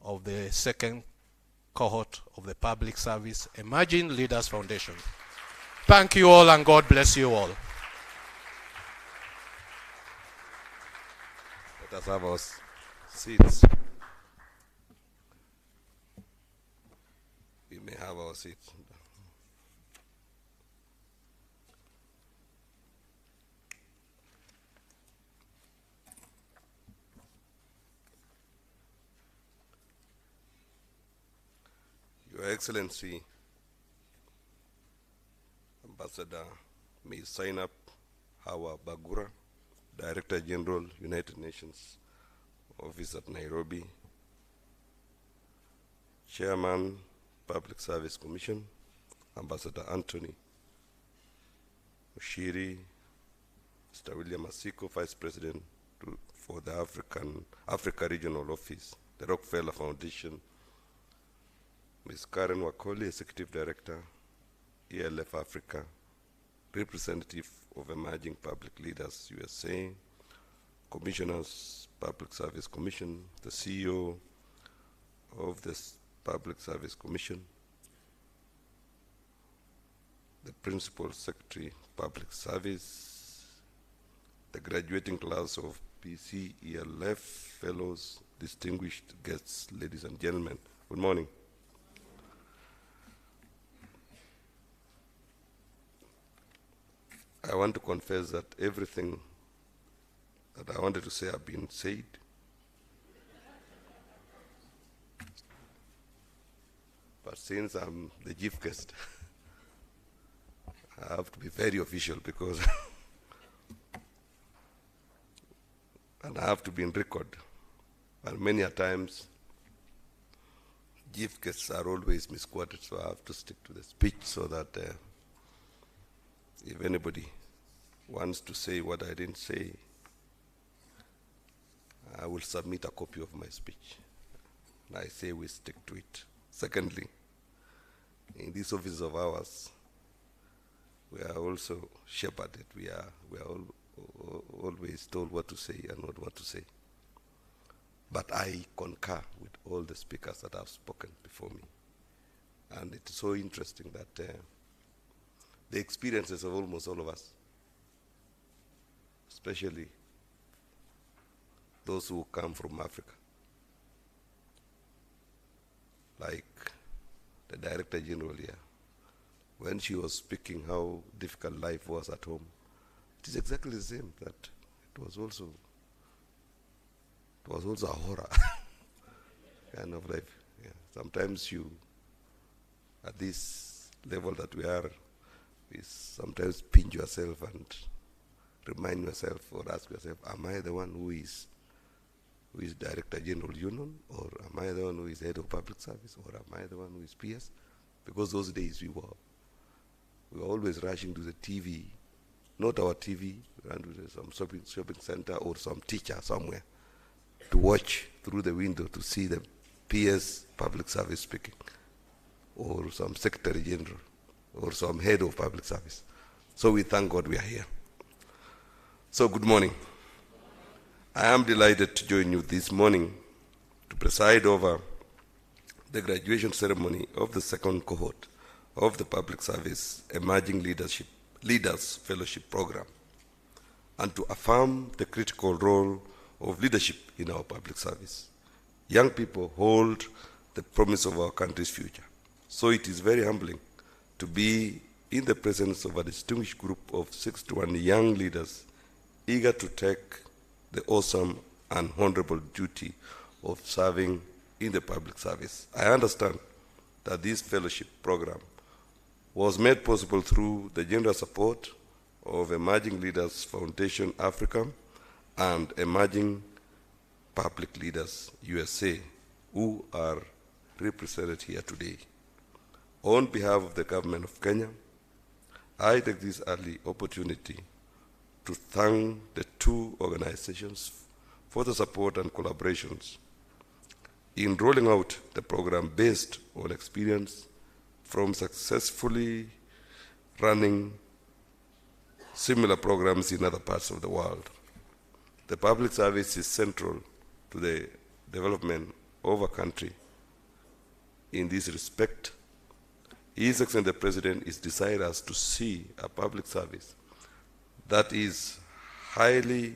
of the second cohort of the Public Service Emerging Leaders Foundation. Thank you all, and God bless you all.
Let us have our seats. We may have our seats. Your Excellency, Ambassador Ms. Zainab Hawa Bagura, Director General, United Nations Office at Nairobi, Chairman, Public Service Commission, Ambassador Anthony Mushiri, Mr. William Asiko, Vice President for the Africa Regional Office, the Rockefeller Foundation, Ms. Karen Wakoli, Executive Director, ELF Africa, Representative of Emerging Public Leaders, USA, Commissioners, Public Service Commission, the CEO of the Public Service Commission, the Principal Secretary, Public Service, the graduating class of PC ELF Fellows, distinguished guests, ladies and gentlemen, good morning. I want to confess that everything that I wanted to say have been said. But since I'm the chief guest, I have to be very official because and I have to be in record. And many a times, chief guests are always misquoted, so I have to stick to the speech so that if anybody wants to say what I didn't say, I will submit a copy of my speech. And I say we stick to it. Secondly, in this office of ours, we are also shepherded. We are always told what to say and not what to say. But I concur with all the speakers that have spoken before me. And it's so interesting that the experiences of almost all of us, especially those who come from Africa, like the Director General here, when she was speaking how difficult life was at home, it is exactly the same, that it was also a horror kind of life. Yeah. Sometimes at this level that we are, we sometimes pinch yourself and remind yourself or ask yourself, am I the one who is Director General Union, or am I the one who is Head of Public Service, or am I the one who is PS? Because those days we were always rushing to the TV, not our TV, and to some shopping center or some teacher somewhere to watch through the window to see the PS Public Service speaking, or some Secretary General, or some Head of Public Service. So we thank God we are here. So good morning. I am delighted to join you this morning to preside over the graduation ceremony of the second cohort of the Public Service Emerging Leaders Fellowship Program, and to affirm the critical role of leadership in our public service. Young people hold the promise of our country's future. So it is very humbling to be in the presence of a distinguished group of 61 young leaders eager to take the awesome and honorable duty of serving in the public service. I understand that this fellowship program was made possible through the generous support of Emerging Leaders Foundation Africa and Emerging Public Leaders USA, who are represented here today. On behalf of the government of Kenya, I take this early opportunity to thank the two organizations for the support and collaborations in rolling out the program based on experience from successfully running similar programs in other parts of the world. The public service is central to the development of a country. In this respect, His Excellency the President is desirous to see a public service that is highly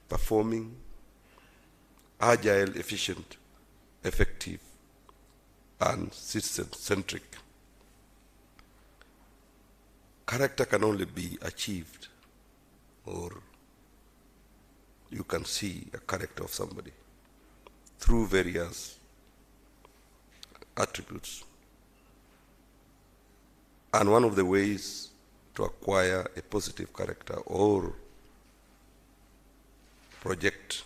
performing, agile, efficient, effective, and citizen-centric. Character can only be achieved, or you can see a character of somebody through various attributes. And one of the ways to acquire a positive character or project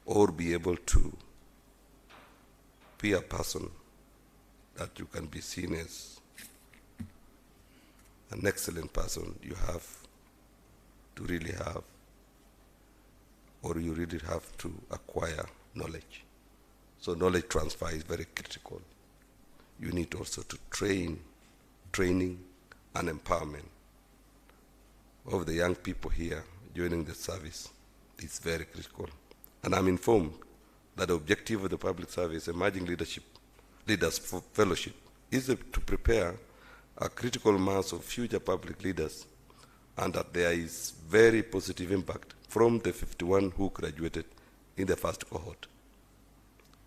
or be able to be a person that you can be seen as an excellent person, you have to really have, or you really have to acquire knowledge. So knowledge transfer is very critical. You need also to training and empowerment of the young people here joining the service is very critical. And I'm informed that the objective of the Public Service Emerging Leaders Fellowship is to prepare a critical mass of future public leaders, and that there is very positive impact from the 51 who graduated in the first cohort.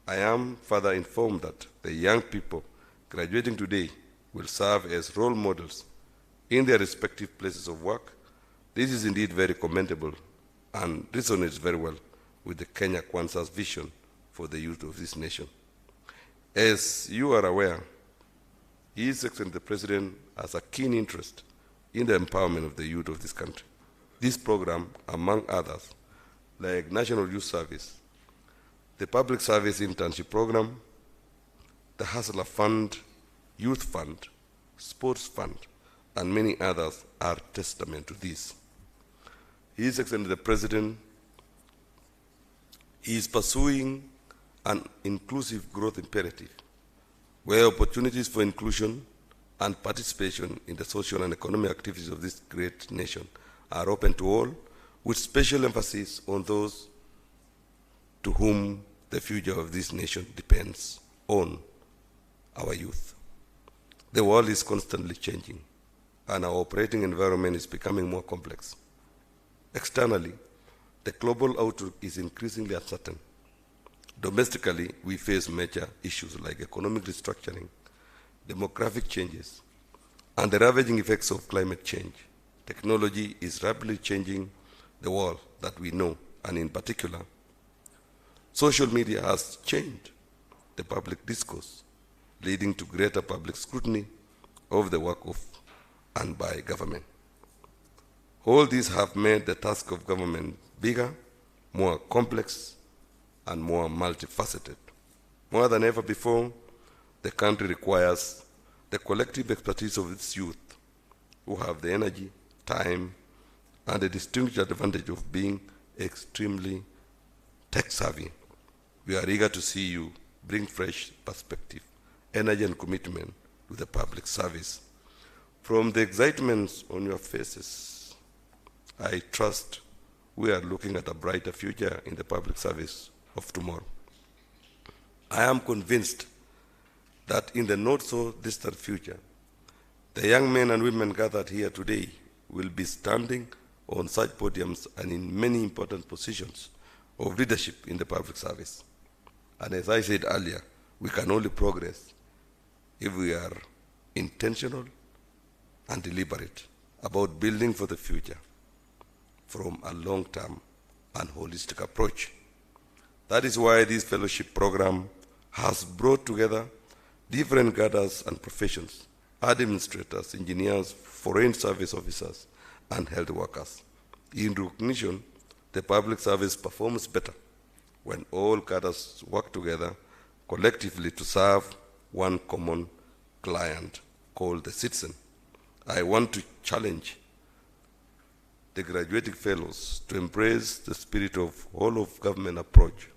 I am further informed that the young people graduating today will serve as role models in their respective places of work. This is indeed very commendable and resonates very well with the Kenya Kwanza's vision for the youth of this nation. As you are aware, His Excellency the President has a keen interest in the empowerment of the youth of this country. This program, among others, like National Youth Service, the Public Service Internship Program, the Hustler Fund, Youth Fund, Sports Fund, and many others are testament to this. His Excellency the President is pursuing an inclusive growth imperative, where opportunities for inclusion and participation in the social and economic activities of this great nation are open to all, with special emphasis on those to whom the future of this nation depends on, our youth. The world is constantly changing, and our operating environment is becoming more complex. Externally, the global outlook is increasingly uncertain. Domestically, we face major issues like economic restructuring, demographic changes, and the ravaging effects of climate change. Technology is rapidly changing the world that we know, and in particular, social media has changed the public discourse, leading to greater public scrutiny of the work of and by government. All these have made the task of government bigger, more complex, and more multifaceted. More than ever before, the country requires the collective expertise of its youth, who have the energy, time, and the distinct advantage of being extremely tech-savvy. We are eager to see you bring fresh perspective, energy, and commitment to the public service. From the excitement on your faces, I trust we are looking at a brighter future in the public service of tomorrow. I am convinced that in the not-so-distant future, the young men and women gathered here today will be standing on such podiums and in many important positions of leadership in the public service. And as I said earlier, we can only progress if we are intentional and deliberate about building for the future from a long-term and holistic approach. That is why this fellowship program has brought together different cadres and professions, administrators, engineers, foreign service officers, and health workers. In recognition, the public service performs better when all cadres work together collectively to serve one common client called the citizen. I want to challenge the graduating fellows to embrace the spirit of whole-of-government approach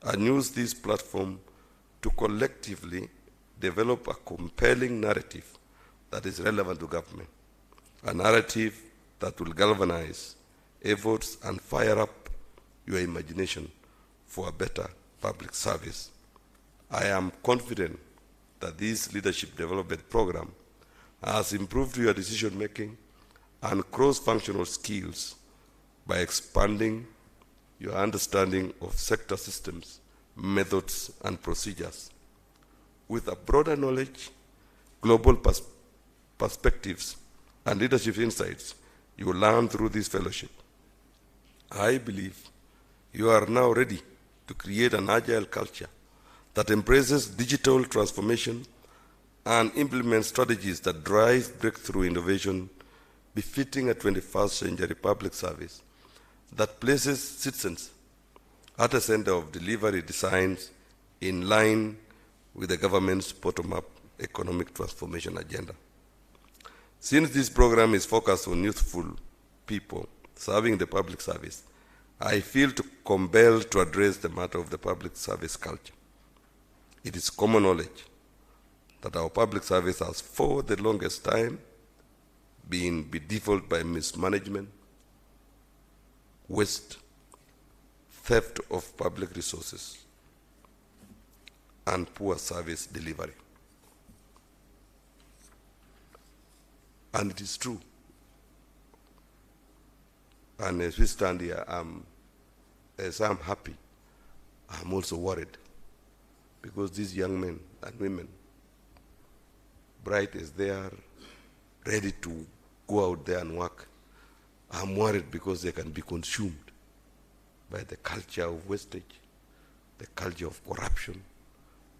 and use this platform to collectively develop a compelling narrative that is relevant to government, a narrative that will galvanize efforts and fire up your imagination for a better public service. I am confident that this leadership development program has improved your decision-making and cross-functional skills by expanding your understanding of sector systems, methods, and procedures. With a broader knowledge, global perspectives, and leadership insights you learn through this fellowship, I believe you are now ready to create an agile culture that embraces digital transformation and implements strategies that drive breakthrough innovation befitting a 21st century public service that places citizens at the center of delivery designs in line with the government's bottom-up economic transformation agenda. Since this program is focused on youthful people serving the public service, I feel compelled to address the matter of the public service culture. It is common knowledge that our public service has for the longest time been bedeviled by mismanagement, waste, theft of public resources, and poor service delivery. And it is true. And as we stand here, as I'm happy, I'm also worried, because these young men and women, bright as they are, ready to go out there and work, I'm worried because they can be consumed by the culture of wastage, the culture of corruption,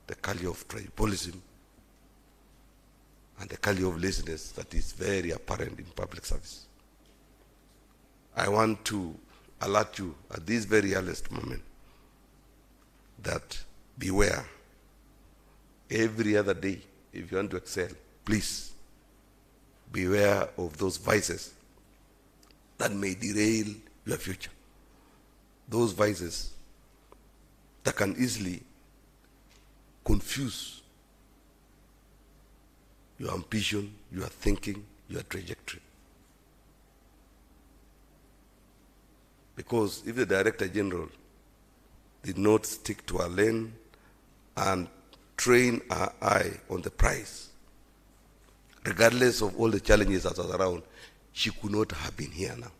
the culture of tribalism, and the culture of laziness that is very apparent in public service. I want to alert you at this very earliest moment that beware. Every other day, if you want to excel, please beware of those vices that may derail your future. Those vices that can easily confuse your ambition, your thinking, your trajectory. Because if the Director General did not stick to our lane and train our eye on the prize, regardless of all the challenges that are around, she could not have been here now.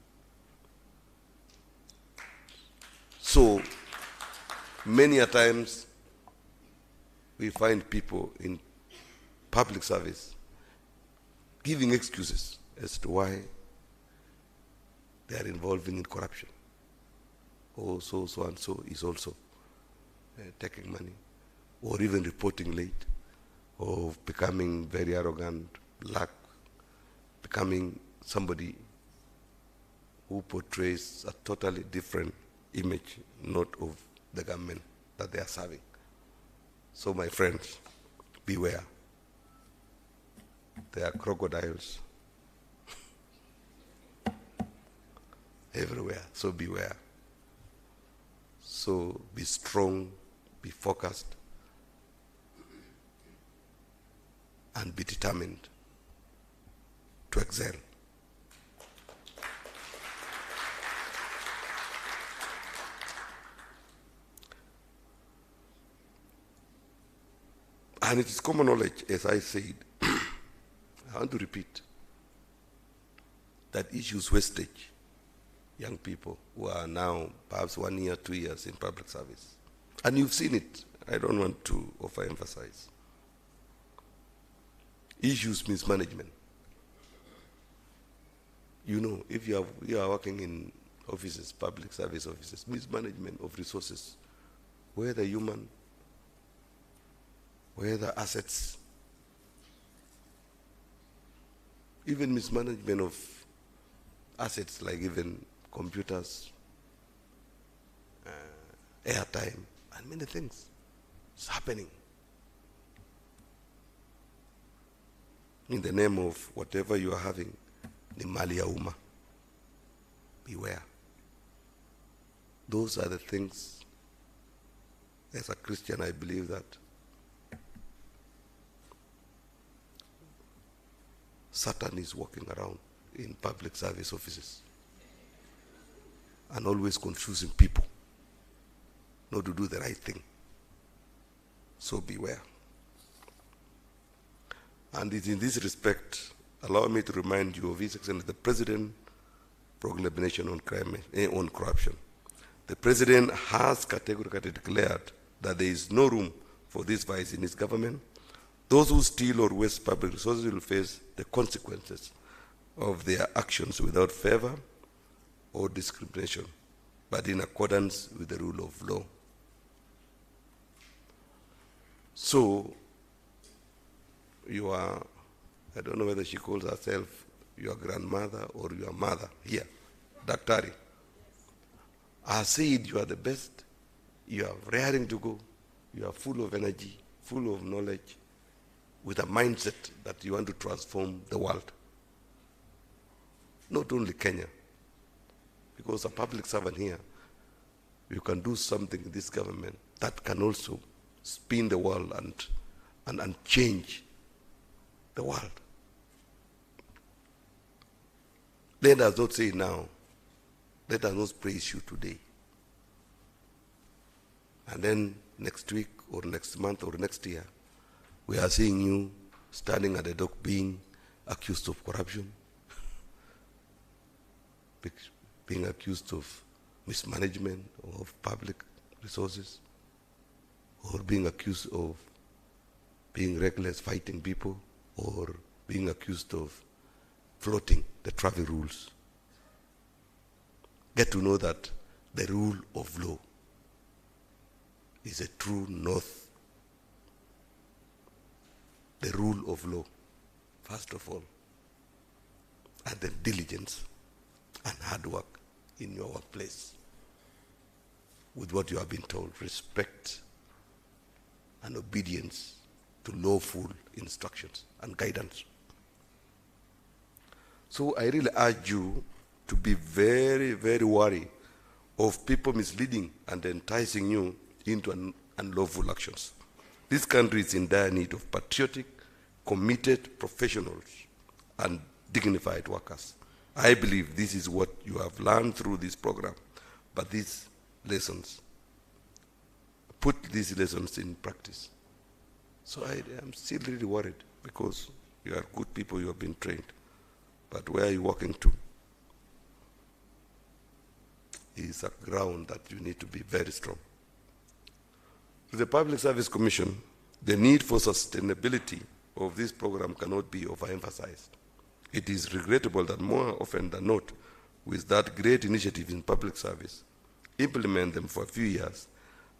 So, many a times, we find people in public service giving excuses as to why they are involving in corruption. Oh, so and so is also taking money. or even reporting late, or becoming very arrogant, becoming somebody who portrays a totally different image, not of the government that they are serving. So my friends, beware. There are crocodiles everywhere, so beware. So be strong, be focused, and be determined to excel. And it is common knowledge, as I said, I want to repeat, that issues wastage young people who are now perhaps 1 year, 2 years in public service. And you've seen it. I don't want to overemphasize. Issues mismanagement. You know, if you are working in offices, public service offices, mismanagement of resources, whether human, whether assets, even mismanagement of assets like even computers, airtime, and many things. It's happening. In the name of whatever you are having, the mali ya umma. Beware. Those are the things, as a Christian, I believe that Satan is walking around in public service offices and always confusing people not to do the right thing. So beware. And in this respect, allow me to remind you of His Excellency the President proclamation on corruption. The President has categorically declared that there is no room for this vice in his government. Those who steal or waste public resources will face the consequences of their actions without favor or discrimination, but in accordance with the rule of law. So, you are, I don't know whether she calls herself your grandmother or your mother here, Daktari. I said you are the best, you are raring to go, you are full of energy, full of knowledge, with a mindset that you want to transform the world. Not only Kenya, because a public servant here, you can do something in this government that can also spin the world and change the world. Let us not say now, let us not praise you today. And then next week or next month or next year, we are seeing you standing at the dock being accused of corruption, being accused of mismanagement of public resources, or being accused of being reckless, fighting people, or being accused of flouting the traffic rules. Get to know that the rule of law is a true north. The rule of law, first of all, and then diligence and hard work in your workplace with what you have been told, respect and obedience to lawful instructions and guidance. So I really urge you to be very, very wary of people misleading and enticing you into unlawful actions. This country is in dire need of patriotic, committed professionals and dignified workers. I believe this is what you have learned through this program, but these lessons, put these lessons in practice. So I am still really worried because you are good people, you have been trained, but where are you walking to? Is a ground that you need to be very strong. To the Public Service Commission, the need for sustainability of this program cannot be overemphasized. It is regrettable that more often than not, with that great initiative in public service, implement them for a few years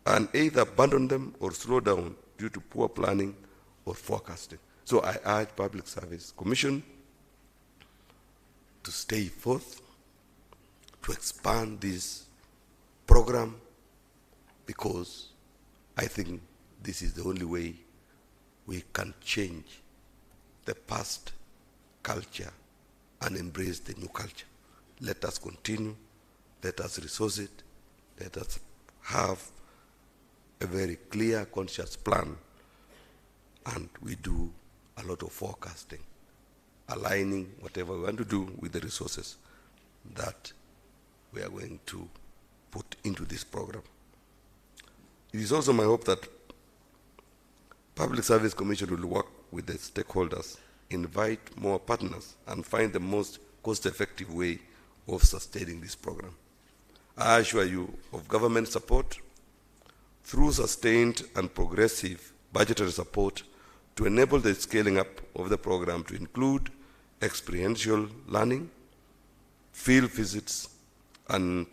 and either abandon them or slow down due to poor planning or forecasting. So I urge Public Service Commission to stay forth, to expand this program, because I think this is the only way we can change the past culture and embrace the new culture. Let us continue, let us resource it, let us have a very clear, conscious plan, and we do a lot of forecasting, aligning whatever we want to do with the resources that we are going to put into this program. It is also my hope that Public Service Commission will work with the stakeholders, invite more partners, and find the most cost-effective way of sustaining this program. I assure you of government support through sustained and progressive budgetary support to enable the scaling up of the program to include experiential learning, field visits, and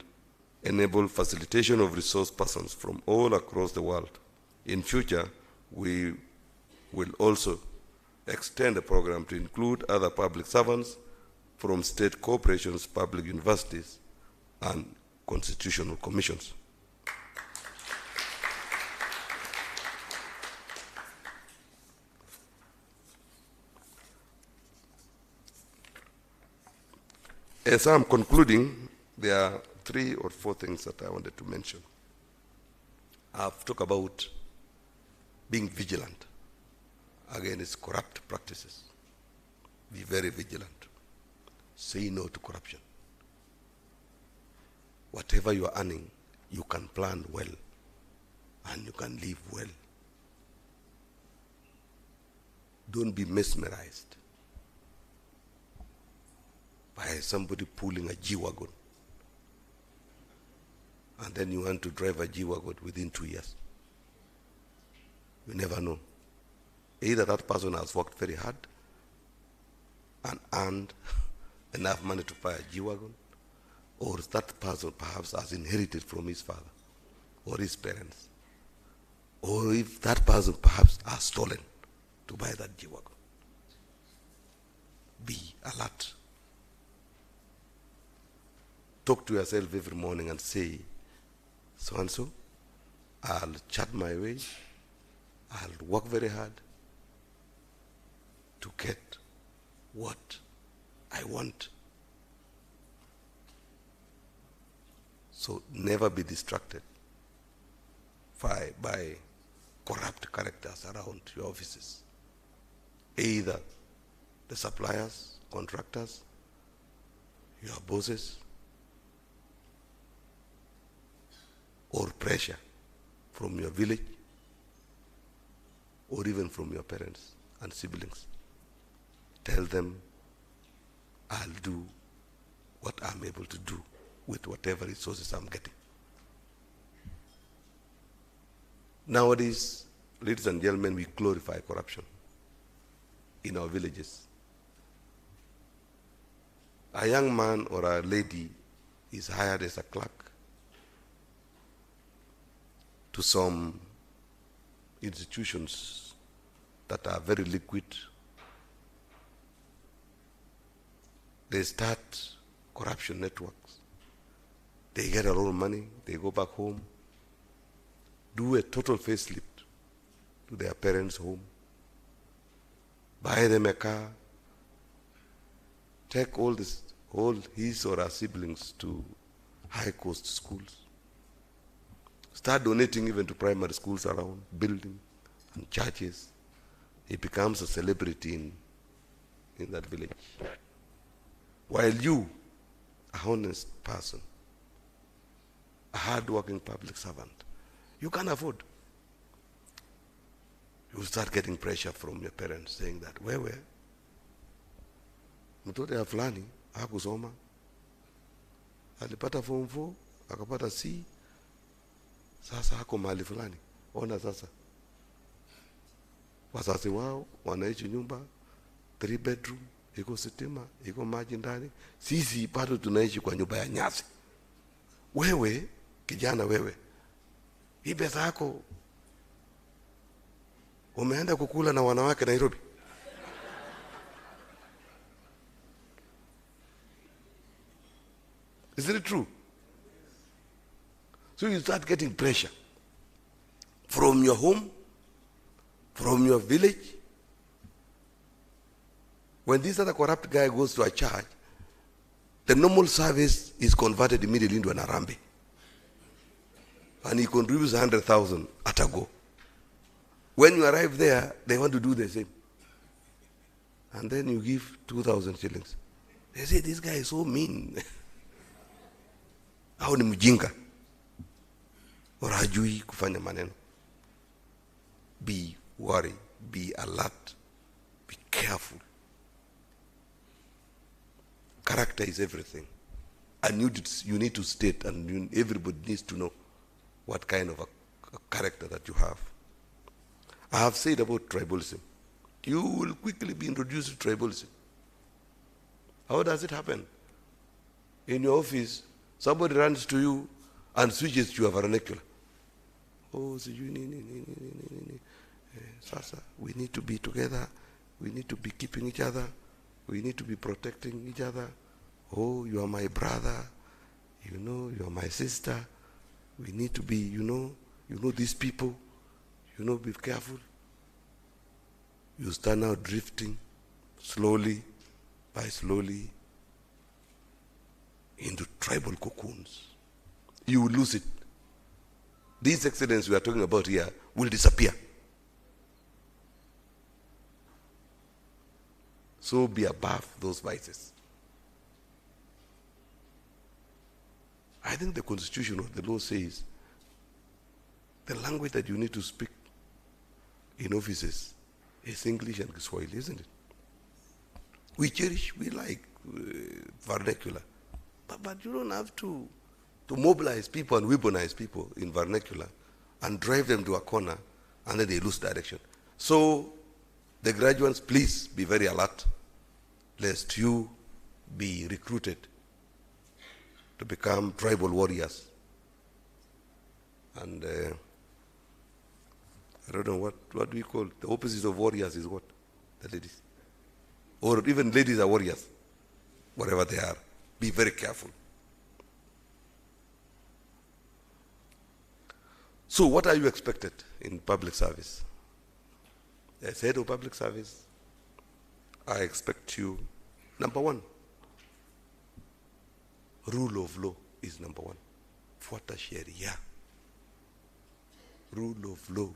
enable facilitation of resource persons from all across the world. In future, we will also extend the program to include other public servants from state corporations, public universities, and constitutional commissions. As I'm concluding, there are 3 or 4 things that I wanted to mention. I've talked about being vigilant against corrupt practices. Be very vigilant. Say no to corruption. Whatever you are earning, you can plan well and you can live well. Don't be mesmerized by somebody pulling a G-Wagon, and then you want to drive a G-Wagon within 2 years. You never know. Either that person has worked very hard and earned enough money to buy a G-Wagon, or that person perhaps has inherited from his father or his parents, or if that person perhaps has stolen to buy that G-Wagon. Be alert. Talk to yourself every morning and say, so-and-so, I'll chart my way, I'll work very hard to get what I want. So never be distracted by corrupt characters around your offices. Either the suppliers, contractors, your bosses, or pressure from your village, or even from your parents and siblings. Tell them, I'll do what I'm able to do with whatever resources I'm getting. Nowadays, ladies and gentlemen, we glorify corruption in our villages. A young man or a lady is hired as a clerk to some institutions that are very liquid. They start corruption networks. They get a lot of money, they go back home, do a total facelift to their parents' home, buy them a car, take all his or her siblings to high-cost schools, start donating even to primary schools around, building and churches. He becomes a celebrity in that village. While you, a honest person, a hard-working public servant, you can't afford. You start getting pressure from your parents saying that, wewe, mtoto ya fulani, hakusoma, alipata form 4, akapata C, sasa hako mahali fulani. Ona sasa, wazazi wao wanaishi nyumba 3 bedroom, iko sitima, iko maji ndani. Sisi bado tunaishi kwa nyumba ya nyasi. Wewe kijana, wewe hii pesa yako Umeenda kukula na wanawake Nairobi? Isn't it true? So you start getting pressure from your home, from your village. When this other corrupt guy goes to a church, the normal service is converted immediately into an arambe. And he contributes 100,000 at a go. When you arrive there, they want to do the same. And then you give 2,000 shillings. They say, this guy is so mean. Hao ni mjinga. Or hajui kufanya maneno. Be worried, be alert, be careful. Character is everything. And you need to state, and everybody needs to know what kind of a character that you have. I have said about tribalism. You will quickly be introduced to tribalism. How does it happen? In your office, somebody runs to you and switches to your vernacular. Oh, so Sasa, we need to be together. We need to be keeping each other. We need to be protecting each other. Oh, you are my brother. You know, you are my sister. We need to be, you know these people. Be careful. You start now drifting slowly by slowly into tribal cocoons. You will lose it. These accidents we are talking about here will disappear. So be above those vices. I think the Constitution of the law says the language that you need to speak in offices is English and Kiswahili, isn't it? We cherish, we like vernacular. But you don't have to mobilize people and weaponize people in vernacular and drive them to a corner and then they lose direction. So the graduates, please be very alert lest you be recruited to become tribal warriors. And I don't know what do we call the opposite of warriors is what? The ladies. Or even ladies are warriors, whatever they are. Be very careful. So what are you expected in public service? As head of public service, I expect you, number one, rule of law is number one. Fuata sheria. Rule of law.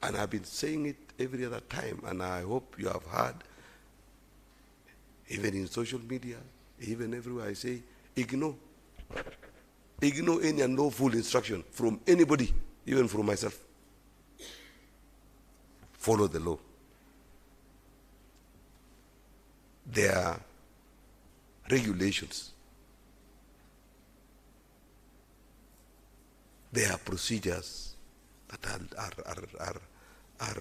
And I've been saying it every other time, and I hope you have heard, even in social media, even everywhere I say, ignore any unlawful instruction from anybody, even from myself. Follow the law. There are regulations. There are procedures that are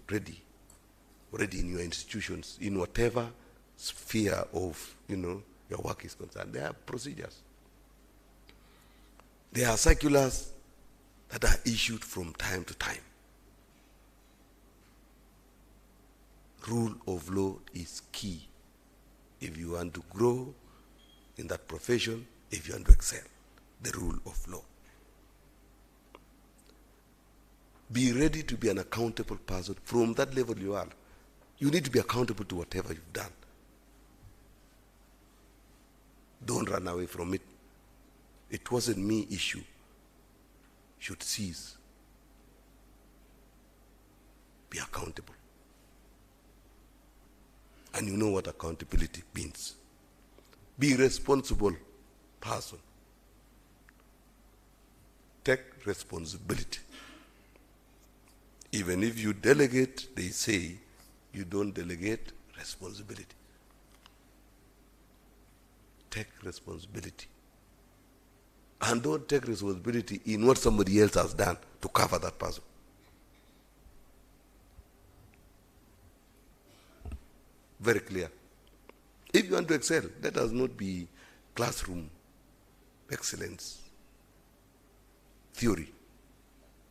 ready in your institutions, in whatever sphere of your work is concerned. There are procedures. There are circulars that are issued from time to time. Rule of law is key if you want to grow in that profession, if you want to excel. The rule of law. Be ready to be an accountable person. From that level you are, you need to be accountable to whatever you've done. Don't run away from it. It wasn't me issue. Should cease. Be accountable. And you know what accountability means. Be a responsible person. Take responsibility. Even if you delegate, they say you don't delegate responsibility. Take responsibility. And don't take responsibility in what somebody else has done to cover that person. Very clear. If you want to excel, let us not be classroom excellence theory.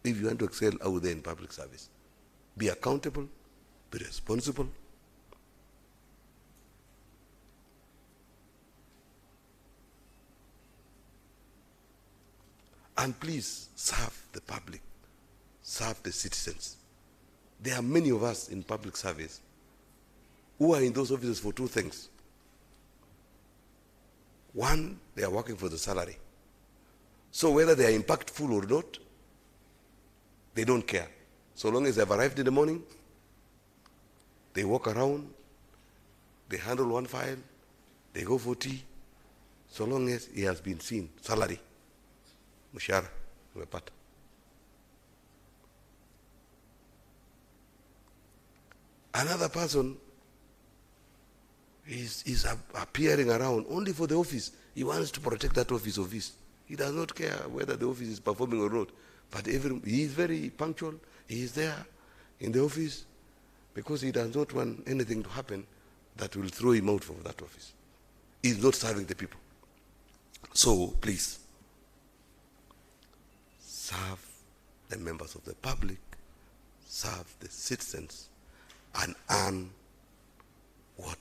if you want to excel out there in public service. Be accountable, be responsible. And please serve the public, serve the citizens. There are many of us in public service who are in those offices for two things. One, they are working for the salary. So whether they are impactful or not, they don't care. So long as they've arrived in the morning, they walk around, they handle one file, they go for tea, so long as he has been seen, salary, mshahara, umepata. Another person is appearing around only for the office. He wants to protect that office of his. He does not care whether the office is performing or not. But he is very punctual. He is there in the office because he does not want anything to happen that will throw him out of that office. He is not serving the people. So please, serve the members of the public, serve the citizens, and earn what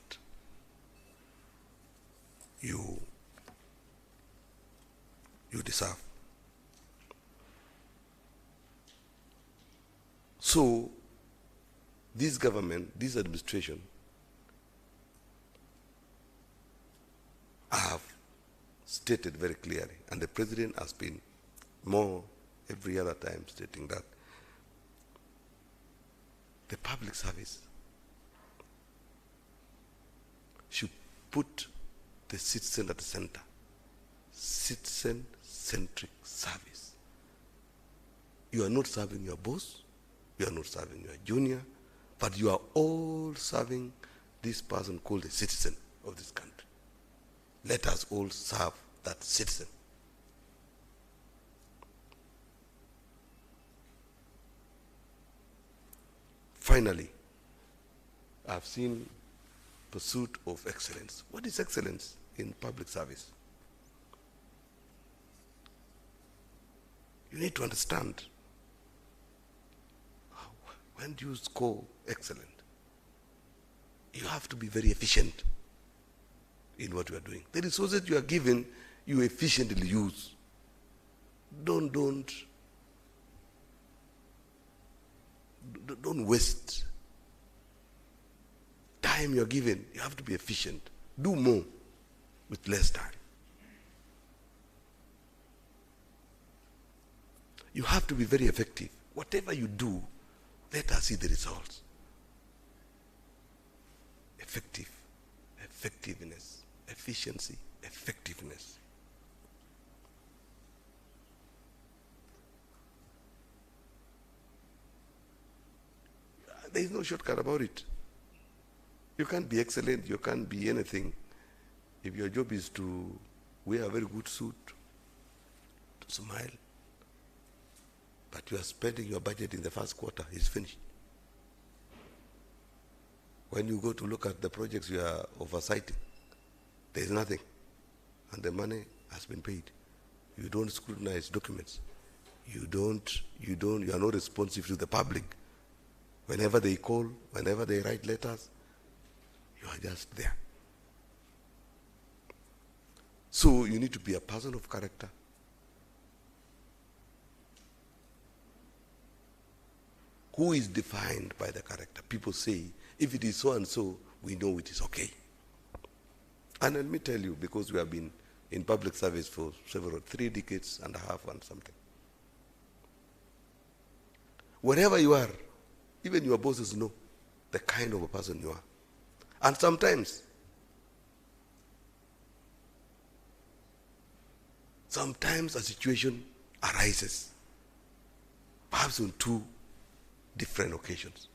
you deserve. So this government, this administration have stated very clearly, and the president has been more every other time stating that the public service should put the citizen at the center. Citizen-centric service. You are not serving your boss, you are not serving your junior, but you are all serving this person called a citizen of this country. Let us all serve that citizen. Finally, I've seen pursuit of excellence. What is excellence in public service? You need to understand, when do you score excellent? You have to be very efficient in what you are doing. The resources you are given, you efficiently use. Don't waste time you are given. You have to be efficient. Do more with less time. You have to be very effective. Whatever you do, let us see the results. Effectiveness, efficiency, effectiveness. There is no shortcut about it. You can't be excellent, you can't be anything if your job is to wear a very good suit, to smile, but you are spending your budget in the first quarter, it's finished. When you go to look at the projects you are oversighting, there is nothing, and the money has been paid. You don't scrutinize documents. You are not responsive to the public. Whenever they call, whenever they write letters, you are just there. So you need to be a person of character. Who is defined by the character? People say, if it is so and so, we know it is okay. And let me tell you, because we have been in public service for 3 decades and a half and something. Wherever you are, even your bosses know the kind of a person you are. And sometimes a situation arises, perhaps on 2 different occasions.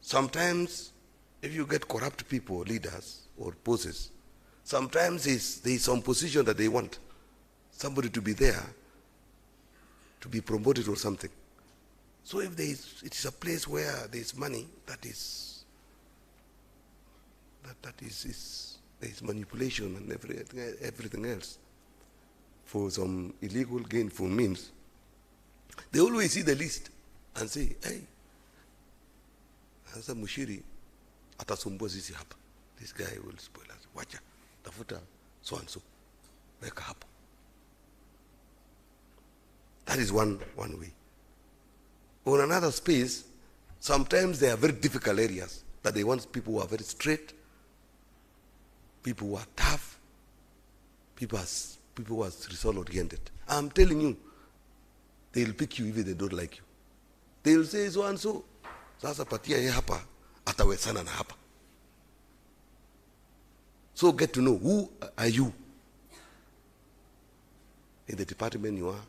Sometimes, if you get corrupt people, leaders or bosses, sometimes there is some position that they want somebody to be there, to be promoted or something. So if it is a place where there is money, there is manipulation and everything else for some illegal gainful means, They always see the list and say, hey, sasa Mushiri atasumbua sisi hapa. This guy will spoil us. Wacha, tafuta so and so. Weka hapo. That is one way. On another space, sometimes there are very difficult areas that they want people who are very straight, people who are tough, people who are result-oriented. I'm telling you, they'll pick you even if they don't like you. They'll say so and so. Sasa patia ye hapa, atawezana na hapa. So get to know who are you in the department you are,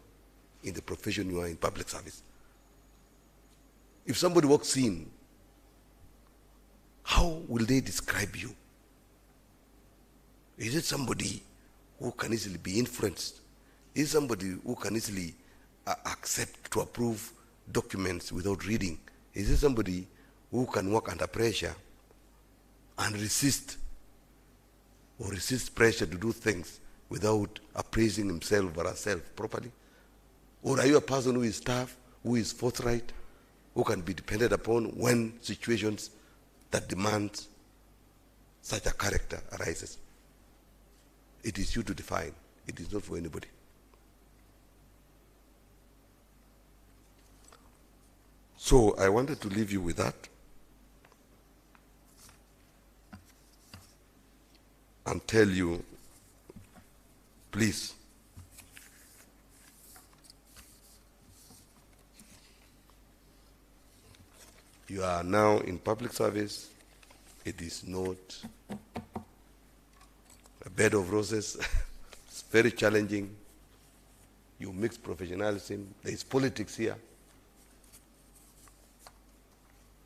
in the profession you are, in public service. If somebody walks in, how will they describe you? Is it somebody who can easily be influenced? Is it somebody who can easily accept to approve documents without reading? Is it somebody who can work under pressure and resist pressure to do things without appraising himself or herself properly? Or are you a person who is tough, who is forthright, who can be depended upon when situations that demand such a character arises? It is you to define. It is not for anybody. So I wanted to leave you with that. And tell you, please, you are now in public service. It is not a bed of roses. It's very challenging. You mix professionalism. There is politics here.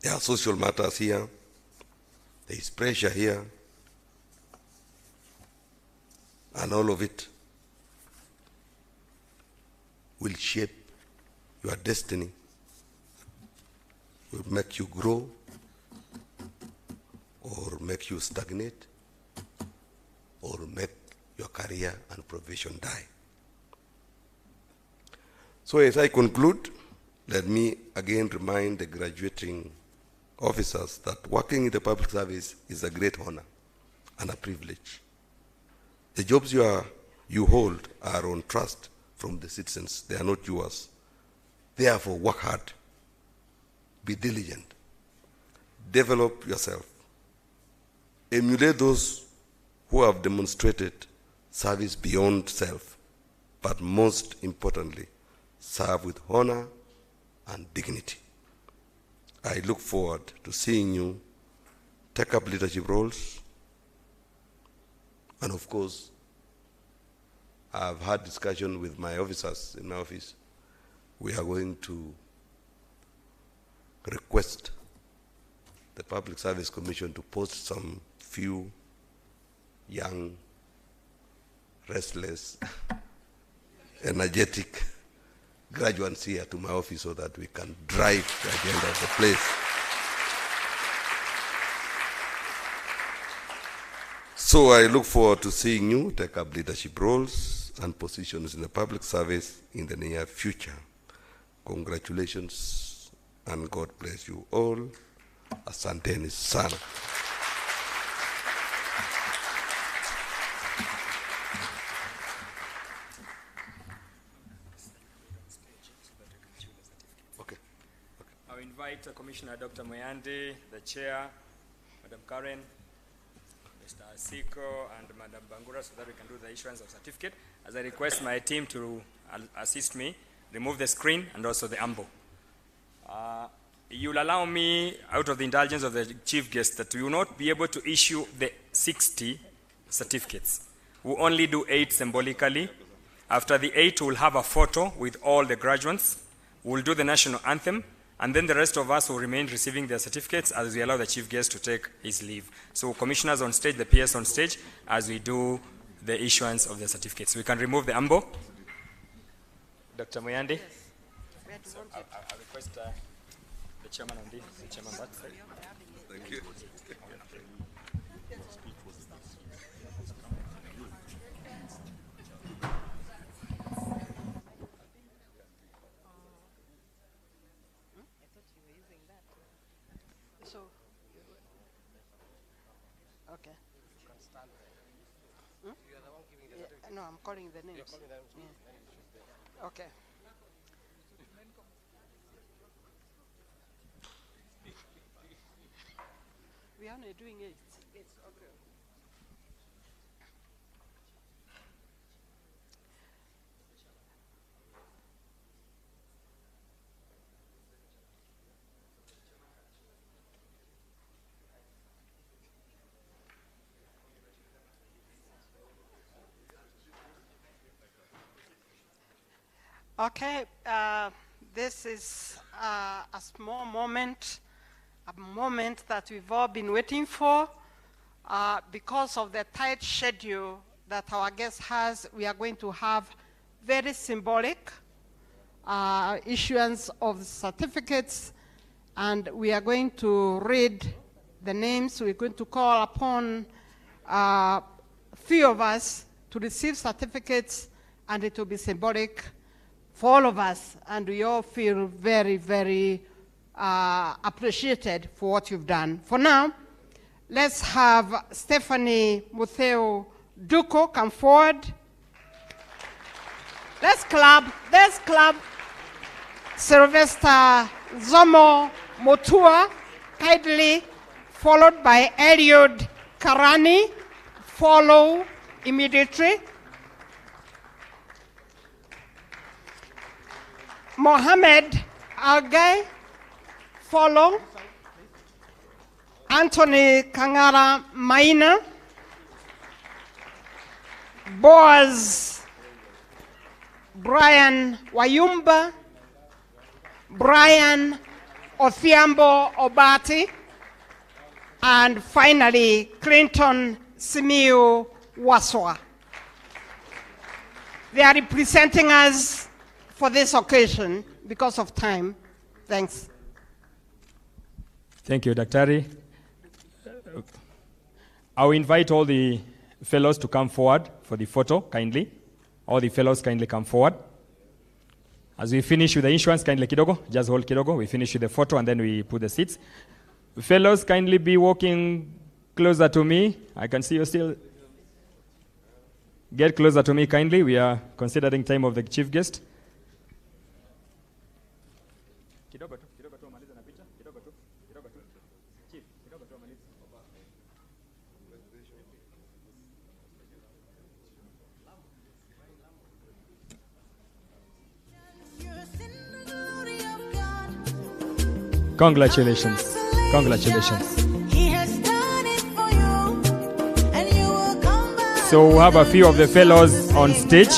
There are social matters here. There is pressure here. And all of it will shape your destiny, will make you grow or make you stagnate or make your career and profession die. So as I conclude, let me again remind the graduating officers that working in the public service is a great honor and a privilege. The jobs you hold are on trust from the citizens. They are not yours. Therefore, work hard. Be diligent. Develop yourself. Emulate those who have demonstrated service beyond self, but most importantly, serve with honor and dignity. I look forward to seeing you take up leadership roles. And of course, I've had discussion with my officers in my office. We are going to request the Public Service Commission to post some few young, restless, energetic graduates here to my office so that we can drive the agenda of the place. So I look forward to seeing you take up leadership roles and positions in the public service in the near future. Congratulations and God bless you all. Asanteni sana.
I'll invite Commissioner Dr. Moyandi, the Chair, Madam Karen, Mr. Asiko, and Madam Bangura so that we can do the issuance of certificate. As I request my team to assist me, remove the screen and also the ambo. You'll allow me, out of the indulgence of the chief guest, that we will not be able to issue the 60 certificates. We'll only do 8 symbolically. After the 8, we'll have a photo with all the graduates. We'll do the national anthem, and then the rest of us will remain receiving their certificates as we allow the chief guest to take his leave. So commissioners on stage, the PS on stage, as we do the issuance of the certificates. We can remove the ambo. Dr. Moyandi? So I'll request the chairman on this, the chairman that side.
Thank you.
So, okay. Hmm? No, I'm calling the names. Yeah. Okay. We are only doing 8. It's okay. Okay, this is a small moment, a moment that we've all been waiting for. Because of the tight schedule that our guest has, we are going to have very symbolic issuance of certificates, and we are going to read the names. We're going to call upon a few of us to receive certificates, and it will be symbolic for all of us, and we all feel very, very appreciated for what you've done. For now, let's have Stephanie Mutheo Duko come forward. Let's clap, let's clap. Sylvester Zomo Motua, kindly, followed by Eliud Karani, follow immediately. Mohammed Algai, follow. Anthony Kangara Maina. Boaz Brian Wayumba. Brian Othiambo Obati. And finally, Clinton Simiu Waswa. They are representing us for this occasion because of time. Thanks.
Thank you, Daktari. I'll invite all the fellows to come forward for the photo, kindly. All the fellows kindly come forward. As we finish with the insurance, kindly kidogo, just hold kidogo. We finish with the photo and then we put the seats. Fellows, kindly be walking closer to me. I can see you still. Get closer to me, kindly. We are considering time of the chief guest. Congratulations. Congratulations. So we have a few of the fellows on stage.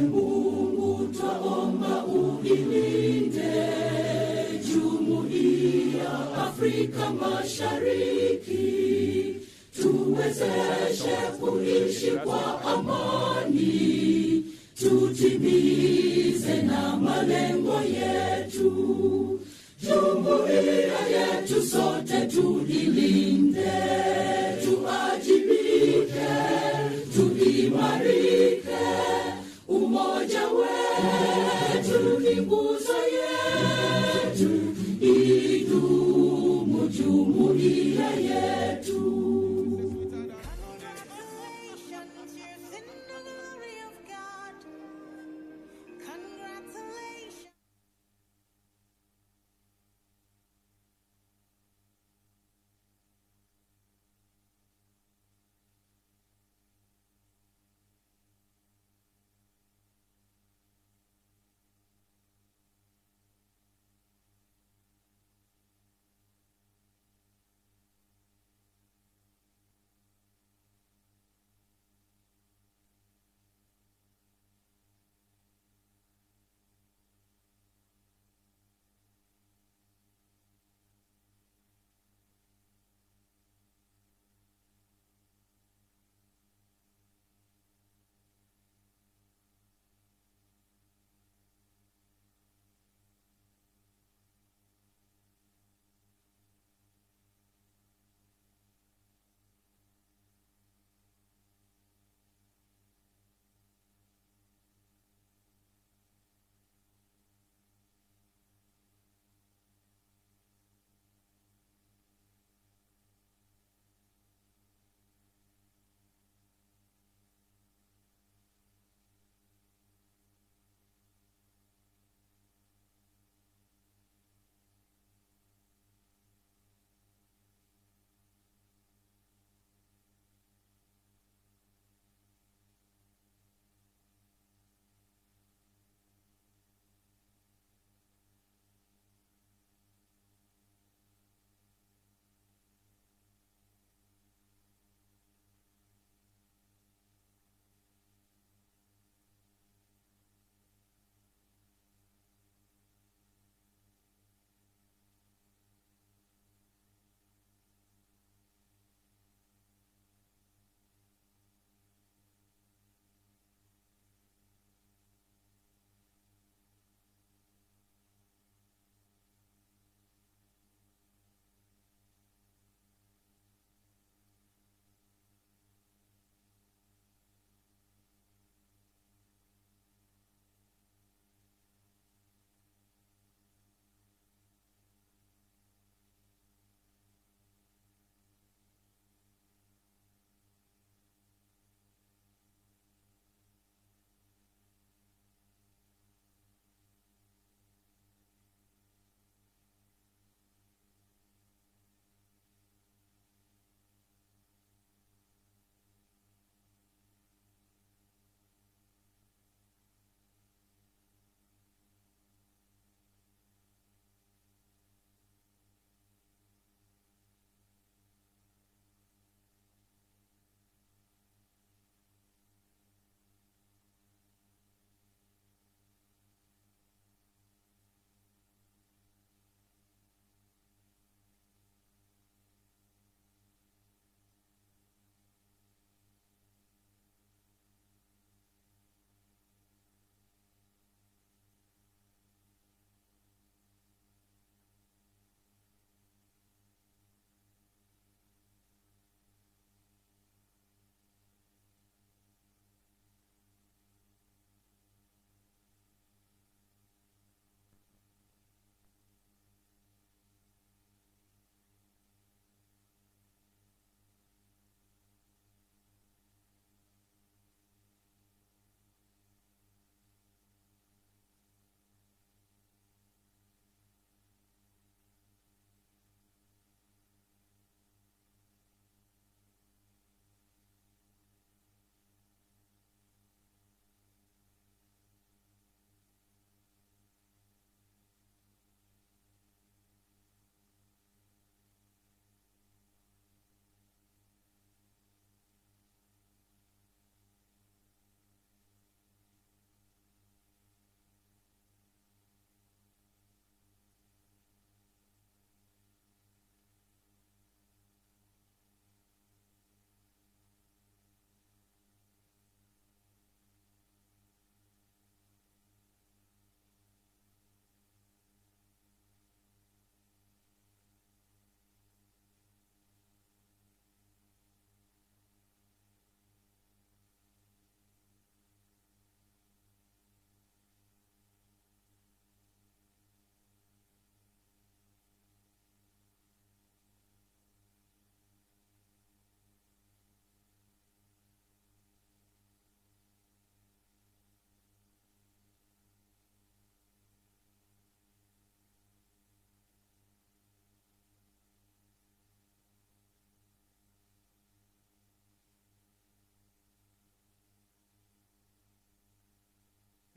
Mungu twaomba uilinde Jumuiya Afrika Mashariki, tuwezeshe kuishi kwa amani, tutimize na malengo yetu. Jumuiya yetu sote tuilinde, tuajibike, tuimarike. Umoja wetu ni nguzo yetu, idumu jumuiya yetu.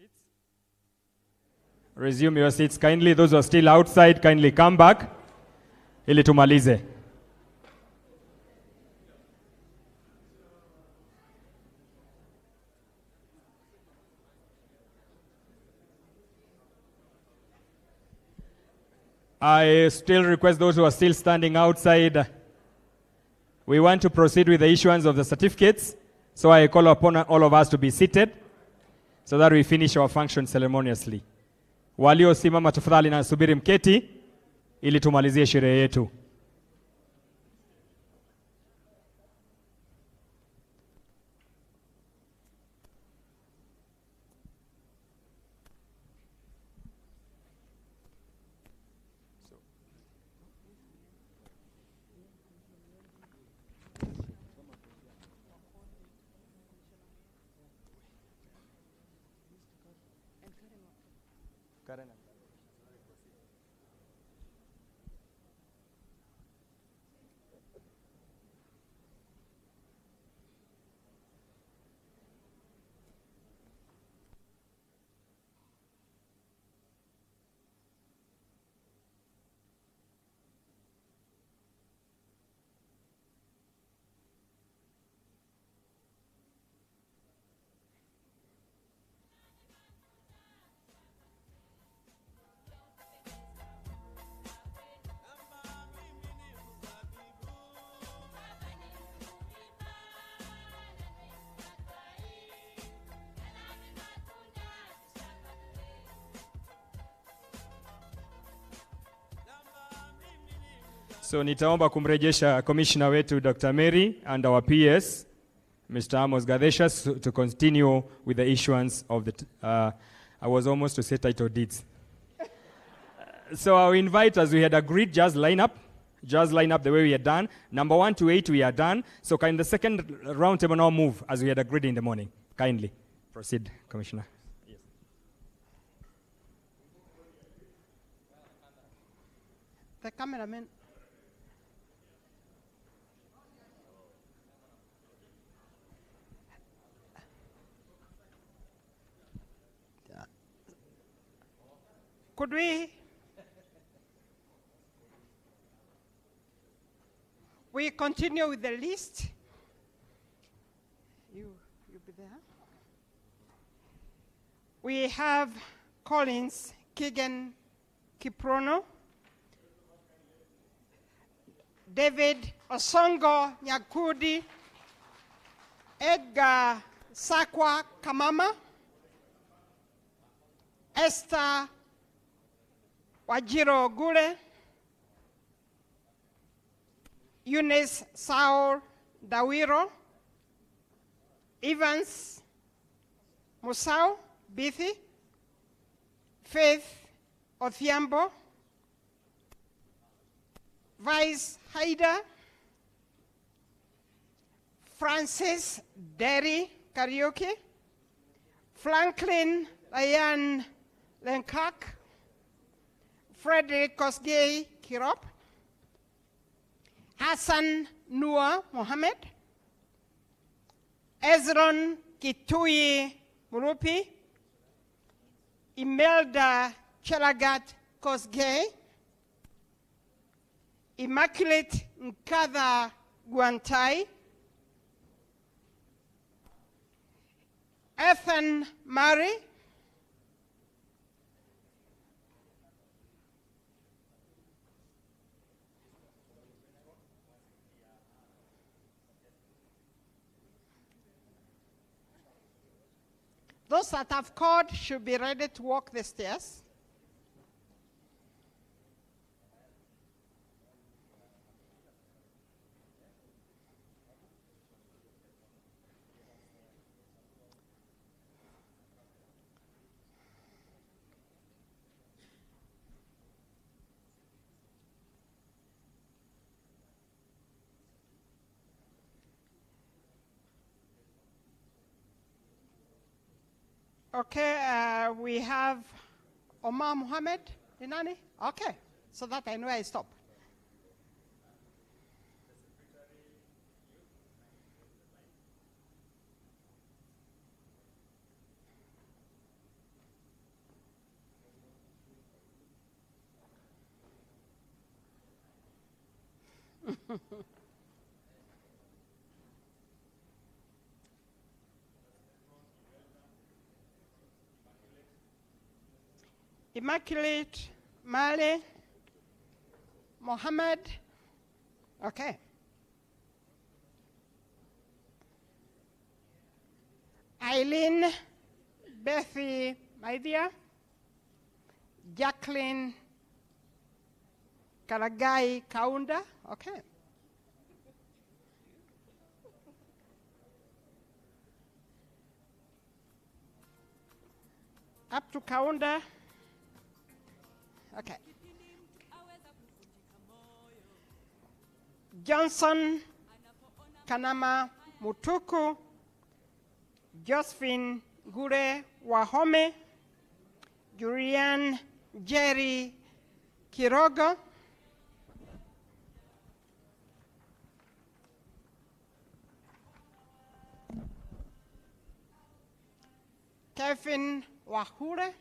seats. Resume your seats kindly. Those who are still outside, kindly come back. Ili tumalize. I still request those who are still standing outside. We want to proceed with the issuance of the certificates. So I call upon all of us to be seated so that we finish our function ceremoniously. Waliosimama tafadhali na subiri mketi ili tumalizie sherehe yetu. So nitaomba kumrejesha commissioner wetu Dr. Mary and our PS, Mr. Amos Gadesha, to continue with the issuance of the, I was almost to say title deeds. So I'll invite, as we had agreed, just line up the way we had done. Number 1 to 8 we are done. So can the second round table now move as we had agreed in the morning? Kindly proceed, Commissioner. Yes.
The cameraman. Could we continue with the list? You be there. We have Collins, Keegan Kiprono, David Osongo Nyakudi, Edgar Sakwa Kamama, Esther Wajiro Gule, Eunice Saul Dawiro, Evans Musau Bithi, Faith Othiambo, Vice Haida, Francis Derry Karaoke, Franklin Ryan Lenkak, Frederick Kosgei Kirop, Hassan Noor Mohammed, Ezron Kitui Murupi, Imelda Chelagat Kosgei, Immaculate Nkadha Guantai, Ethan Murray, those that have called should be ready to walk the stairs. Okay, we have Omar Mohammed, Inani? Okay, so that I know I stop. Immaculate Male Mohammed. Okay. Eileen Bethy Maidia. Jacqueline Karagai Kaunda. Okay. Up to Kaunda. Okay. Johnson Kanama Mutuku, Josephine Gure Wahome, Julian Jerry Kirogo, Kevin Wahure,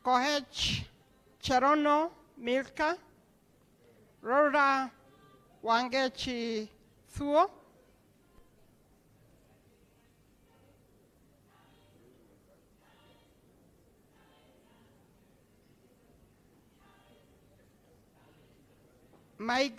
Kohech Cherono Milka, Rora Wangechi Thuo, Maiga